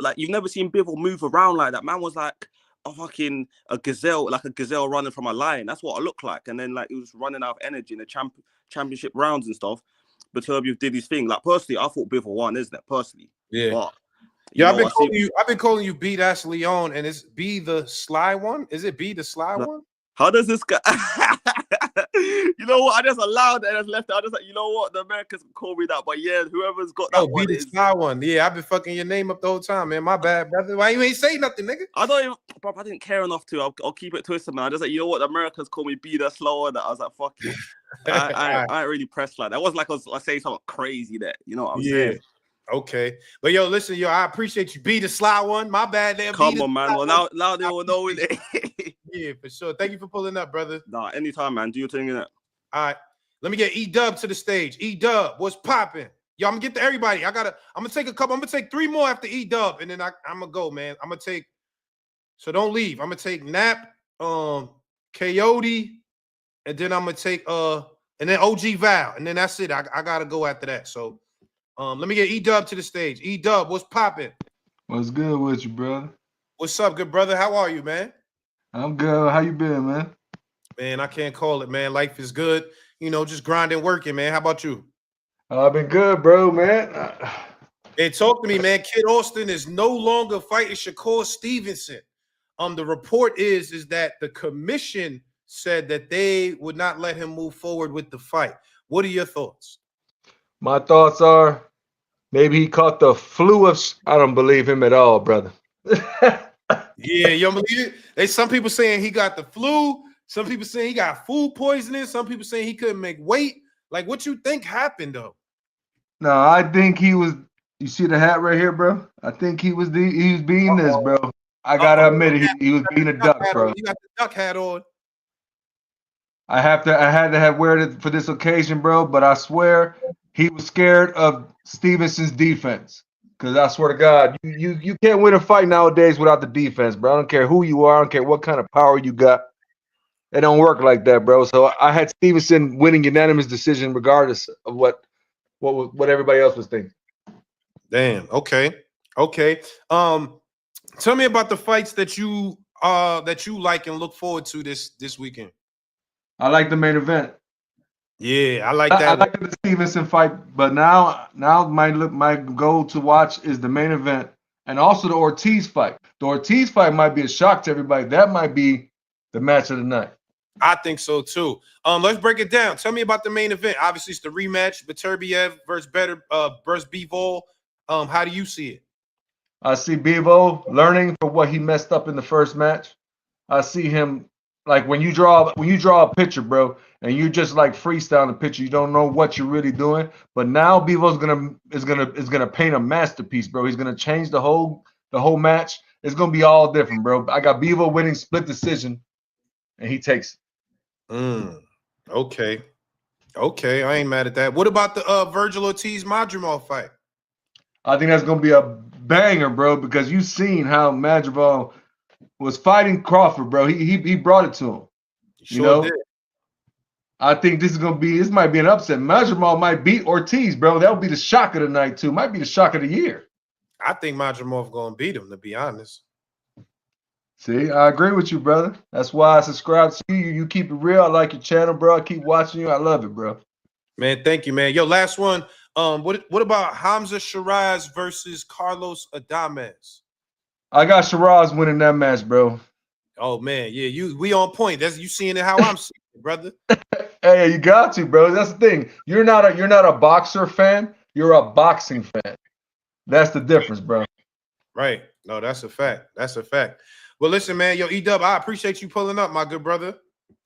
like, you've never seen Bivol move around like that. Man was like a gazelle running from a lion. That's what I look like. And then like he was running out of energy in the championship rounds and stuff. Beterbiev did his thing. Like, personally, I thought Bivol won, isn't it? Personally, but. I've been calling you B Dash Leon, and it's B the Sly one. Is it B the Sly one? How does this guy? You know what? I just allowed it and left it. I just like, you know what? The Americans can call me that, but yeah, whoever's got that one B the Sly one. Yeah, I've been fucking your name up the whole time, man. My bad, brother. Why you ain't say nothing, nigga? I don't even, bro. I didn't care enough to. I'll keep it twisted, man. I just like, you know what? The Americans call me B the Slower. That I was like, fuck it. I ain't really pressed like that. It wasn't like I was saying something crazy there. You know what I'm saying? Okay, but yo, listen, yo, I appreciate you. Be the Sly one. My bad. Come on, man. Well, now they will know it. Yeah, for sure. Thank you for pulling up, brother. Nah, anytime, man. Do your thing in it. All right, let me get E-Dub to the stage. E-Dub, what's popping? Yo, I'm gonna get to everybody. I'm gonna take a couple. I'm gonna take 3 more after E-Dub, and then I'm gonna go, man. I'm gonna take. So don't leave. I'm gonna take Nap, Coyote, and then I'm gonna take and then OG Val, and then that's it. I gotta go after that. So. Let me get E-Dub to the stage. E-Dub, what's popping? What's good with you, brother? What's up, good brother? How are you, man? I'm good. How you been, man? Man, I can't call it, man. Life is good. You know, just grinding, working, man. How about you? I've been good, bro, man. Hey, talk to me, man. Kid Austin is no longer fighting Shakur Stevenson. The report is that the commission said that they would not let him move forward with the fight. What are your thoughts? My thoughts are Maybe he caught the flu of. I don't believe him at all, brother. Yeah, you don't believe it? Some people saying he got the flu. Some people saying he got food poisoning. Some people saying he couldn't make weight. Like, what you think happened though? No, I think he was. You see the hat right here, bro? I think he was being this, Uh-oh. bro. I gotta Uh-oh. admit it. He was being a duck, bro. You got the duck hat on. I had to have wear it for this occasion, bro. But I swear he was scared of Stevenson's defense. Cause I swear to God, you can't win a fight nowadays without the defense, bro. I don't care who you are, I don't care what kind of power you got. It don't work like that, bro. So I had Stevenson winning unanimous decision, regardless of what everybody else was thinking. Damn. Okay. Tell me about the fights that you like and look forward to this weekend. I like the main event. Yeah, I like I that. like the Stevenson fight, but now my goal to watch is the main event and also the Ortiz fight. The Ortiz fight might be a shock to everybody. That might be the match of the night. I think so too. Let's break it down. Tell me about the main event. Obviously, it's the rematch, Beterbiev versus Bivol. How do you see it? I see Bevo learning from what he messed up in the first match. I see him like when you draw a picture, bro, and you just like freestyle the picture. You don't know what you're really doing. But now Bevo's gonna paint a masterpiece, bro. He's gonna change the whole match. It's gonna be all different, bro. I got Bevo winning split decision, and he takes it. Okay. I ain't mad at that. What about the Virgil Ortiz Madrimov fight? I think that's gonna be a banger, bro, because you've seen how Madrigal was fighting Crawford, bro. He brought it to him. Sure did. I think this might be an upset. Madrigal might beat Ortiz, bro. That would be the shock of the night, too. Might be the shock of the year. I think Madrimov gonna beat him, to be honest. See, I agree with you, brother. That's why I subscribe to you. You keep it real. I like your channel, bro. I keep watching you. I love it, bro. Man, thank you, man. Yo, last one. What about Hamza Shiraz versus Carlos Adames? I got Shiraz winning that match, bro. Oh man, yeah, we on point. That's you seeing it how I'm seeing it, brother. Hey, you got to, bro. That's the thing. You're not a boxer fan. You're a boxing fan. That's the difference, bro. Right. No, that's a fact. Well, listen, man. Yo, E-Dub, I appreciate you pulling up, my good brother.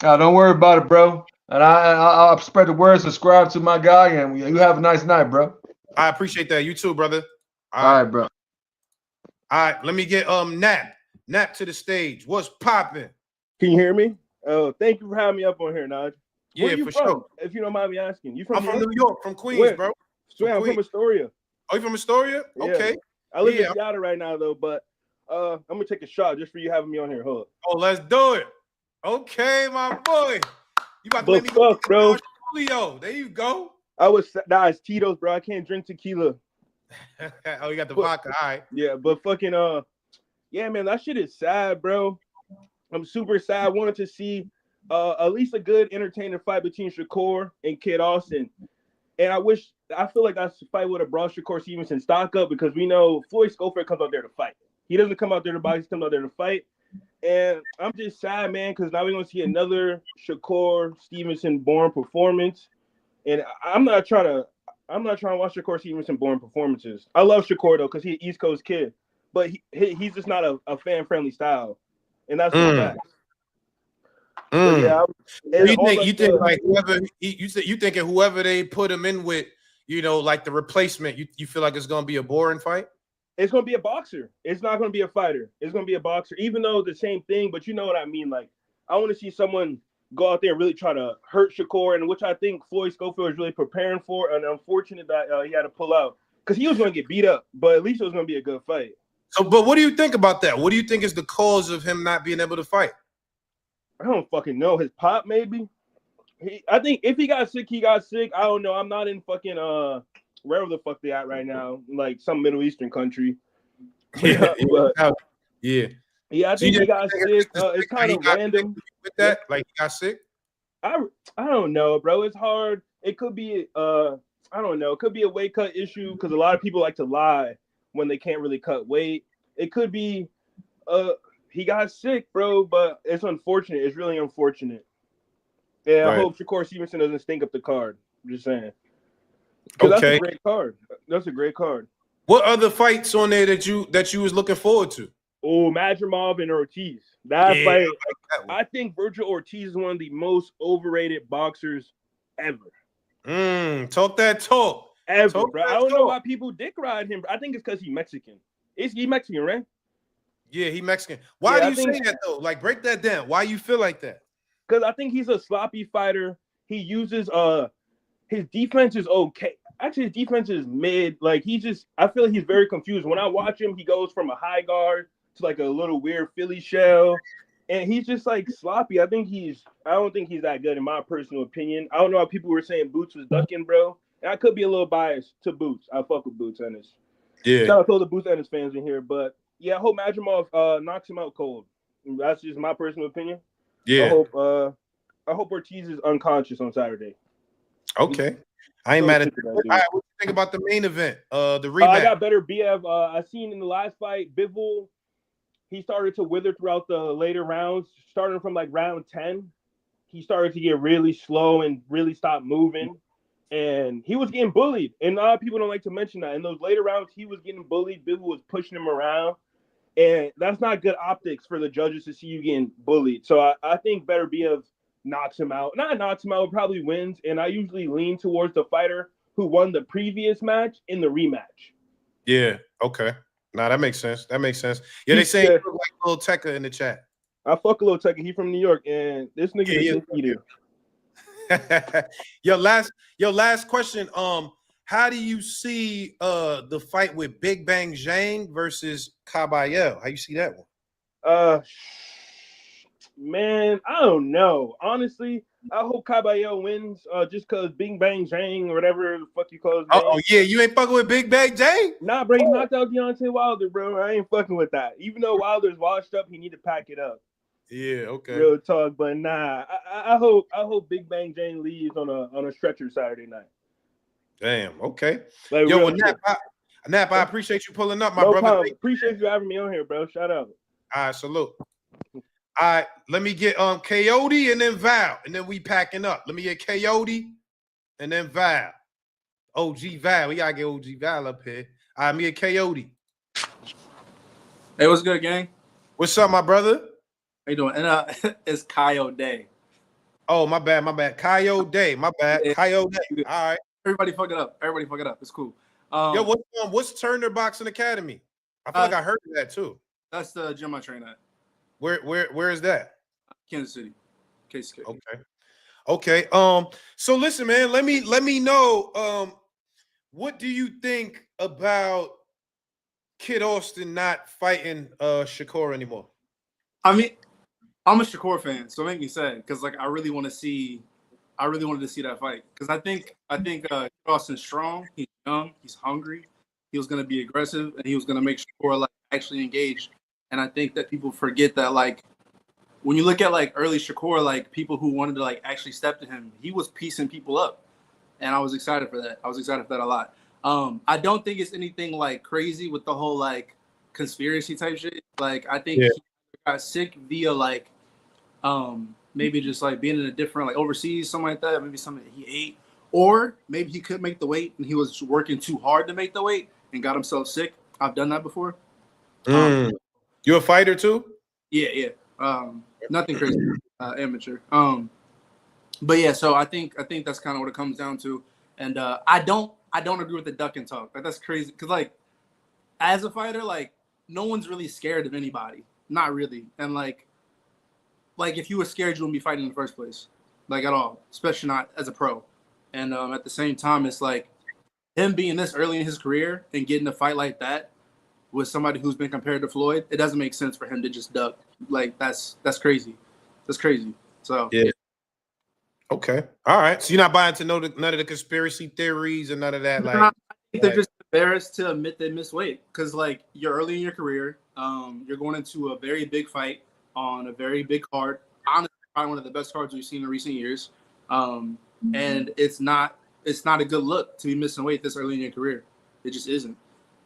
Don't worry about it, bro. And I'll spread the word. Subscribe to my guy, and you have a nice night, bro. I appreciate that. You too, brother. All right, bro. All right, let me get Nap to the stage. What's popping? Can you hear me? Oh, thank you for having me up on here, Naj. Yeah, for sure. If you don't mind me asking, I'm from New York, from Queens, Where? bro. Swear, I'm from Astoria. Oh, you from Astoria? Yeah. Okay. I live in Seattle right now, though, but I'm gonna take a shot just for you having me on here. Hold up. Oh, let's do it. Okay, my boy. You about to let me go, bro? Julio. There you go. It's Tito's, bro. I can't drink tequila. Oh, you got the vodka. All right. Yeah, but fucking yeah, man, that shit is sad, bro. I'm super sad. I wanted to see at least a good entertaining fight between Shakur and Kid Austin. And I feel like that fight would have brought Shakur Stevenson stock up because we know Floyd Schofield comes out there to fight. He doesn't come out there to box, he comes out there to fight. And I'm just sad, man, because now we're going to see another Shakur Stevenson born performance. And I'm not trying to watch Shakur Stevenson born performances. I love Shakur, though, because he's an East Coast kid. But he's just not a fan-friendly style. And that's the fact. Yeah, you think like whoever you thinking whoever they put him in with, like the replacement, you feel like it's gonna be a boring fight? It's gonna be a boxer. It's not gonna be a fighter. It's gonna be a boxer, even though the same thing, but you know what I mean. Like, I want to see someone go out there and really try to hurt Shakur, and which I think Floyd Schofield is really preparing for. And unfortunate that he had to pull out because he was gonna get beat up, but at least it was gonna be a good fight. So, but what do you think about that? What do you think is the cause of him not being able to fight? I don't fucking know. His pop, maybe. I think if he got sick, he got sick. I don't know. I'm not in fucking wherever the fuck they at right now, like some Middle Eastern country. Yeah. I think he got sick. It's kind of random. With that, like he got sick. I don't know, bro. It's hard. It could be I don't know. It could be a weight cut issue because a lot of people like to lie when they can't really cut weight. It could be he got sick, bro, but it's unfortunate. It's really unfortunate. Yeah, right. I hope Shakur Stevenson doesn't stink up the card. I'm just saying. Because that's a Okay. great card. That's a great card. What other fights on there that you was looking forward to? Oh, Madrimov and Ortiz. That Yeah, fight, I like that one. I think Virgil Ortiz is one of the most overrated boxers ever. Talk that talk. Ever, Talk bro. I that don't know talk. why people dick ride him. I think it's because he's Mexican. He Mexican, right? Yeah, he Mexican. Why Yeah, do I you think say that though? Like, break that down. Why you feel like that? because I think he's a sloppy fighter. He uses his defense is okay. Actually, his defense is mid. Like I feel like he's very confused. When I watch him, he goes from a high guard to like a little weird Philly shell. And he's just like sloppy. I don't think he's that good in my personal opinion. I don't know how people were saying Boots was ducking, bro. And I could be a little biased to Boots. I fuck with Boots and his Yeah. shout out to all the Boots and his fans in here. But yeah, I hope Madrimov knocks him out cold. That's just my personal opinion. Yeah. I hope Ortiz is unconscious on Saturday. Okay. I ain't So mad at sick that. of All that right, dude. what you think about the main event? The I rematch. got better Biev. I seen in the last fight, Bivol, he started to wither throughout the later rounds. Starting from like round 10, he started to get really slow and really stop moving. And he was getting bullied. And a lot of people don't like to mention that. In those later rounds, he was getting bullied. Bivol was pushing him around. And that's not good optics for the judges to see you getting bullied. So I think better Biev knocks him out. Not knocks him out, probably wins. And I usually lean towards the fighter who won the previous match in the rematch. Yeah. Okay. Nah, that makes sense. That makes sense. Yeah, they say you look like Lil Tecca in the chat. I fuck a little Tecca. He from New York, and this nigga Yeah, is eater. Your last question. How do you see the fight with Big Bang Zhang versus Caballero? How you see that one? Man, I don't know. Honestly, I hope Caballero wins. Just cause Bing Bang Zhang or whatever the fuck you call his name. Oh yeah, you ain't fucking with Big Bang Zhang? Nah, bro, he knocked out Deontay Wilder, bro. I ain't fucking with that. Even though Wilder's washed up, he need to pack it up. Yeah, okay. Real talk, but nah. I hope Big Bang Jane leaves on a stretcher Saturday night. Damn. Okay. Like, yo, real Nap, I appreciate you pulling up, my no brother. problem. Appreciate you having me on here, bro. Shout out. All right, salute. All right, let me get Coyote and then Val, and then we packing up. Let me get Coyote and then Val. OG Val, we gotta get OG Val up here. All right, me and Coyote. Hey, what's good, gang? What's up, my brother? How you doing? And it's Coyote. Oh, my bad. Coyote, my bad. Yeah. Coyote. All right. Everybody fuck it up. It's cool. Yo, what's Turner Boxing Academy? I feel like I heard of that too. That's the gym I train at. Where is that? Kansas City. KCK. Okay. So listen, man, let me know. What do you think about Kid Austin not fighting Shakur anymore? I mean, I'm a Shakur fan, so it make me sad because like I really wanted to see that fight because I think Austin's strong. He's young. He's hungry. He was going to be aggressive and he was going to make Shakur like actually engage. And I think that people forget that like when you look at like early Shakur, like people who wanted to like actually step to him, he was piecing people up, and I was excited for that. I was excited for that a lot. I don't think it's anything like crazy with the whole like conspiracy type shit. Like I think he got sick via like maybe just like being in a different like overseas, something like that. Maybe something that he ate, or maybe he couldn't make the weight and he was working too hard to make the weight and got himself sick. I've done that before. You a fighter too? Yeah. Nothing crazy, amateur. But yeah, so I think that's kind of what it comes down to. And I don't agree with the duck and talk. Like that's crazy because like as a fighter, like no one's really scared of anybody, not really. And like if you were scared, you wouldn't be fighting in the first place, like at all, especially not as a pro. And at the same time, it's like him being this early in his career and getting a fight like that with somebody who's been compared to Floyd, it doesn't make sense for him to just duck. Like that's crazy. That's crazy. So yeah. Okay. All right. So you're not buying into none of the conspiracy theories and none of that. Like I think they're just embarrassed to admit they missed weight because like you're early in your career. You're going into a very big fight on a very big card. Honestly, probably one of the best cards we've seen in recent years. And it's not a good look to be missing weight this early in your career. It just isn't.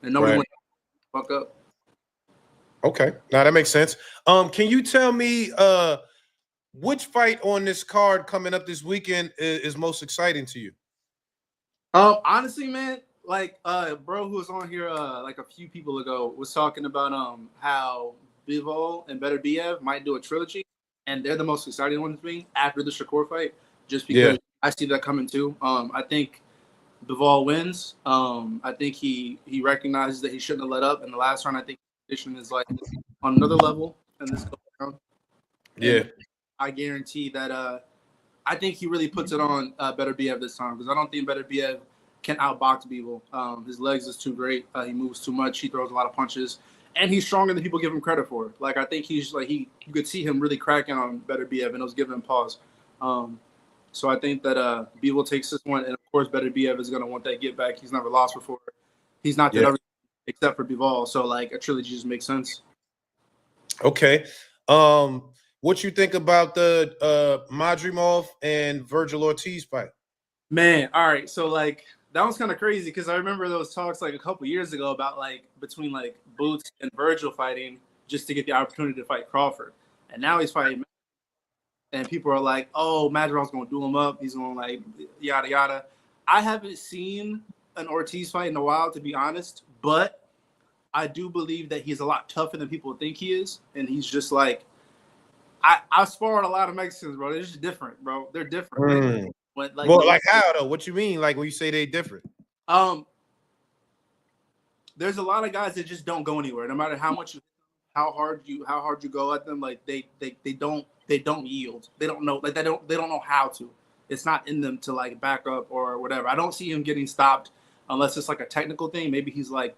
And nobody wants to fuck up. Okay. Now that makes sense. Can you tell me which fight on this card coming up this weekend is most exciting to you? Honestly, man, like bro who was on here like a few people ago was talking about how Bivol and Better Biev might do a trilogy, and they're the most exciting ones to me after the Shakur fight, just Yeah. because I see that coming too. I think Bivol wins. I think he recognizes that he shouldn't have let up in the last round. I think condition is like on another level in this go round, Yeah. and I guarantee that I think he really puts it on Better Biev this time because I don't think Better Biev can outbox Bivol. His legs is too great. He moves too much. He throws a lot of punches, and he's stronger than people give him credit for. Like I think he's like you could see him really cracking on Better Biev, and it was giving him pause. So I think that Bivol takes this one, and of course Better Biev is going to want that get back. He's never lost before. He's not that Yeah. everything except for Bivol. So like a trilogy just makes sense. Okay. What you think about the Madrimov and Virgil Ortiz fight? Man, all right. So like that was kind of crazy because I remember those talks like a couple years ago about like between like Boots and Virgil fighting just to get the opportunity to fight Crawford, and now he's fighting, and people are like, "Oh, Madrimov's going to do him up. He's going to like yada yada." I haven't seen an Ortiz fight in a while, to be honest, but I do believe that he's a lot tougher than people think he is, and he's just like I sparred a lot of Mexicans, bro. They're just different, bro. They're different. Well, like how though? What you mean? Like when you say they different? There's a lot of guys that just don't go anywhere, no matter how much, how hard you go at them. Like they don't yield. They don't know, like they don't know how to. It's not in them to like back up or whatever. I don't see him getting stopped unless it's like a technical thing. Maybe he's like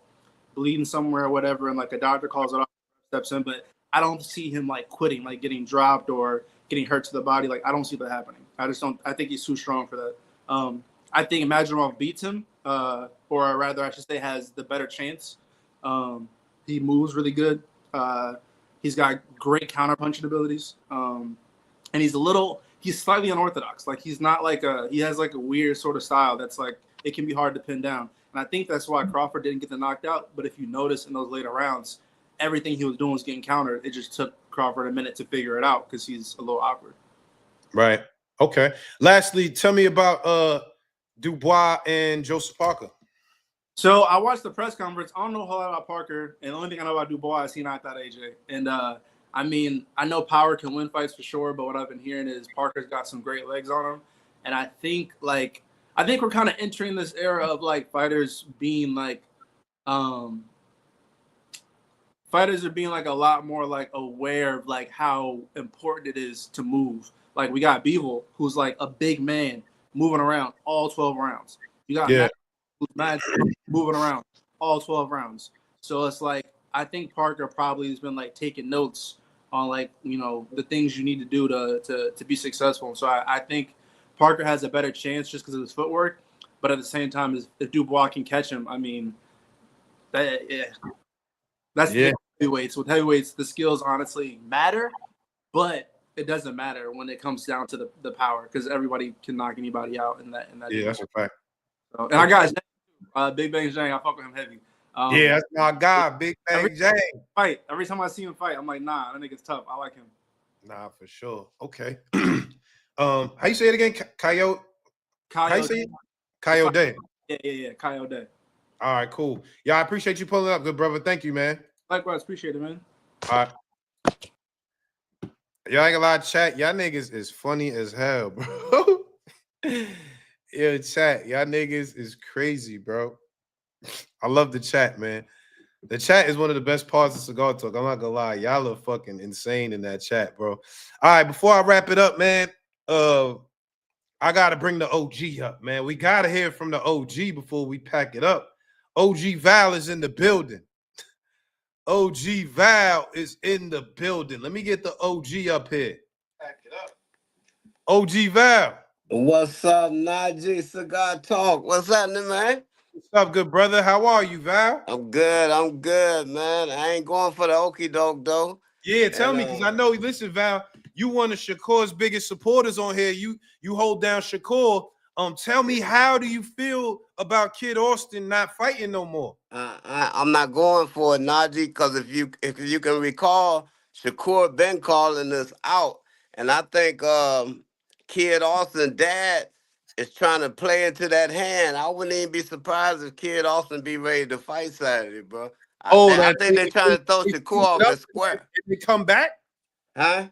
bleeding somewhere or whatever, and like a doctor calls it off, steps in. But I don't see him like quitting, like getting dropped or getting hurt to the body. Like I don't see that happening. I just don't. I think he's too strong for that. I think Madrimov beats him, or rather, I should say, has the better chance. He moves really good. He's got great counterpunching abilities, and he's slightly unorthodox. Like he's not like he has like a weird sort of style that's like it can be hard to pin down. And I think that's why Crawford didn't get the knocked out. But if you notice in those later rounds, everything he was doing was getting countered. It just took Crawford a minute to figure it out because he's a little awkward. Right. Okay. Lastly, tell me about Dubois and Joseph Parker. So I watched the press conference. I don't know a whole lot about Parker, and the only thing I know about Dubois is he knocked out AJ. And I mean, I know power can win fights for sure, but what I've been hearing is Parker's got some great legs on him, and I think we're kind of entering this era of like fighters being like, fighters are being like a lot more like aware of like how important it is to move. Like we got Bivol, who's like a big man moving around all 12 rounds. You got Matt, who's mad moving around all 12 rounds. So it's like I think Parker probably has been like taking notes on like the things you need to do to be successful. So I think Parker has a better chance just because of his footwork. But at the same time, if Dubois can catch him, I mean, that's heavyweights. With heavyweights, the skills honestly matter, but it doesn't matter when it comes down to the power because everybody can knock anybody out in that. Yeah, that's a fact. So, and I got Big Bang Zhang. I fuck with him heavy. Yeah, that's my guy, Big Bang Zhang. Every time I see him fight, I'm like, nah, that nigga's tough. I like him. Nah, for sure. Okay. How you say it again? Coyote. How you say it? Coyote. Yeah. Coyote. All right, cool. Yeah, I appreciate you pulling up, good brother. Thank you, man. Likewise, appreciate it, man. All right. Y'all ain't gonna lie, chat. Y'all niggas is funny as hell, bro. Yeah, chat. Y'all niggas is crazy, bro. I love the chat, man. The chat is one of the best parts of Cigar Talk. I'm not gonna lie. Y'all are fucking insane in that chat, bro. All right, before I wrap it up, man, I gotta bring the OG up, man. We gotta hear from the OG before we pack it up. OG Val is in the building. OG Val is in the building. Let me get the OG up here. Pack it up. OG Val. What's up, Naji? Cigar Talk. What's happening, man? What's up, good brother? How are you, Val? I'm good, man. I ain't going for the okie doke, though. Yeah, tell me, because I know, listen, Val, you one of Shakur's biggest supporters on here. You hold down Shakur. Tell me, how do you feel about Kid Austin not fighting no more? I'm not going for it, Naji, because if you can recall, Shakur been calling this out, and I think Kid Austin dad is trying to play into that hand. I wouldn't even be surprised if Kid Austin be ready to fight Saturday, bro. Oh, I that think they're trying to throw they Shakur switch it off up his square. and they come back. Huh?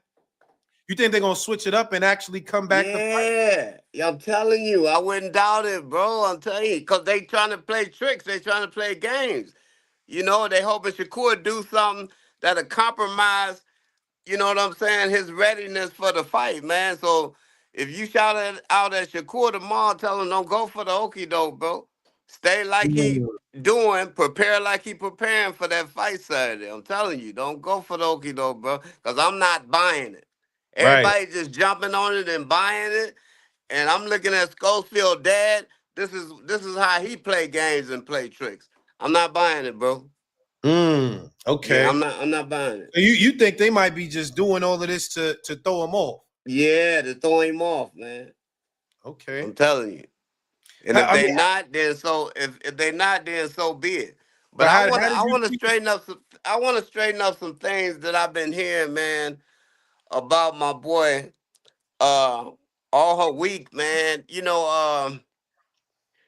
You think they're gonna switch it up and actually come back to fight? Yeah, I'm telling you, I wouldn't doubt it, bro. I'm telling you, because they trying to play tricks. They trying to play games. You know, they hoping Shakur do something that'll compromise, you know what I'm saying, his readiness for the fight, man. So if you shout out at Shakur tomorrow, tell him don't go for the okie doke, bro. Stay like he Mm, doing, prepare like he preparing for that fight Saturday. I'm telling you, don't go for the okie doke, bro, because I'm not buying it. right. Everybody just jumping on it and buying it, and I'm looking at Schofield dad. This is how he play games and play tricks. I'm not buying it, bro. Yeah, Okay. I'm not buying it. So you think they might be just doing all of this to throw him off? Yeah, to throw him off, man. Okay. I'm telling you. And if I they mean, not, then if they not, then so be it. But but I how wanna did I you wanna see? straighten up some things that I've been hearing, man, about my boy all her week, man.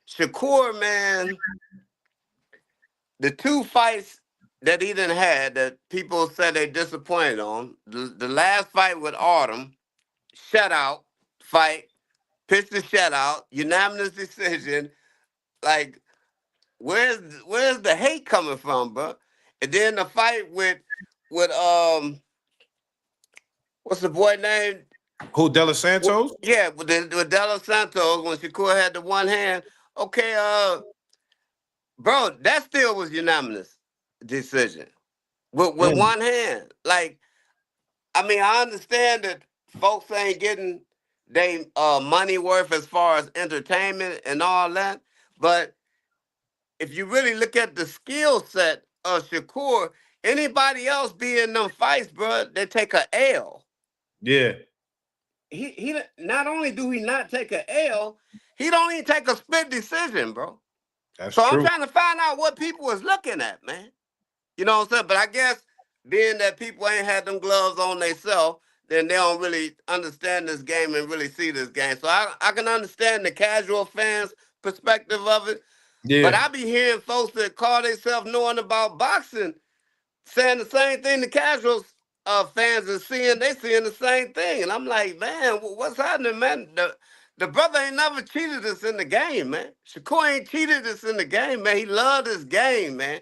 Shakur, man, the two fights that he done had that people said they disappointed on. The last fight with Autumn, shutout fight, pitched the shutout, unanimous decision. Like, where's the hate coming from, bro? And then the fight with what's the boy name? Who, De Los Santos? Yeah, with De Los Santos when Shakur had the one hand. Okay, bro, that still was unanimous decision with Mm, one hand. Like, I mean, I understand that folks ain't getting they money worth as far as entertainment and all that, but if you really look at the skill set of Shakur, anybody else be in them fights, bro, they take a L. yeah, He not only do he not take a L, he don't even take a split decision, bro. that's So I'm true. trying to find out what people is looking at, man. You know what I'm saying? But I guess being that people ain't had them gloves on themselves, then they don't really understand this game and really see this game. So I can understand the casual fans' perspective of it. But Yeah, I be hearing folks that call themselves knowing about boxing saying the same thing the casual fans are seeing. They seeing the same thing. And I'm like, man, what's happening, man? The brother ain't never cheated us in the game, man. Shakur ain't cheated us in the game, man. He loved his game, man.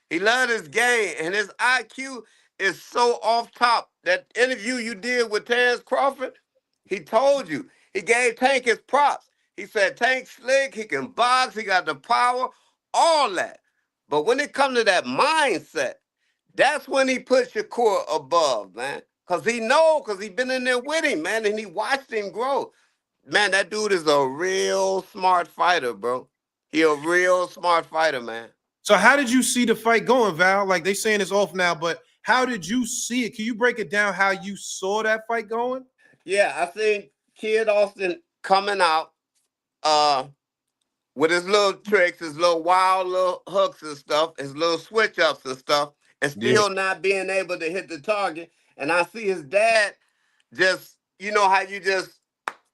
He loved his game. And his IQ is so off top. That interview you did with Terrence Crawford, he told you. He gave Tank his props. He said Tank slick, he can box, he got the power, all that. But when it comes to that mindset, that's when he put Shakur above, man. Cause he been in there with him, man, and he watched him grow. Man, that dude is a real smart fighter, bro. He a real smart fighter, man. so how did you see the fight going, Val? Like, they saying it's off now, but how did you see it? Can you break it down how you saw that fight going? Yeah, I think Kid Austin coming out uh with his little tricks, his little wild little hooks and stuff, his little switch ups and stuff, and Yeah, still not being able to hit the target. And I see his dad just, you know how you just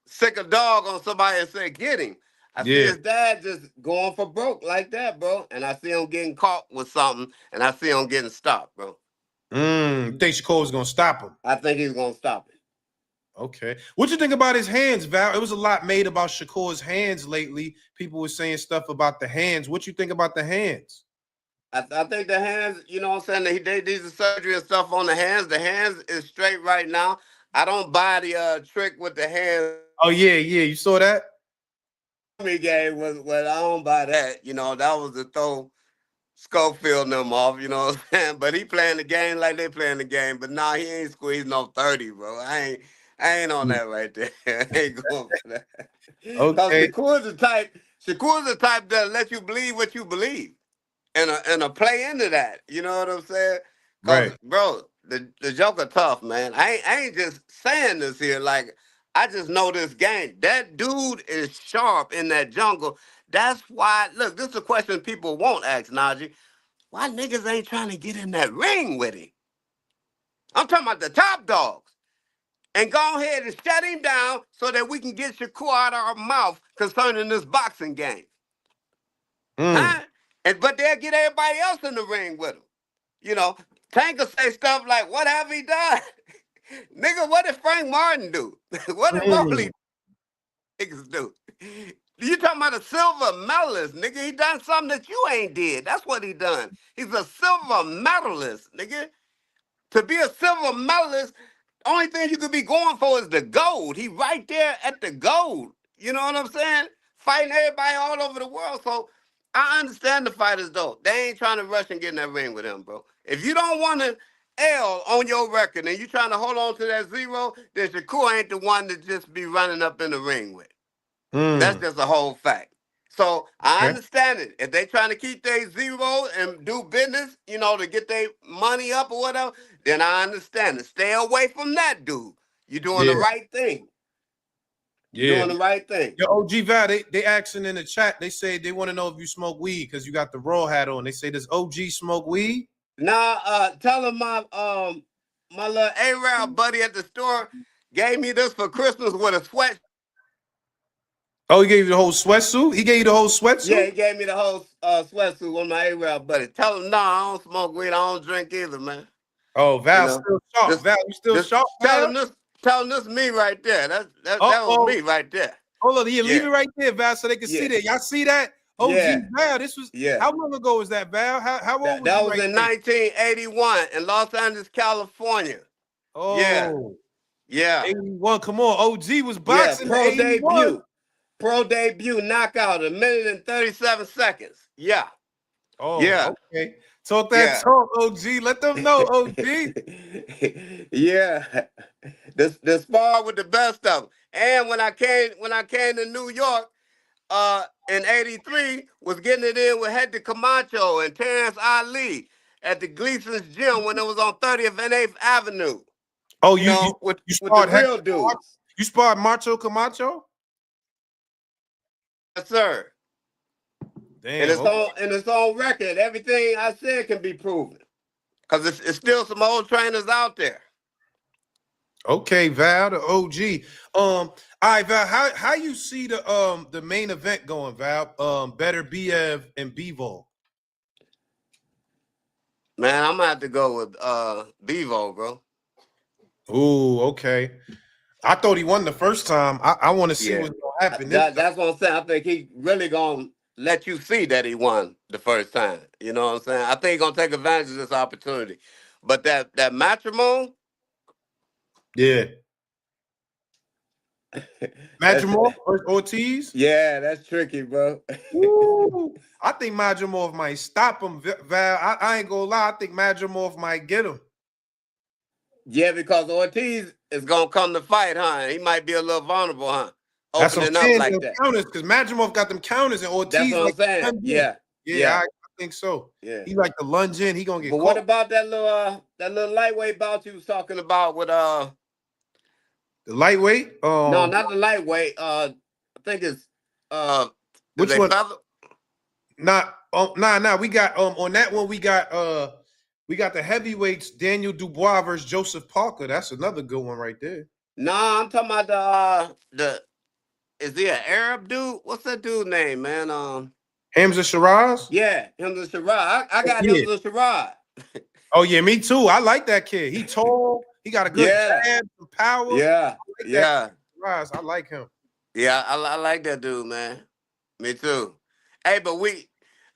sick a dog on somebody and say, get him. I see yeah. his dad just going for broke like that, bro. And I see him getting caught with something, and I see him getting stopped, bro. You think Shakur was gonna stop him? I think he's gonna stop it. Okay. What you think about his hands, Val? It was a lot made about Shakur's hands lately. People were saying stuff about the hands. What you think about the hands? I think the hands, you know what I'm saying? They did the surgery and stuff on the hands. The hands is straight right now. I don't buy the trick with the hands. Oh yeah, yeah. You saw that? Me game was well, I don't buy that. You know, that was to throw Schofield and them off, you know what I'm saying? But he playing the game like they playing the game. But nah, he ain't squeezing no 30, bro. I ain't on that right there. I ain't going for that. Cause Okay. Shakur's the type that let you believe what you believe. And a play into that. You know what I'm saying? Right. Cause bro, the Joker tough, man. I ain't just saying this here. Like, I just know this game. That dude is sharp in that jungle. That's why. Look, this is a question people won't ask, Naji. Why niggas ain't trying to get in that ring with him? I'm talking about the top dogs. and go ahead and shut him down so that we can get Shakur out of our mouth concerning this boxing game. Huh? But they'll get everybody else in the ring with him. You know, Tank will say stuff like, what have he done? Nigga, what did Frank Martin do? What did Rolly niggas do? You talking about a silver medalist, nigga. He done something that you ain't did. That's what he done. He's a silver medalist, nigga. To be a silver medalist, only thing you could be going for is the gold. He right there at the gold. You know what I'm saying? Fighting everybody all over the world. So I understand the fighters, though. They ain't trying to rush and get in that ring with him, bro. If you don't want to L on your record and you trying to hold on to that zero, then Shakur ain't the one to just be running up in the ring with. That's just a whole fact. So I understand it. If they trying to keep their zero and do business, you know, to get their money up or whatever, then I understand it. Stay away from that dude. You're doing the right thing. You're doing the right thing. Yo, OG Val, they asking in the chat, they say they want to know if you smoke weed because you got the raw hat on. They say, does OG smoke weed? Nah, tell him my little A-Rab buddy at the store gave me this for Christmas with a sweat. Oh, he gave you the whole sweatsuit? He gave you the whole sweatsuit? Yeah, he gave me the whole sweatsuit with my A-Rab buddy. Tell him, I don't smoke weed. I don't drink either, man. Oh, Val's still sharp. Val, you still sharp, Tell Val? him this me right there. That was me right there. Hold on, leave it right there, Val, so they can see that. Y'all see that? OG Val, this was, how long ago was that, Val? How old was that? You Was right in there? 1981 in Los Angeles, California. Oh. Yeah. 81, come on. OG was boxing pro in 81. Pro debut knockout, 1 minute and 37 seconds. Yeah. Oh, yeah. Okay. Talk that talk, OG. Let them know, OG. Yeah. The spar with the best of them. And when I came to New York, in 83, was getting it in with Hector Camacho and Terrence Ali at the Gleason's Gym when it was on 30th and 8th Avenue. Oh, with you the real dudes. You sparred Macho Camacho? Yes, sir. Damn. And it's on record. Everything I said can be proven. Because it's still some old trainers out there. Okay, Val, the OG. All right, Val, how you see the main event going, Val? Better BF and Bevo. Man, I'm gonna have to go with Bevo, bro. Ooh, okay. I thought he won the first time. I want to see what's gonna happen. That's what I'm saying. I think he really gonna let you see that he won the first time. You know what I'm saying? I think he's gonna take advantage of this opportunity. But that matrimony, Madrimov or Ortiz? Yeah, that's tricky, bro. Ooh, I think Madrimov might stop him, Val. I ain't gonna lie. I think Madrimov might get him. Yeah, because Ortiz is gonna come to fight, huh? He might be a little vulnerable, huh? That's what I'm Opening up saying. like that. Counters, because Madrimov got them counters and Ortiz. That's what I'm saying. Yeah, I think so. Yeah. He like the lunge in. He gonna get But caught. what about that little lightweight bout you was talking about with the lightweight? No, not the lightweight. I think it's which one? Nah. We got on that one. We got the heavyweights. Daniel Dubois versus Joseph Parker. That's another good one right there. Nah, I'm talking about the. Is he an Arab dude? What's that dude name, man? Hamza Shiraz? Yeah, Hamza Shiraz. I got Hamza Shiraz. Oh yeah, me too. I like that kid. He tall. He got a good jab, some power. Yeah, Shiraz. I like him. Yeah, I like that dude, man. Me too. Hey, but we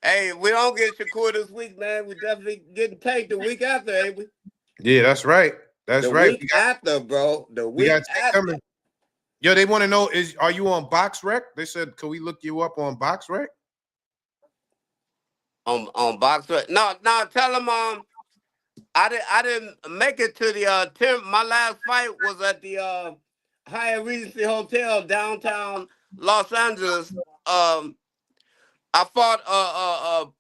don't get Shakur this week, man. We definitely getting tanked the week after, ain't we? Yeah, that's right. That's right. The week after, bro. The week after. Yo, they want to know, are you on BoxRec? They said, can we look you up on BoxRec? On BoxRec? No, tell them I didn't make it to the 10. My last fight was at the Hyatt Regency Hotel downtown Los Angeles. I fought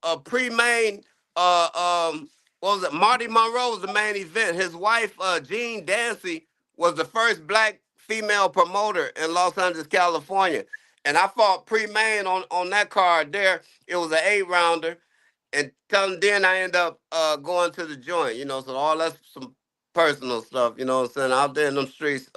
a pre-main what was it? Marty Monroe was the main event. His wife, Jean Dancy, was the first black female promoter in Los Angeles, California. And I fought pre-main on that card there. It was an 8-rounder. And then I ended up going to the joint, you know, so all that's some personal stuff, you know what I'm saying? Out there in them streets,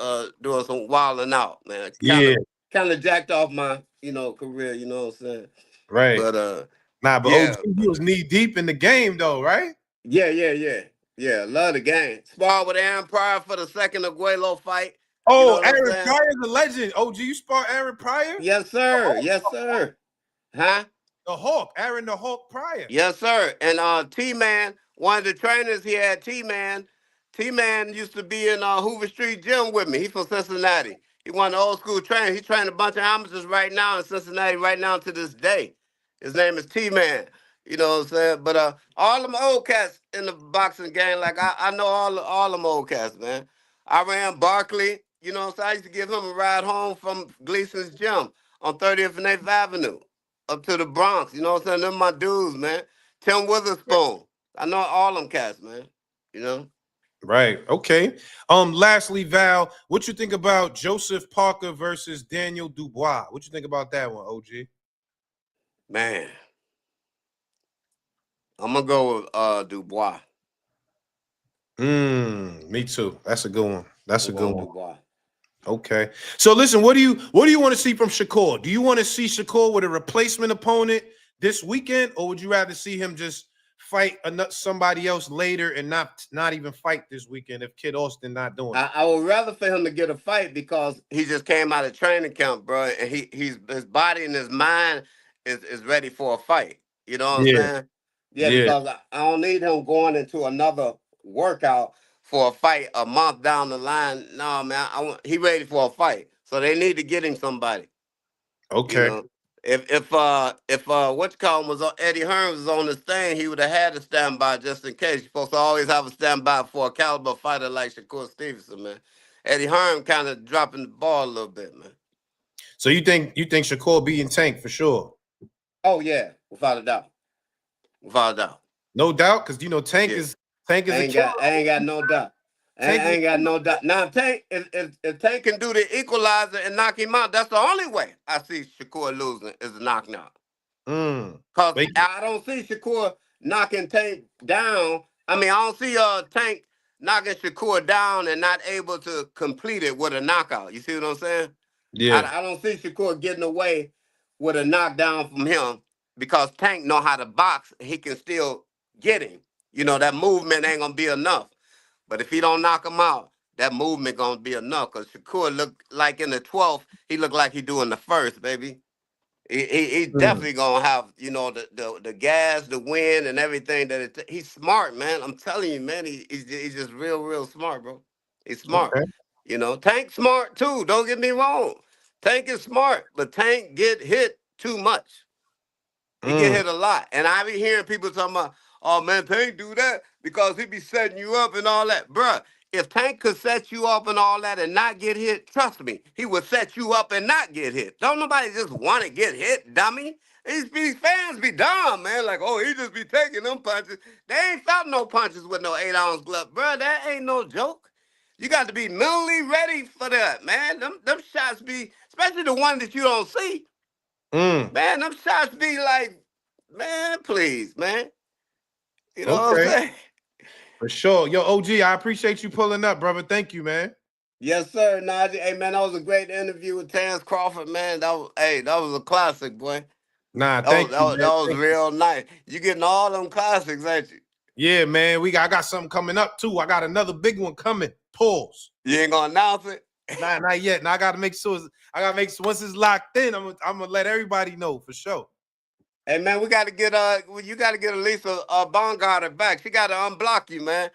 doing some wilding out, man. Yeah, Kind of jacked off my, career, you know what I'm saying? right. But Nah, but OG, yeah, he was knee deep in the game though, right? yeah. Love the game. Sparred with Aaron Pryor for the second Aguero fight. You know Oh, what I'm Aaron saying? Pryor's a legend. OG, you spar Aaron Pryor? Yes, sir. Yes, sir. Huh? The Hawk, Aaron the Hawk Pryor. Yes, sir. And T-Man, one of the trainers he had, T-Man. T-Man used to be in Hoover Street Gym with me. He's from Cincinnati. He one of the old school trainers. He trained a bunch of amateurs right now in Cincinnati, right now to this day. His name is T-Man. You know what I'm saying? But all them old cats in the boxing game, like I know all them old cats, man. I ran Barkley. You know what I'm saying? I used to give him a ride home from Gleason's gym on 30th and 8th Avenue up to the Bronx. You know what I'm saying? Them my dudes, man. Tim Witherspoon. I know all them cats, man. You know? Right. Okay. Lastly, Val, what you think about Joseph Parker versus Daniel Dubois? What you think about that one, OG? Man. I'm gonna go with Dubois. Me too. That's a good one. That's a I'm good going one. Dubois. Okay. So listen, what do you want to see from Shakur? Do you want to see Shakur with a replacement opponent this weekend, or would you rather see him just fight somebody else later and not even fight this weekend if Kid Austin not doing it? I would rather for him to get a fight because he just came out of training camp, bro, and his body and his mind is ready for a fight. You know what I'm Yeah. saying? Yeah, Yeah. because I don't need him going into another workout for a fight a month down the line. No, man, he ready for a fight. So they need to get him somebody. You Okay. know, if what you call him was Eddie Hearns was on this thing, he would have had a standby just in case. You're supposed to always have a standby for a caliber fighter like Shakur Stevenson, man. Eddie Hearn kind of dropping the ball a little bit, man. So you think Shakur beating Tank for sure? Oh yeah, without a doubt, without a doubt. No doubt, because Tank Yeah, is I a ain't killer. got I ain't got no doubt. Tank I is ain't got no doubt. Now if Tank can do the equalizer and knock him out, that's the only way I see Shakur losing is a knockout. Cause Wait. I don't see Shakur knocking Tank down. I mean, I don't see Tank knocking Shakur down and not able to complete it with a knockout. You see what I'm saying? Yeah. I don't see Shakur getting away with a knockdown from him because Tank know how to box. He can still get him. You know, that movement ain't gonna be enough. But if he don't knock him out, that movement gonna be enough. Cause Shakur look like in the 12th, he look like he doing the first, baby. He's Mm. definitely gonna have the gas, the wind, and everything he's smart, man. I'm telling you, man. He's just real smart, bro. He's smart. Okay. Tank smart too. Don't get me wrong. Tank is smart, but Tank get hit too much. He get Mm. hit a lot. And I be hearing people talking about, oh man, Tank do that because he be setting you up and all that. Bruh, if Tank could set you up and all that and not get hit, trust me, he would set you up and not get hit. Don't nobody just want to get hit, dummy. These fans be dumb, man. Like, oh, he just be taking them punches. They ain't felt no punches with no 8-ounce glove. Bruh, that ain't no joke. You got to be mentally ready for that, man. Them shots be, especially the one that you don't see. Mm. Man, them shots be like, man, please, man. You know what I'm Okay. saying? For sure. Yo, OG, I appreciate you pulling up, brother. Thank you, man. Yes, sir, Naji. Hey, man, that was a great interview with Terrence Crawford, man. That was a classic, boy. Nah, thank you, That man. was real nice. You getting all them classics, ain't you? Yeah, man. I got something coming up too. I got another big one coming. Pause. You ain't gonna announce it? Nah, not yet. Now I gotta make sure. Once it's locked in, I'm gonna let everybody know for sure. Hey, man, you got to get Elisa Baumgartner back. She got to unblock you, man.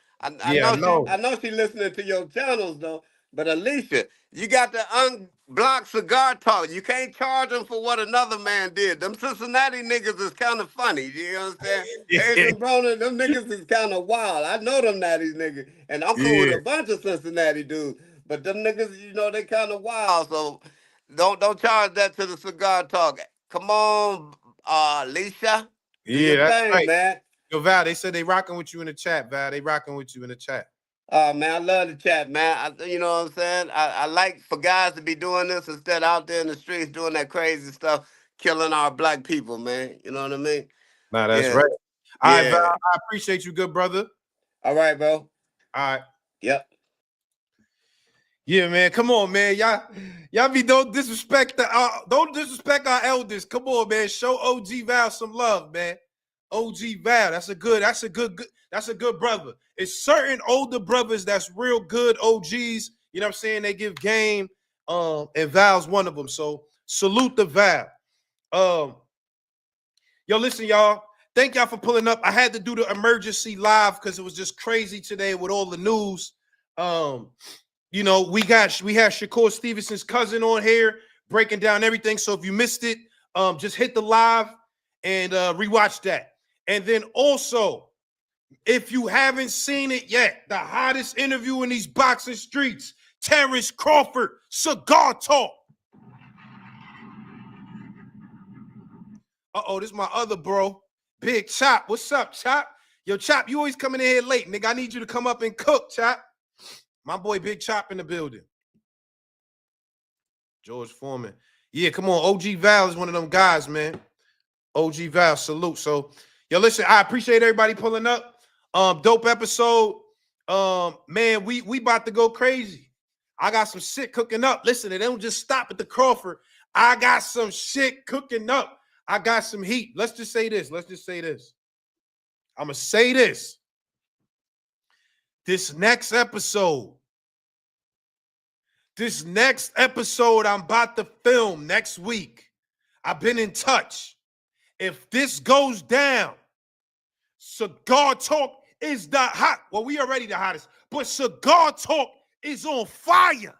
Yeah, I know. I know she listening to your channels though. But Alicia, you got to unblock Cigar Talk. You can't charge them for what another man did. Them Cincinnati niggas is kind of funny. You understand? Yeah, Adrian Broner, them niggas is kind of wild. I know them natties niggas, and I'm cool with yeah, a bunch of Cincinnati dudes. But them niggas, they kind of wild. So don't charge that to the Cigar Talk. Come on, Alicia, do yeah. your That's thing, right. man. Yo, Val, they said they rocking with you in the chat, Val. They rocking with you in the chat. Man, I love the chat, man. You know what I'm saying? I like for guys to be doing this instead out there in the streets doing that crazy stuff, killing our black people, man. You know what I mean? Nah, that's Yeah, right. All right, Val. yeah. I appreciate you, good brother. All right, bro. All right. Yep. Yeah, man. Come on, man. Y'all don't disrespect our elders. Come on, man. Show OG Val some love, man. OG Val, that's a good brother. It's certain older brothers that's real good OGs. You know what I'm saying? They give game. And Val's one of them. So salute the Val. Yo, listen, y'all. Thank y'all for pulling up. I had to do the emergency live because it was just crazy today with all the news. You know, we had Shakur Stevenson's cousin on here breaking down everything. So if you missed it, just hit the live and rewatch that. And then also, if you haven't seen it yet, the hottest interview in these boxing streets, Terrence Crawford, Cigar Talk. Uh-oh, this is my other bro, Big Chop. What's up, Chop? Yo, Chop, you always coming in here late, nigga. I need you to come up and cook, Chop. My boy Big Chop in the building. George Foreman. Yeah, come on. OG Val is one of them guys, man. OG Val, salute. So, yo, listen, I appreciate everybody pulling up. Dope episode. Man, we about to go crazy. I got some shit cooking up. Listen, it don't just stop at the Crawford. I got some shit cooking up. I got some heat. Let's just say this. I'm going to say this. This next episode I'm about to film next week. I've been in touch. If this goes down, Cigar Talk is the hot. Well, we already the hottest, but Cigar Talk is on fire.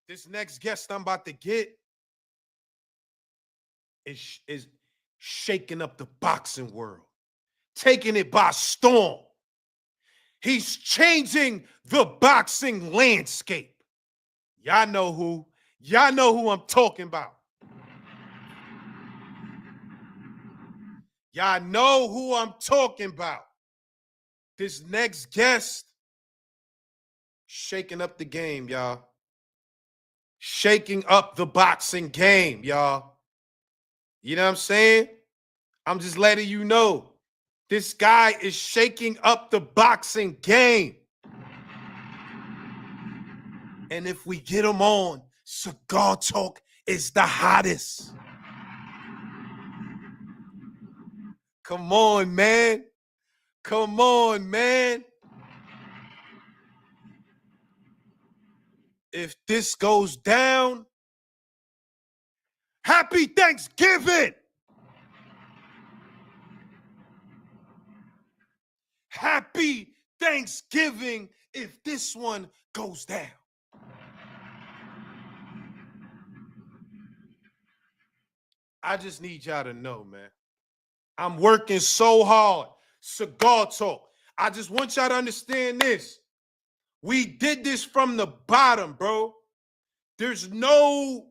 This next guest I'm about to get is shaking up the boxing world, taking it by storm. He's changing the boxing landscape. Y'all know who I'm talking about. Y'all know who I'm talking about. This next guest, shaking up the game, y'all. Shaking up the boxing game, y'all. You know what I'm saying? I'm just letting you know. This guy is shaking up the boxing game. And if we get him on, Cigar Talk is the hottest. Come on, man. Come on, man. If this goes down, happy Thanksgiving. Happy Thanksgiving if this one goes down. I just need y'all to know, man. I'm working so hard. Cigar Talk. I just want y'all to understand this. We did this from the bottom, bro. There's no,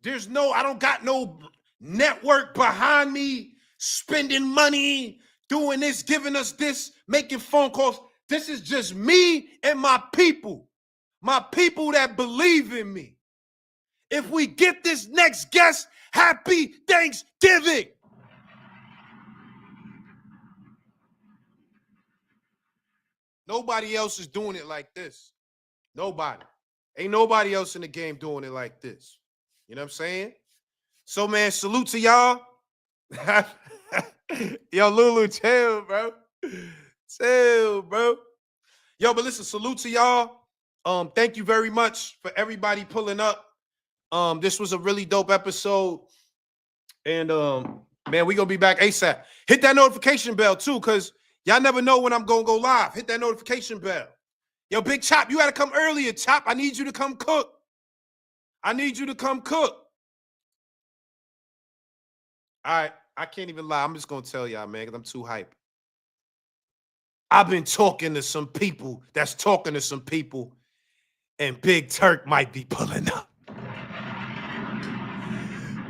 I don't got no network behind me spending money, doing this, giving us this, making phone calls. This is just me and my people that believe in me. If we get this next guest, happy Thanksgiving. Nobody else is doing it like this. Nobody. Ain't nobody else in the game doing it like this. You know what I'm saying? So, man, salute to y'all. Yo, Lulu, chill, bro. Chill, bro. Yo, but listen, salute to y'all. Thank you very much for everybody pulling up. This was a really dope episode. And man, we gonna be back ASAP. Hit that notification bell too, because y'all never know when I'm gonna go live. Hit that notification bell. Yo, Big Chop, you gotta come earlier, Chop. I need you to come cook. I need you to come cook. All right, I can't even lie. I'm just gonna tell y'all, man, because I'm too hype. I've been talking to some people that's talking to some people, and Big Turk might be pulling up.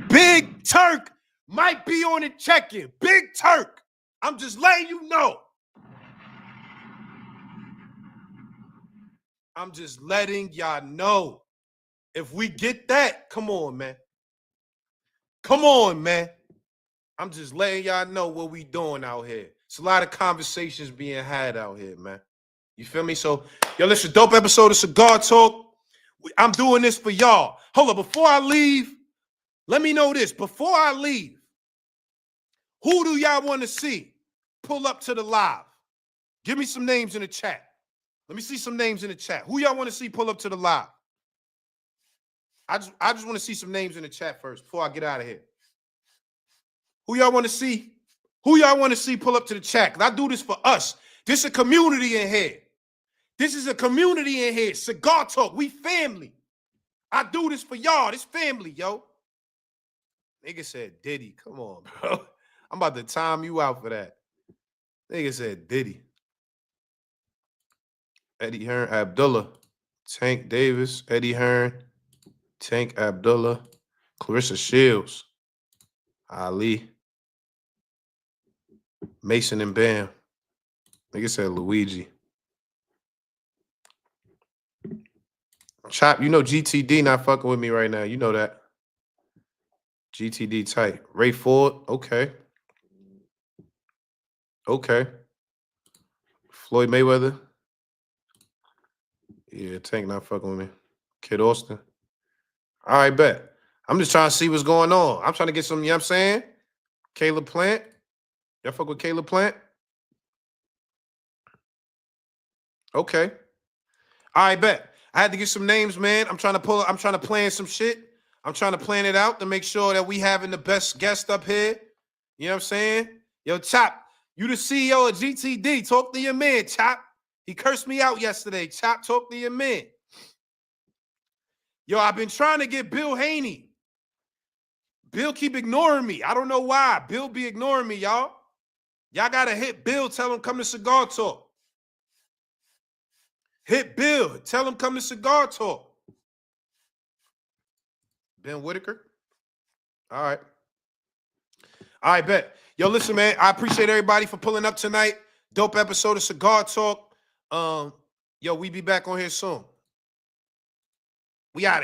Big Turk might be on the check-in. Big Turk. I'm just letting you know. I'm just letting y'all know. If we get that, come on, man. Come on, man. I'm just letting y'all know what we doing out here. It's a lot of conversations being had out here, man. You feel me? So, yo, listen, dope episode of Cigar Talk. I'm doing this for y'all. Hold up, before I leave, let me know this. Before I leave, who do y'all want to see pull up to the live? Give me some names in the chat. Let me see some names in the chat. Who y'all want to see pull up to the live? I just want to see some names in the chat first before I get out of here. Who y'all want to see? Who y'all want to see pull up to the chat? Because I do this for us. This is a community in here. This is a community in here. Cigar Talk. We family. I do this for y'all. This family, yo. Nigga said Diddy. Come on, bro. I'm about to time you out for that. Nigga said Diddy. Eddie Hearn, Abdullah. Tank Davis, Eddie Hearn, Tank Abdullah, Clarissa Shields, Ali, Mason and Bam. Nigga said Luigi. Chop, you know GTD not fucking with me right now. You know that. GTD tight. Ray Ford, okay. Okay. Floyd Mayweather. Yeah, Tank not fucking with me. Kid Austin. All right, bet. I'm just trying to see what's going on. I'm trying to get some, you know what I'm saying? Caleb Plant. Y'all fuck with Caleb Plant? Okay. All right, bet. I had to get some names, man. I'm trying to plan some shit. I'm trying to plan it out to make sure that we having the best guest up here. You know what I'm saying? Yo, Chop, you the CEO of GTD. Talk to your man, Chop. He cursed me out yesterday. Chop, talk to your man. Yo, I've been trying to get Bill Haney. Bill keep ignoring me. I don't know why. Bill be ignoring me, y'all. Y'all got to hit Bill. Tell him come to Cigar Talk. Hit Bill. Tell him come to Cigar Talk. Ben Whitaker. All right. All right, bet. Yo, listen, man. I appreciate everybody for pulling up tonight. Dope episode of Cigar Talk. Yo, we be back on here soon. We out of here.